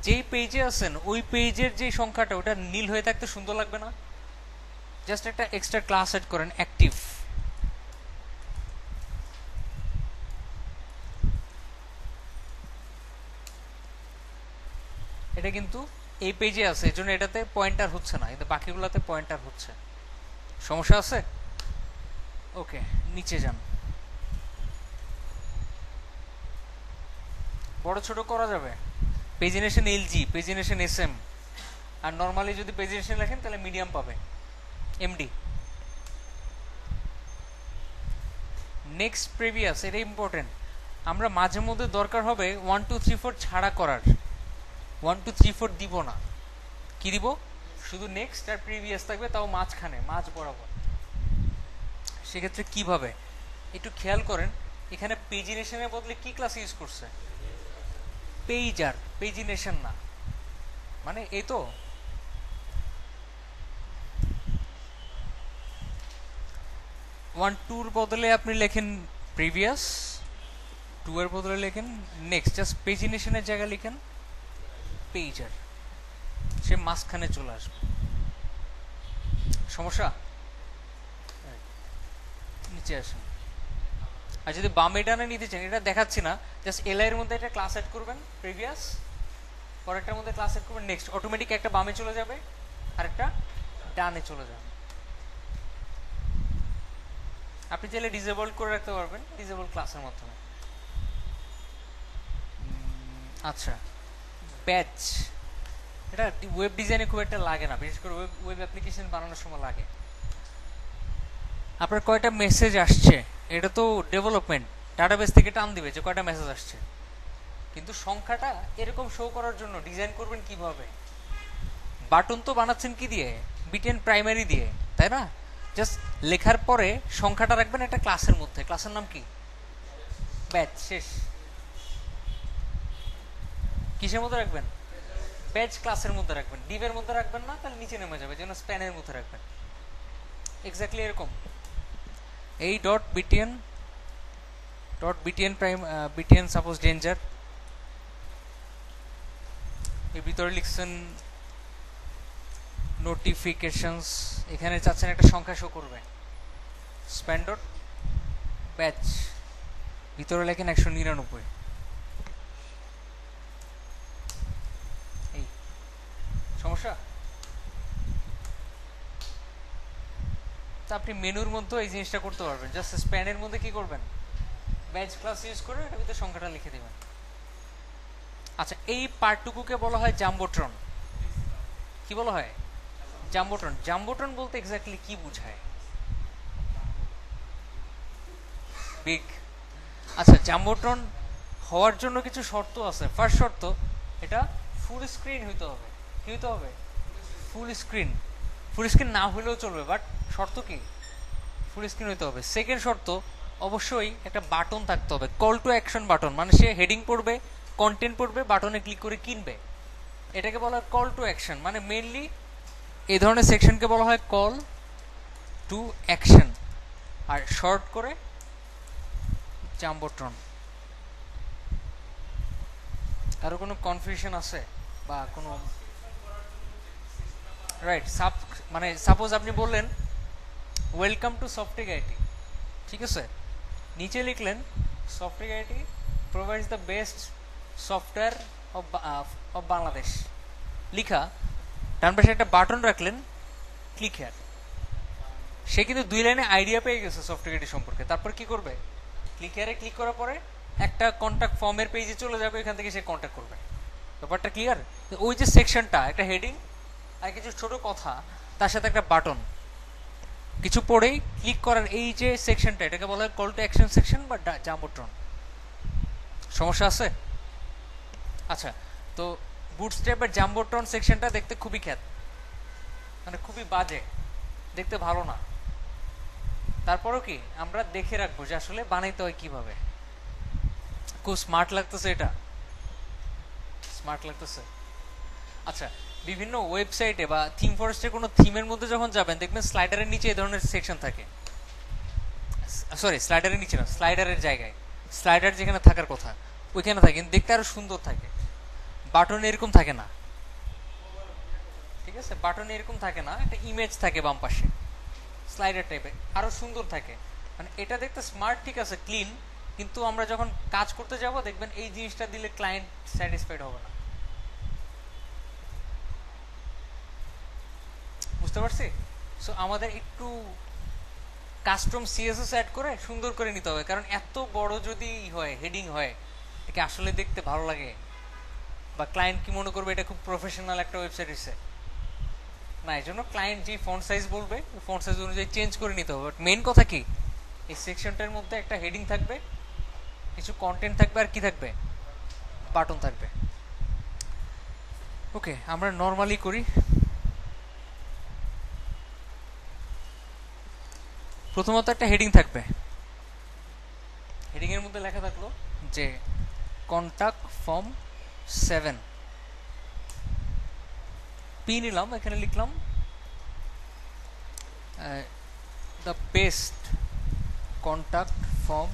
যেই পেজে আছেন ওই পেজের যে সংখ্যাটা ওটা নীল হয়ে থাকতে সুন্দর লাগবে না? জাস্ট একটা এক্সট্রা ক্লাস এড করেন অ্যাক্টিভ। এটা কিন্তু এই পেজে আছে, এই জন্য এটাতে পয়েন্টার হচ্ছে না, কিন্তু বাকিগুলোতে পয়েন্টার হচ্ছে। সমস্যা আছে? ওকে, নিচে যান। বড় ছোট করা যাবে। পেজিনেশন এলজি, পেজিনেশন এসএম, আর নর্মালি যদি পেজিনেশন লেখেন তাহলে মিডিয়াম পাবে, এমডি। নেক্সট প্রিভিয়াস, এটা ইম্পর্টেন্ট। আমরা মাঝে মধ্যে দরকার হবে 1 2 3 4 ছাড়া করার। 1 2 3 4 দিব না, কি দিব? শুধু নেক্সট আর প্রিভিয়াস থাকবে, তাও মাঝখানে, মাঝ বরাবর। সেক্ষেত্রে কিভাবে একটু খেয়াল করেন, এখানে পেজিনেশনের বদলে কি ক্লাস ইউজ করছে? পেইজার, পেজিনেশন না। মানে এই তো 1 2 এর বদলে আপনি লেখেন প্রিভিয়াস, 2 এর বদলে লেখেন নেক্সট, জাস্ট পেজিনেশনের জায়গায় লিখেন পেইজার, সে মাঝখানে চলে আসবে। সমস্যা? নিচে আসেন। আর যদি বামে ডানে নিতে চান, এটা দেখাচ্ছি না, জাস্ট এলআই এর মধ্যে একটা ক্লাস এড করবেন প্রিভিয়াস, পরেরটার মধ্যে ক্লাস এড করবেন নেক্সট, অটোমেটিক একটা বামে চলে যাবে আর একটা ডানে চলে যাবে। আপনি চাইলে ডিসেবল করে রাখতে পারবেন ডিসেবল ক্লাসের মাধ্যমে। আচ্ছা ব্যাচ, এটা ওয়েব ডিজাইনে খুব একটা লাগে না, বিশেষ করে ওয়েব অ্যাপ্লিকেশন বানানোর সময় লাগে। আপনার কয়টা মেসেজ আসছে, এটা তো ডেভেলপমেন্ট ডাটাবেস থেকে টান দিবে যে কয়টা মেসেজ আসছে, কিন্তু সংখ্যাটা এরকম শো করার জন্য ডিজাইন করবেন কিভাবে? বাটন তো বানাচ্ছেন কি দিয়ে? বিটেন প্রাইমারি দিয়ে, তাই না? জাস্ট লেখার পরে সংখ্যাটা রাখবেন একটা ক্লাসের মধ্যে, ক্লাসের নাম কি? ব্যাচ। শেষ। কিসের মধ্যে রাখবেন? ব্যাচ ক্লাসের মধ্যে রাখবেন, ডিভের মধ্যে রাখবেন না, তাহলে নিচে নেমে যাবে, যেন স্প্যানের মধ্যে রাখবেন। এক্স্যাক্টলি এরকম। এই dot BTN, dot BTN prime, BTN suppose danger, এর ভিতরে লিখছেন নোটিফিকেশনস, এখানে চাচ্ছেন একটা সংখ্যা শো করবে, স্প্যান ডট ব্যাচ, ভিতরে লেখেন 199। এই সমস্যা? তা আপনি মেনুর মধ্যে এই জিনিসটা করতে পারবেন, জাস্ট স্প্যানের মধ্যে কি করবেন? ব্যাচ ক্লাস ইউজ করে এটার ভিতরে সংখ্যাটা লিখে দেবেন। আচ্ছা এই পার্টটুকুকে বলা হয় জাম্বোট্রন। কি বলা হয়? জাম্বোট্রন। জাম্বোট্রন বলতে এক্স্যাক্টলি কি বোঝায়? বিগ। আচ্ছা জাম্বোট্রন হওয়ার জন্য কিছু শর্ত আছে। ফার্স্ট শর্ত, এটা ফুল স্ক্রিন হইতে হবে। কি হইতে হবে? Full screen. ফুল স্ক্রিন না হলেও চলবে, বাট শর্ত কি? ফুল স্ক্রিন হইতে হবে। সেকেন্ড শর্ত, অবশ্যই একটা বাটন থাকতে হবে, কল টু অ্যাকশন বাটন, মানে সে হেডিং পড়বে, কন্টেন্ট পড়বে, বাটনে ক্লিক করে কিনবে, এটাকে বলা হয় কল টু অ্যাকশন। মানে মেইনলি এই ধরনের সেকশনকে বলা হয় কল টু অ্যাকশন, আর শর্ট করে জাম্বোট্রন। কারো কোনো কনফিউশন আছে বা কোনো? রাইট। মানে সাপোজ আপনি বললেন ওয়েলকাম টু সফটটেক আইটি, ঠিক আছে, নিচে লিখলেন Softtech IT provides the best software of Bangladesh, লিখা, ডান পাশে একটা বাটন রাখলেন ক্লিক হেয়ার। সে কিন্তু 2 লাইনে আইডিয়া পেয়ে গেছে সফটওয়্যারটি সম্পর্কে। তারপর কি করবে, ক্লিক হেয়ারে ক্লিক করার পরে একটা কন্ট্যাক্ট ফর্মের পেজে চলে যাবে, এখান থেকে সে কন্ট্যাক্ট করবে। ব্যাপারটা ক্লিয়ার? ওই যে সেকশনটা, একটা হেডিং আর কিছু ছোট কথা, তার সাথে একটা বাটন, কিছু পড়েই ক্লিক করার এই যে সেকশনটা, এটাকে বলা হয় কল টু অ্যাকশন সেকশন বা জাম্বোট্রন। সমস্যা আছে? আচ্ছা, তো বুটস্ট্র্যাপের জাম্বোট্রন সেকশনটা দেখতে খুবই খ্যাত, মানে খুবই বাজে, দেখতে ভালো না। তারপরও কি আমরা দেখে রাখবো যে আসলে বানাইতে হয় কিভাবে। খুব স্মার্ট লাগতেছে, এটা স্মার্ট লাগতেছে। আচ্ছা, বিভিন্ন ওয়েবসাইটে বা থিম ফরেস্টের কোনো থিমের মধ্যে যখন যাবেন, দেখবেন স্লাইডারের নিচে এই ধরনের সেকশন থাকে। সরি, স্লাইডারের নিচে না, স্লাইডারের জায়গায়, স্লাইডার যেখানে থাকার কথা ওইখানে থাকে, কিন্তু দেখতে আরো সুন্দর থাকে। বাটন এরকম থাকে না, ঠিক আছে? বাটন এরকম থাকে না, একটা ইমেজ থাকে বাম পাশে স্লাইডার টাইপের, আরো সুন্দর থাকে। মানে এটা দেখতে স্মার্ট, ঠিক আছে, ক্লিন, কিন্তু আমরা যখন কাজ করতে যাব দেখবেন এই জিনিসটা দিলে ক্লায়েন্ট স্যাটিসফাইড হবে না। বুঝতে পারছি? সো আমাদের একটু কাস্টম সিএসএস অ্যাড করে সুন্দর করে নিতে হবে, কারণ এত বড় যদি হয় হেডিং হয়, এটাকে আসলে দেখতে ভালো লাগে? বা ক্লায়েন্ট কি মনে করবে এটা খুব প্রফেশনাল একটা ওয়েবসাইট হচ্ছে না। এই জন্য ক্লায়েন্ট যে ফন্ট সাইজ বলবে ওই ফন্ট সাইজ অনুযায়ী চেঞ্জ করে নিতে হবে। বাট মেইন কথা কি, এই সেকশনটার মধ্যে একটা হেডিং থাকবে, কিছু কন্টেন্ট থাকবে, আর কি থাকবে, বাটন থাকবে। ওকে, আমরা নর্মালি করি। প্রথমত একটা হেডিং থাকবে, হেডিং এর মধ্যে লেখা থাকলো যে কন্টাক্ট ফর্ম 7, পি নিলাম, এখানে লিখলাম the best contact form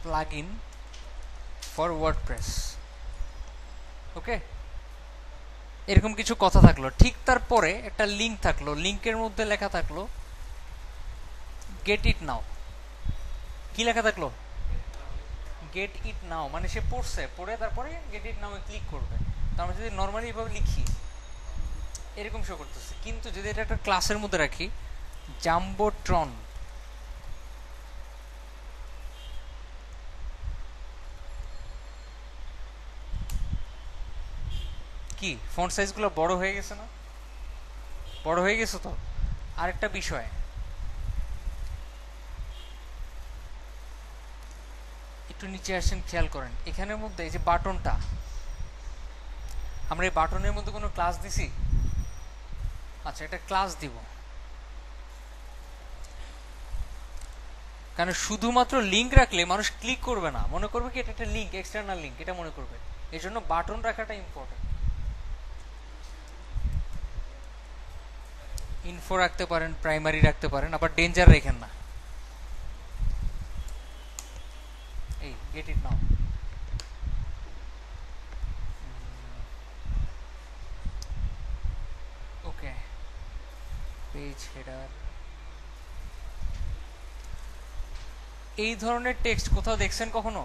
plugin for WordPress. Okay, এরকম কিছু কথা থাকলো। ঠিক তারপরে একটা লিঙ্ক থাকলো, লিঙ্কের মধ্যে লেখা থাকলো গেট ইট নাও। কি লেখা থাকলো? গেট ইট নাও, মানে সে পড়ছে, পড়ে তারপরে গেট ইট নাও ক্লিক করবে। তো আমরা যদি নর্মালি এভাবে লিখি এরকম শো করতেছে, কিন্তু যদি এটা একটা ক্লাসের মধ্যে রাখি, জাম্বোট্রন, কি ফন্ট সাইজগুলো বড় হয়ে গেছে না? বড় হয়ে গেছে তো। আরেকটা বিষয়, একটু নিচে আসেন, খেয়াল করেন এখানের মধ্যে এই যে বাটনটা, আমরা এই বাটনের মধ্যে কোনো ক্লাস দিছি? আচ্ছা, এটা ক্লাস দিব, কারণ শুধুমাত্র লিঙ্ক রাখলে মানুষ ক্লিক করবে না, মনে করবে কি এটা একটা লিঙ্ক, এক্সটার্নাল লিঙ্ক, এটা মনে করবে। এই জন্য বাটন রাখাটা ইম্পর্টেন্ট। ইনফো রাখতে পারেন, প্রাইমারি রাখতে পারেন, আবার ডেঞ্জার রেখেন না। এই get it now, okay, page header. এই ধরনের টেক্সট কোথাও দেখছেন কখনো?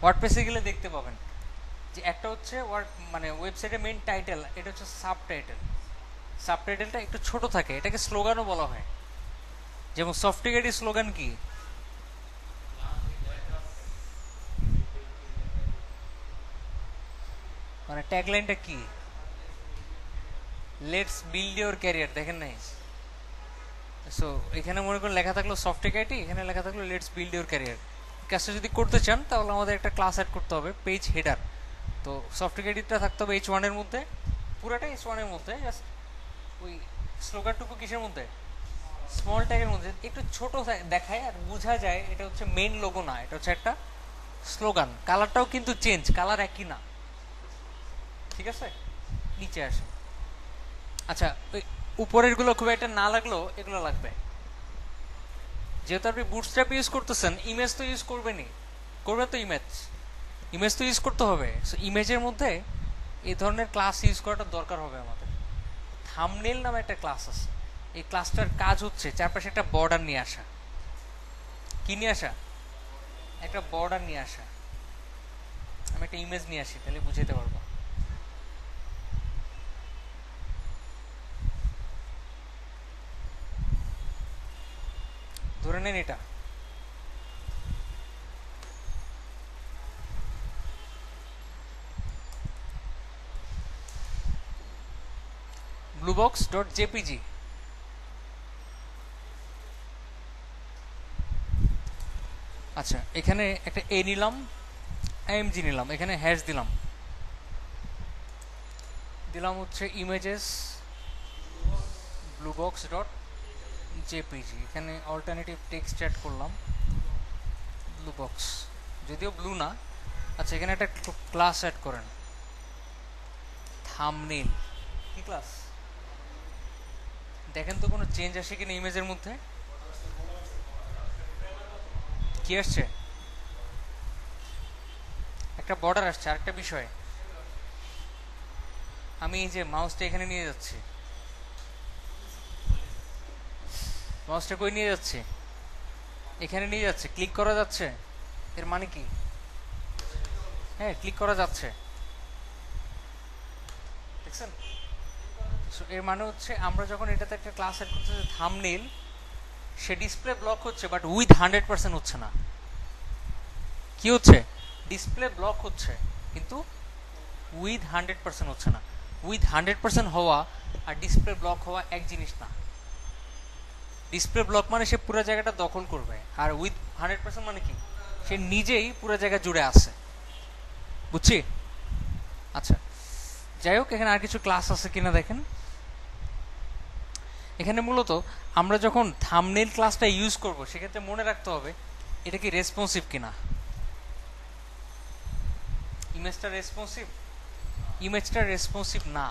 ওয়ার্ডপ্রেসে গেলে দেখতে পাবেন যে একটা হচ্ছে মানে ওয়েবসাইটের মেইন টাইটেল, এটা হচ্ছে সাবটাইটেল। সাবটাইটেলটা একটু ছোট থাকে, এটাকে স্লোগানও বলা হয়। যেমন সফটওয়্যারের স্লোগান কি? মানে ট্যাগলাইনটা কি? লেটস বিল্ড ইউর ক্যারিয়ার, দেখেন নাই? সো এখানে মনে করেন লেখা থাকলো সফটওয়্যার, এখানে লেখা থাকলো লেটস বিল্ড ইউর ক্যারিয়ার। কাজটা যদি করতে চান তাহলে আমাদের একটা ক্লাস অ্যাড করতে হবে, পেজ হেডার। তো সফটওয়্যারটা থাকতে হবে H1 এর মধ্যে, পুরাটা H1 এর মধ্যে, জাস্ট ওই স্লোগানটুকু কিসের মধ্যে, স্মল ট্যাগের মধ্যে, একটু ছোট দেখায় আর বোঝা যায় এটা হচ্ছে মেইন লোগো না, এটা হচ্ছে একটা স্লোগান। কালারটাও কিন্তু চেঞ্জ, কালার একই না, ঠিক আছে? নিচে আসে। আচ্ছা, ওই উপরের গুলো খুব একটা না লাগলেও এগুলো লাগবে, যেহেতু আপনি বুটস্ট্র্যাপ ইউজ করতেছেন, ইমেজ তো ইউজ করবেনই, করবে তো ইমেজ, ইমেজ তো ইউজ করতে হবে। সো ইমেজের মধ্যে এই ধরনের ক্লাস ইউজ করাটা দরকার হবে আমাদের। থাম্বনেল নামে একটা ক্লাস আছে, এই ক্লাসটার কাজ হচ্ছে চারপাশে একটা বর্ডার নিয়ে আসা। কি নিয়ে আসা? একটা বর্ডার নিয়ে আসা। আমি একটা ইমেজ নিয়ে আসি, তাহলে বুঝাইতে পারবো। ধরে নেন এটা bluebox.jpg। আচ্ছা, এখানে একটা এ নিলাম, img নিলাম, এখানে হ্যাশ দিলাম, হচ্ছে ইমেজেস bluebox.jpg। এখানে অল্টারনেটিভ টেক্সট অ্যাড করলাম bluebox, যদিও ব্লু না। আচ্ছা, এখানে একটা ক্লাস অ্যাড করেন থাম্বনেইল। কি ক্লাস? দেখেন তো কোনো চেঞ্জ আসে কিনা ইমেজের মধ্যে। কি আসছে? একটা বর্ডার আসছে। আরেকটা বিষয়, আমি এই যে মাউসটা এখানে নিয়ে যাচ্ছি, মাউসটা কই নিয়ে যাচ্ছে? এখানে নিয়ে যাচ্ছে, ক্লিক করা যাচ্ছে। এর মানে কি? হ্যাঁ, ক্লিক করা যাচ্ছে, দেখছেন? এর মানে হচ্ছে আমরা যখন এটাতে একটা ক্লাস অ্যাড করতেছি থাম্বনেইল, সে ডিসপ্লে ব্লক হচ্ছে, বাট উইথ 100% হচ্ছে না। কি হচ্ছে? ডিসপ্লে ব্লক হচ্ছে, কিন্তু উইথ 100% হচ্ছে না। উইথ 100% হওয়া আর ডিসপ্লে ব্লক হওয়া এক জিনিস না। ডিসপ্লে ব্লক মানে সে পুরো জায়গাটা দখল করবে, আর উইথ 100% মানে কি? সে নিজেই পুরো জায়গা জুড়ে আছে। বুঝছি? আচ্ছা, যাই হোক, এখানে আর কিছু ক্লাস আছে কিনা দেখেন। এখানে মূলত আমরা যখন থাম্বনেইল ক্লাসটা ইউজ করব, সেক্ষেত্রে মনে রাখতে হবে এটা কি রেসপন্সিভ কিনা। ইমেজটা রেসপন্সিভ? ইমেজটা রেসপন্সিভ না।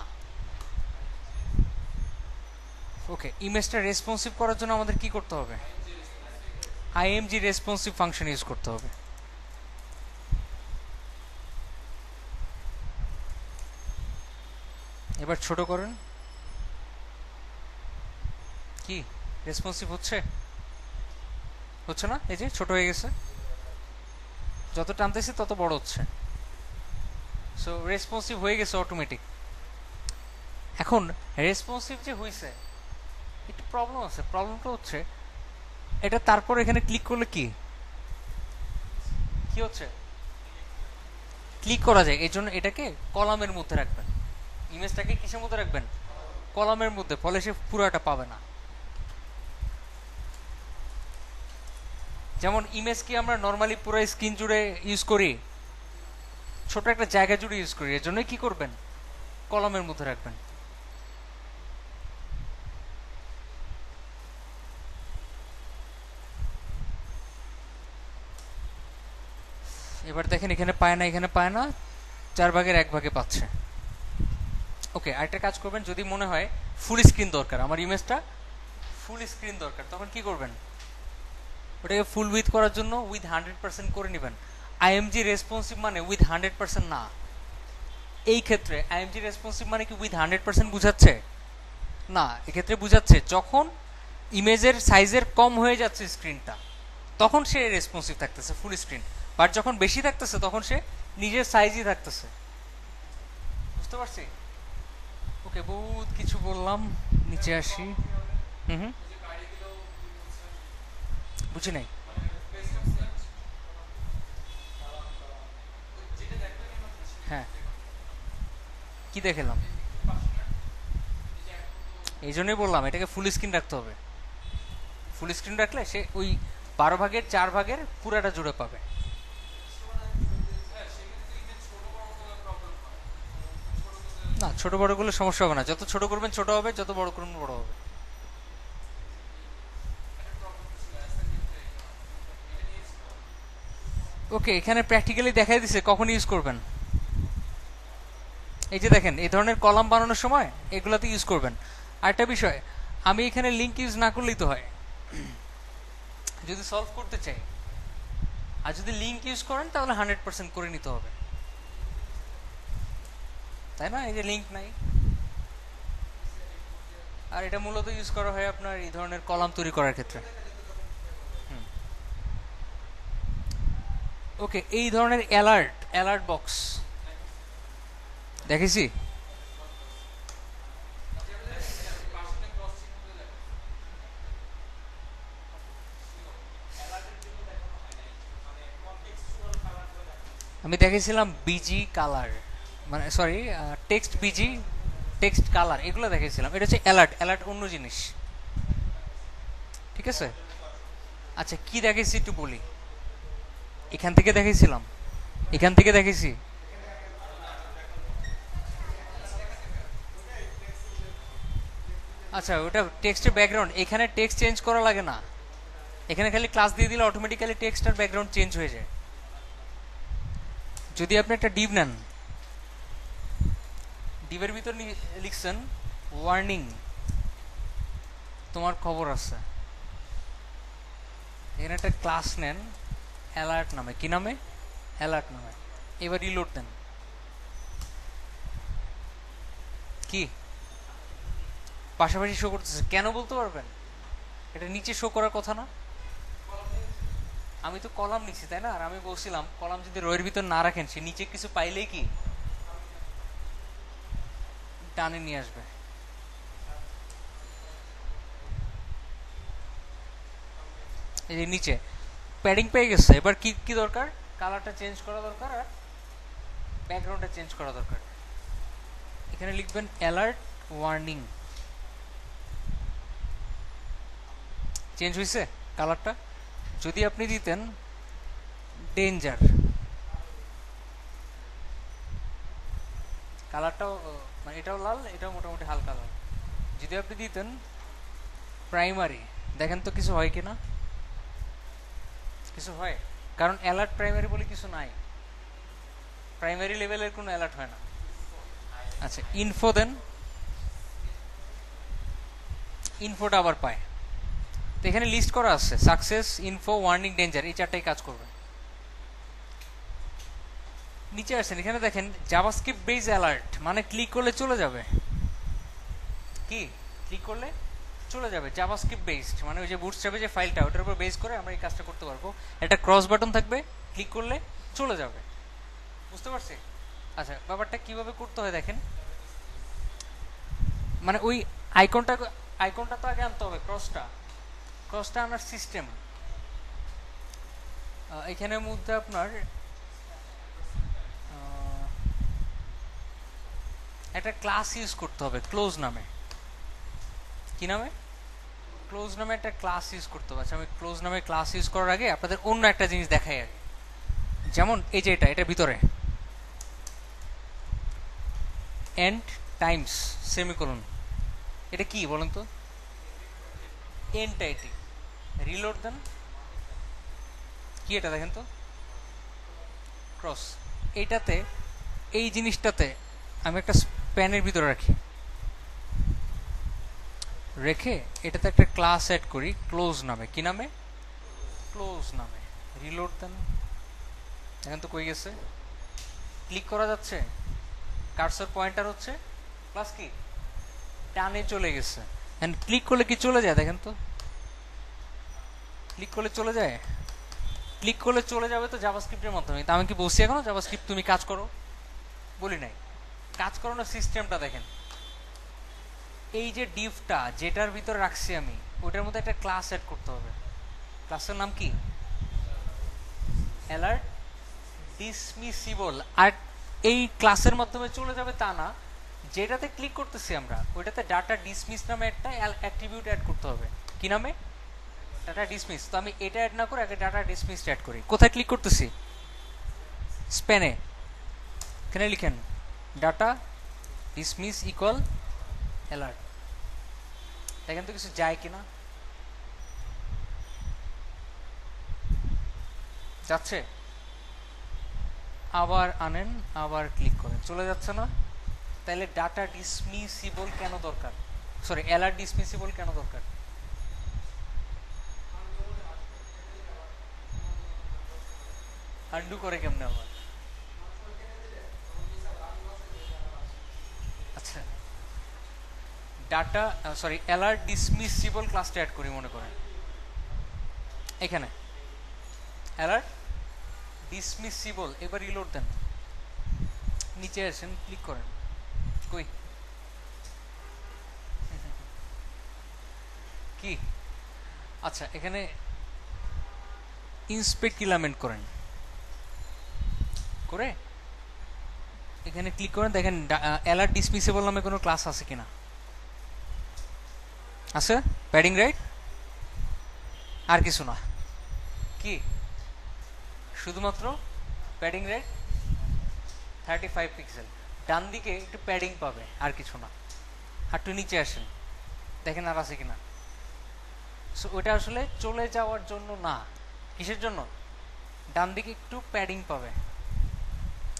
ওকে, ইমেজটা রেসপন্সিভ করার জন্য আমাদের কি করতে হবে? আইএমজি রেসপন্সিভ ফাংশন ইউজ করতে হবে। এবার ছোট করেন। কি রেসপন্সিভ হচ্ছে? হচ্ছে না, এই যে ছোট হয়ে গেছে, যত টানতেছি তত বড় হচ্ছে। সো রেসপন্সিভ হয়ে গেছে অটোমেটিক। এখন রেসপন্সিভ যে হয়েছে, একটু প্রবলেম আছে। প্রবলেমটা হচ্ছে এটা তারপর এখানে ক্লিক করলে কি কি হচ্ছে? ক্লিক করা যায়। এই জন্য এটাকে কলামের মধ্যে রাখবেন। ইমেজটাকে কিসের মধ্যে রাখবেন? কলামের মধ্যে, ফলে সে পুরাটা পাবে না। যেমন ইমেজ কি আমরা নর্মালি পুরো স্ক্রিন জুড়ে ইউজ করি, ছোট একটা জায়গা জুড়ে ইউজ করি। এর জন্যই কি করবেন? কলামের মধ্যে রাখবেন। এবার দেখেন, এখানে পায় না, এখানে পায় না, 4/1 পাচ্ছে। ওকে, আরেকটা কাজ করবেন, যদি মনে হয় ফুল স্ক্রিন দরকার, আমার ইমেজটা ফুল স্ক্রিন দরকার, তখন কি করবেন? ওটাকে ফুল উইথ করার জন্য উইথ 100% করে নেবেন। আইএমজি রেসপন্সিভ মানে উইথ 100% না। এই ক্ষেত্রে আইএমজি রেসপন্সিভ মানে কি উইথ 100% বুঝাচ্ছে? না, এক্ষেত্রে বুঝাচ্ছে যখন ইমেজের সাইজের কম হয়ে যাচ্ছে স্ক্রিনটা, তখন সে রেসপন্সিভ থাকতেছে ফুল স্ক্রিন। বাট যখন বেশি থাকতেছে তখন সে নিজের সাইজই থাকতেছে। বুঝতে পারছি? ওকে, বহুত কিছু বললাম, নিচে আসি। হুম হুম, বুঝি নাই। হ্যাঁ, কি দেখলাম? এই জন্যই বললাম এটাকে ফুল স্ক্রিন রাখতে হবে। ফুল স্ক্রিন রাখলে সে ওই 12/4 পুরাটা জুড়ে পাবে। না, ছোট বড় করলে সমস্যা হবে না। যত ছোট করবেন ছোট হবে, যত বড় করবেন বড় হবে। ওকে, এখানে প্র্যাকটিক্যালি দেখাই দিছে কখন ইউজ করবেন। এই যে দেখেন, এই ধরনের কলাম বানানোর সময় এগুলাতে ইউজ করবেন। আরেকটা বিষয়, আমি এখানে লিঙ্ক ইউজ না করলেই তো হয় যদি সলভ করতে চাই। আর যদি লিঙ্ক ইউজ করেন তাহলে 100% করে নিতে হবে, তাই না? এই যে লিঙ্ক নাই, আর এটা মূলত ইউজ করা হয় আপনার এই ধরনের কলাম তৈরি করার ক্ষেত্রে। ওকে, এই ধরনের অ্যালার্ট অ্যালার্ট বক্স দেখেছি। আমি দেখেছিলাম বিজি কালার, মানে sorry text busy, text colour, এগুলো দেখেছিলাম। এটা হচ্ছে অ্যালার্ট, অ্যালার্ট অন্য জিনিস, ঠিক আছে? আচ্ছা কি দেখেছি একটু বলি। এখান থেকে দেখেছিলাম, এখান থেকে দেখেছি। আচ্ছা ওটা টেক্সটের ব্যাকগ্রাউন্ড, এখানে টেক্সট চেঞ্জ করা লাগে না, এখানে খালি ক্লাস দিয়ে দিলে অটোমেটিক্যালি টেক্সট আর ব্যাকগ্রাউন্ড চেঞ্জ হয়ে যায়। যদি আপনি একটা ডিভ নেন, ডিভের ভিতর লিখছেন ওয়ার্নিং, তোমার খবর আছে। এখানে একটা ক্লাস নেন অ্যালার্ট নামে, কি নামে? অ্যালার্ট নামে। এবার রিলোড দেন, কি পাশাপাশি শো করতেছে কেন বলতে পারবেন? এটা নিচে শো করার কথা না? আমি তো কলাম নিচ্ছি তাই না? আর আমি বলছিলাম কলাম যদি রোয়ের ভিতর না রাখেন, সে নিচে কিছু পাইলেই কি টানে নিয়ে আসবে। এই যে নিচে প্যাডিং পেয়ে গেছে, এবার কি কি দরকার? কালারটা চেঞ্জ করা দরকার আর ব্যাকগ্রাউন্ডটা চেঞ্জ করা দরকার। এখানে লিখবেন অ্যালার্ট ওয়ার্নিং। চেঞ্জ হয়েছে কালারটা? যদি আপনি দিতেন ডেঞ্জার, কালারটাও মানে এটাও লাল, এটাও মোটামুটি হালকা লাল। যদি আপনি দিতেন প্রাইমারি, দেখেন তো কিছু হয় কিনা। কিছু হয়, কারণ অ্যালার্ট প্রাইমারি বলে কিছু নাই, প্রাইমারি লেভেলের কোনো অ্যালার্ট হয় না। আচ্ছা ইনফো দেন, ইনফোটা আবার পায়। তো এখানে লিস্ট করা আছে সাকসেস, ইনফো, ওয়ার্নিং, ডেঞ্জার, এই চারটাই কাজ করবে। নিচে আসেন, এখানে দেখেন জাভাস্ক্রিপ্ট বেস অ্যালার্ট, মানে ক্লিক করলে চলে যাবে। কি ক্লিক করলে চলে যাবে? জাভাস্ক্রিপ্ট বেসড, মানে ওই যে বুটস্ট্র্যাপে যে ফাইলটা, ওটার উপর বেস করে আমরা এই কাজটা করতে পারবো। একটা ক্রস বাটন থাকবে, ক্লিক করলে চলে যাবে। বুঝতে পারছি? আচ্ছা ব্যাপারটা কিভাবে করতে হয় দেখেন, মানে ওই আইকনটা, আইকনটা তো আগে আনতে হবে, ক্রসটা, ক্রসটা আনার সিস্টেম এখানের মধ্যে আপনার একটা ক্লাস ইউজ করতে হবে ক্লোজ নামে। কি নামে? ক্লোজ নামে একটা ক্লাস ইউজ করতে হবে। আচ্ছা আমি ক্লোজ নামে ক্লাস ইউজ করার আগে আপনাদের অন্য একটা জিনিস দেখাই আগে। যেমন এই যে এটার ভিতরে এন্ড টাইমস সেমিকোলন, এটা কি বলেন তো? এনটাইটি। রিলোড দেন, কি এটা দেখেন তো? ক্রস। এইটাতে, এই জিনিসটাতে আমি একটা স্প্যানের ভিতরে রাখি, রেখে এটাতে একটা ক্লাস অ্যাড করি ক্লোজ নামে। কি নামে? ক্লোজ নামে। রিলোড দেন, এখন তো কই গেছে? ক্লিক করা যাচ্ছে, কার্সর পয়েন্টার হচ্ছে প্লাস কি টানে চলে গেছে। এন্ড ক্লিক করলে কি চলে যায় দেখেন তো? ক্লিক করলে চলে যায়? ক্লিক করলে চলে যাবে তো জাভাস্ক্রিপ্টের মাধ্যমে। তা আমি কি বলছি এখনো জাভাস্ক্রিপ্ট তুমি কাজ করো? বলি নাই। কাজ করানোর সিস্টেমটা দেখেন, এই যে ডিভটা যেটার ভিতরে রাখছি আমি, ওটার মধ্যে একটা ক্লাস অ্যাড করতে হবে। ক্লাসের নাম কি? অ্যালার্ট ডিসমিসিবল। আর এই ক্লাসের মাধ্যমে চলে যাবে তা না, যেটাতে ক্লিক করতেছি আমরা ওইটাতে ডাটা ডিসমিস নামে একটা অ্যাট্রিবিউট অ্যাড করতে হবে। কি নামে? Data dismiss. তো আমি এটা অ্যাড না করে আগে ডাটা ডিসমিস অ্যাড করি। কোথায় ক্লিক করতেছি? স্প্যানে। এখানে লিখেন ডাটা ডিসমিস ইকুয়াল অ্যালার্ট। দেখেন তো কিছু যায় কিনা। যাচ্ছে? আবার আনেন, আবার ক্লিক করেন, চলে যাচ্ছে না? তাহলে ডাটা ডিসমিসিবল কেন দরকার? সরি অ্যালার্ট ডিসমিসিবল কেন দরকার? আন্ডু করে কেমনে আবার? আচ্ছা ডাটা সরি অ্যালার্ট ডিসমিসিবল ক্লাসটা অ্যাড করি মনে করেন এখানে অ্যালার্ট ডিসমিসিবল। এবার রিলোড দেন, নিচে আসেন, ক্লিক করেন, কই কি? আচ্ছা এখানে ইন্সপেক্ট ইলামেন্ট করেন, করে এখানে ক্লিক করেন, দেখেন অ্যালার্ট ডিসমিসেবল নামে কোনো ক্লাস আছে কিনা। আছে প্যাডিং রাইট, আর কিছু না, কি শুধুমাত্র প্যাডিং রাইট 35 পিক্সেল, ডান দিকে একটু প্যাডিং পাবে, আর কিছু না। আর একটু নিচে আসেন, দেখেন আর আছে কিনা। সো ওটা আসলে চলে যাওয়ার জন্য না, কিসের জন্য, ডান দিকে একটু প্যাডিং পাবে,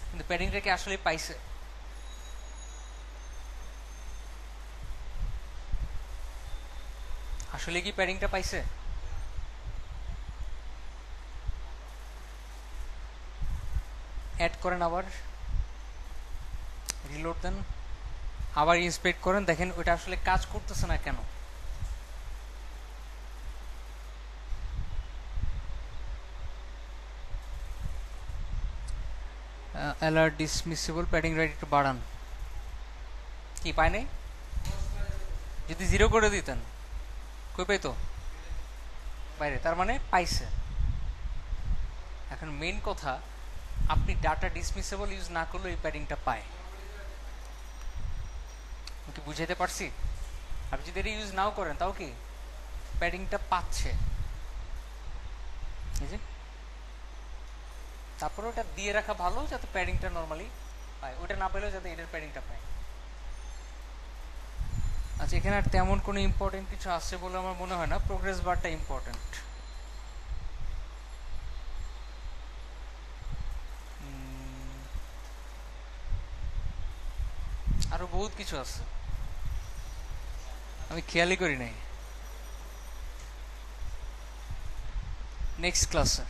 কিন্তু প্যাডিংটা কি আসলে পাইছে? আসলে কি প্যাডিংটা পাইছে? অ্যাড করেন, আবার রিলোড দেন, আবার ইন্সপেক্ট করেন, দেখেন ওটা আসলে কাজ করতেছে না কেন। অ্যালার্ট ডিসমিসেবল প্যাডিং রাইট একটু বাড়ান, কি পায় নাই? যদি 0 করে দিতেন কই পাইতো? বাইরে, তার মানে পাইছে। এখন মেইন কথা, আপনি ডাটা ডিসমিসেবল ইউজ না করলেও এই প্যাডিংটা পায়। কি বুঝাইতে পারছি? আপনি যদি এটা ইউজ নাও করেন তাও কি প্যাডিংটা পাচ্ছে, এই যে। তারপরে ওটা দিয়ে রাখা ভালো, যাতে প্যাডিংটা নর্মালি পায়, ওটা না পেলেও যাতে এটার প্যাডিংটা পায়। আচ্ছা, এখানে আর তেমন কোনো ইম্পর্টেন্ট কিছু আসছে বলে আমার মনে হয় না। প্রোগ্রেস বারটা ইম্পর্টেন্ট। আরো বহুত কিছু আছে, আমি খেয়ালই করি নাই। নেক্সট ক্লাসে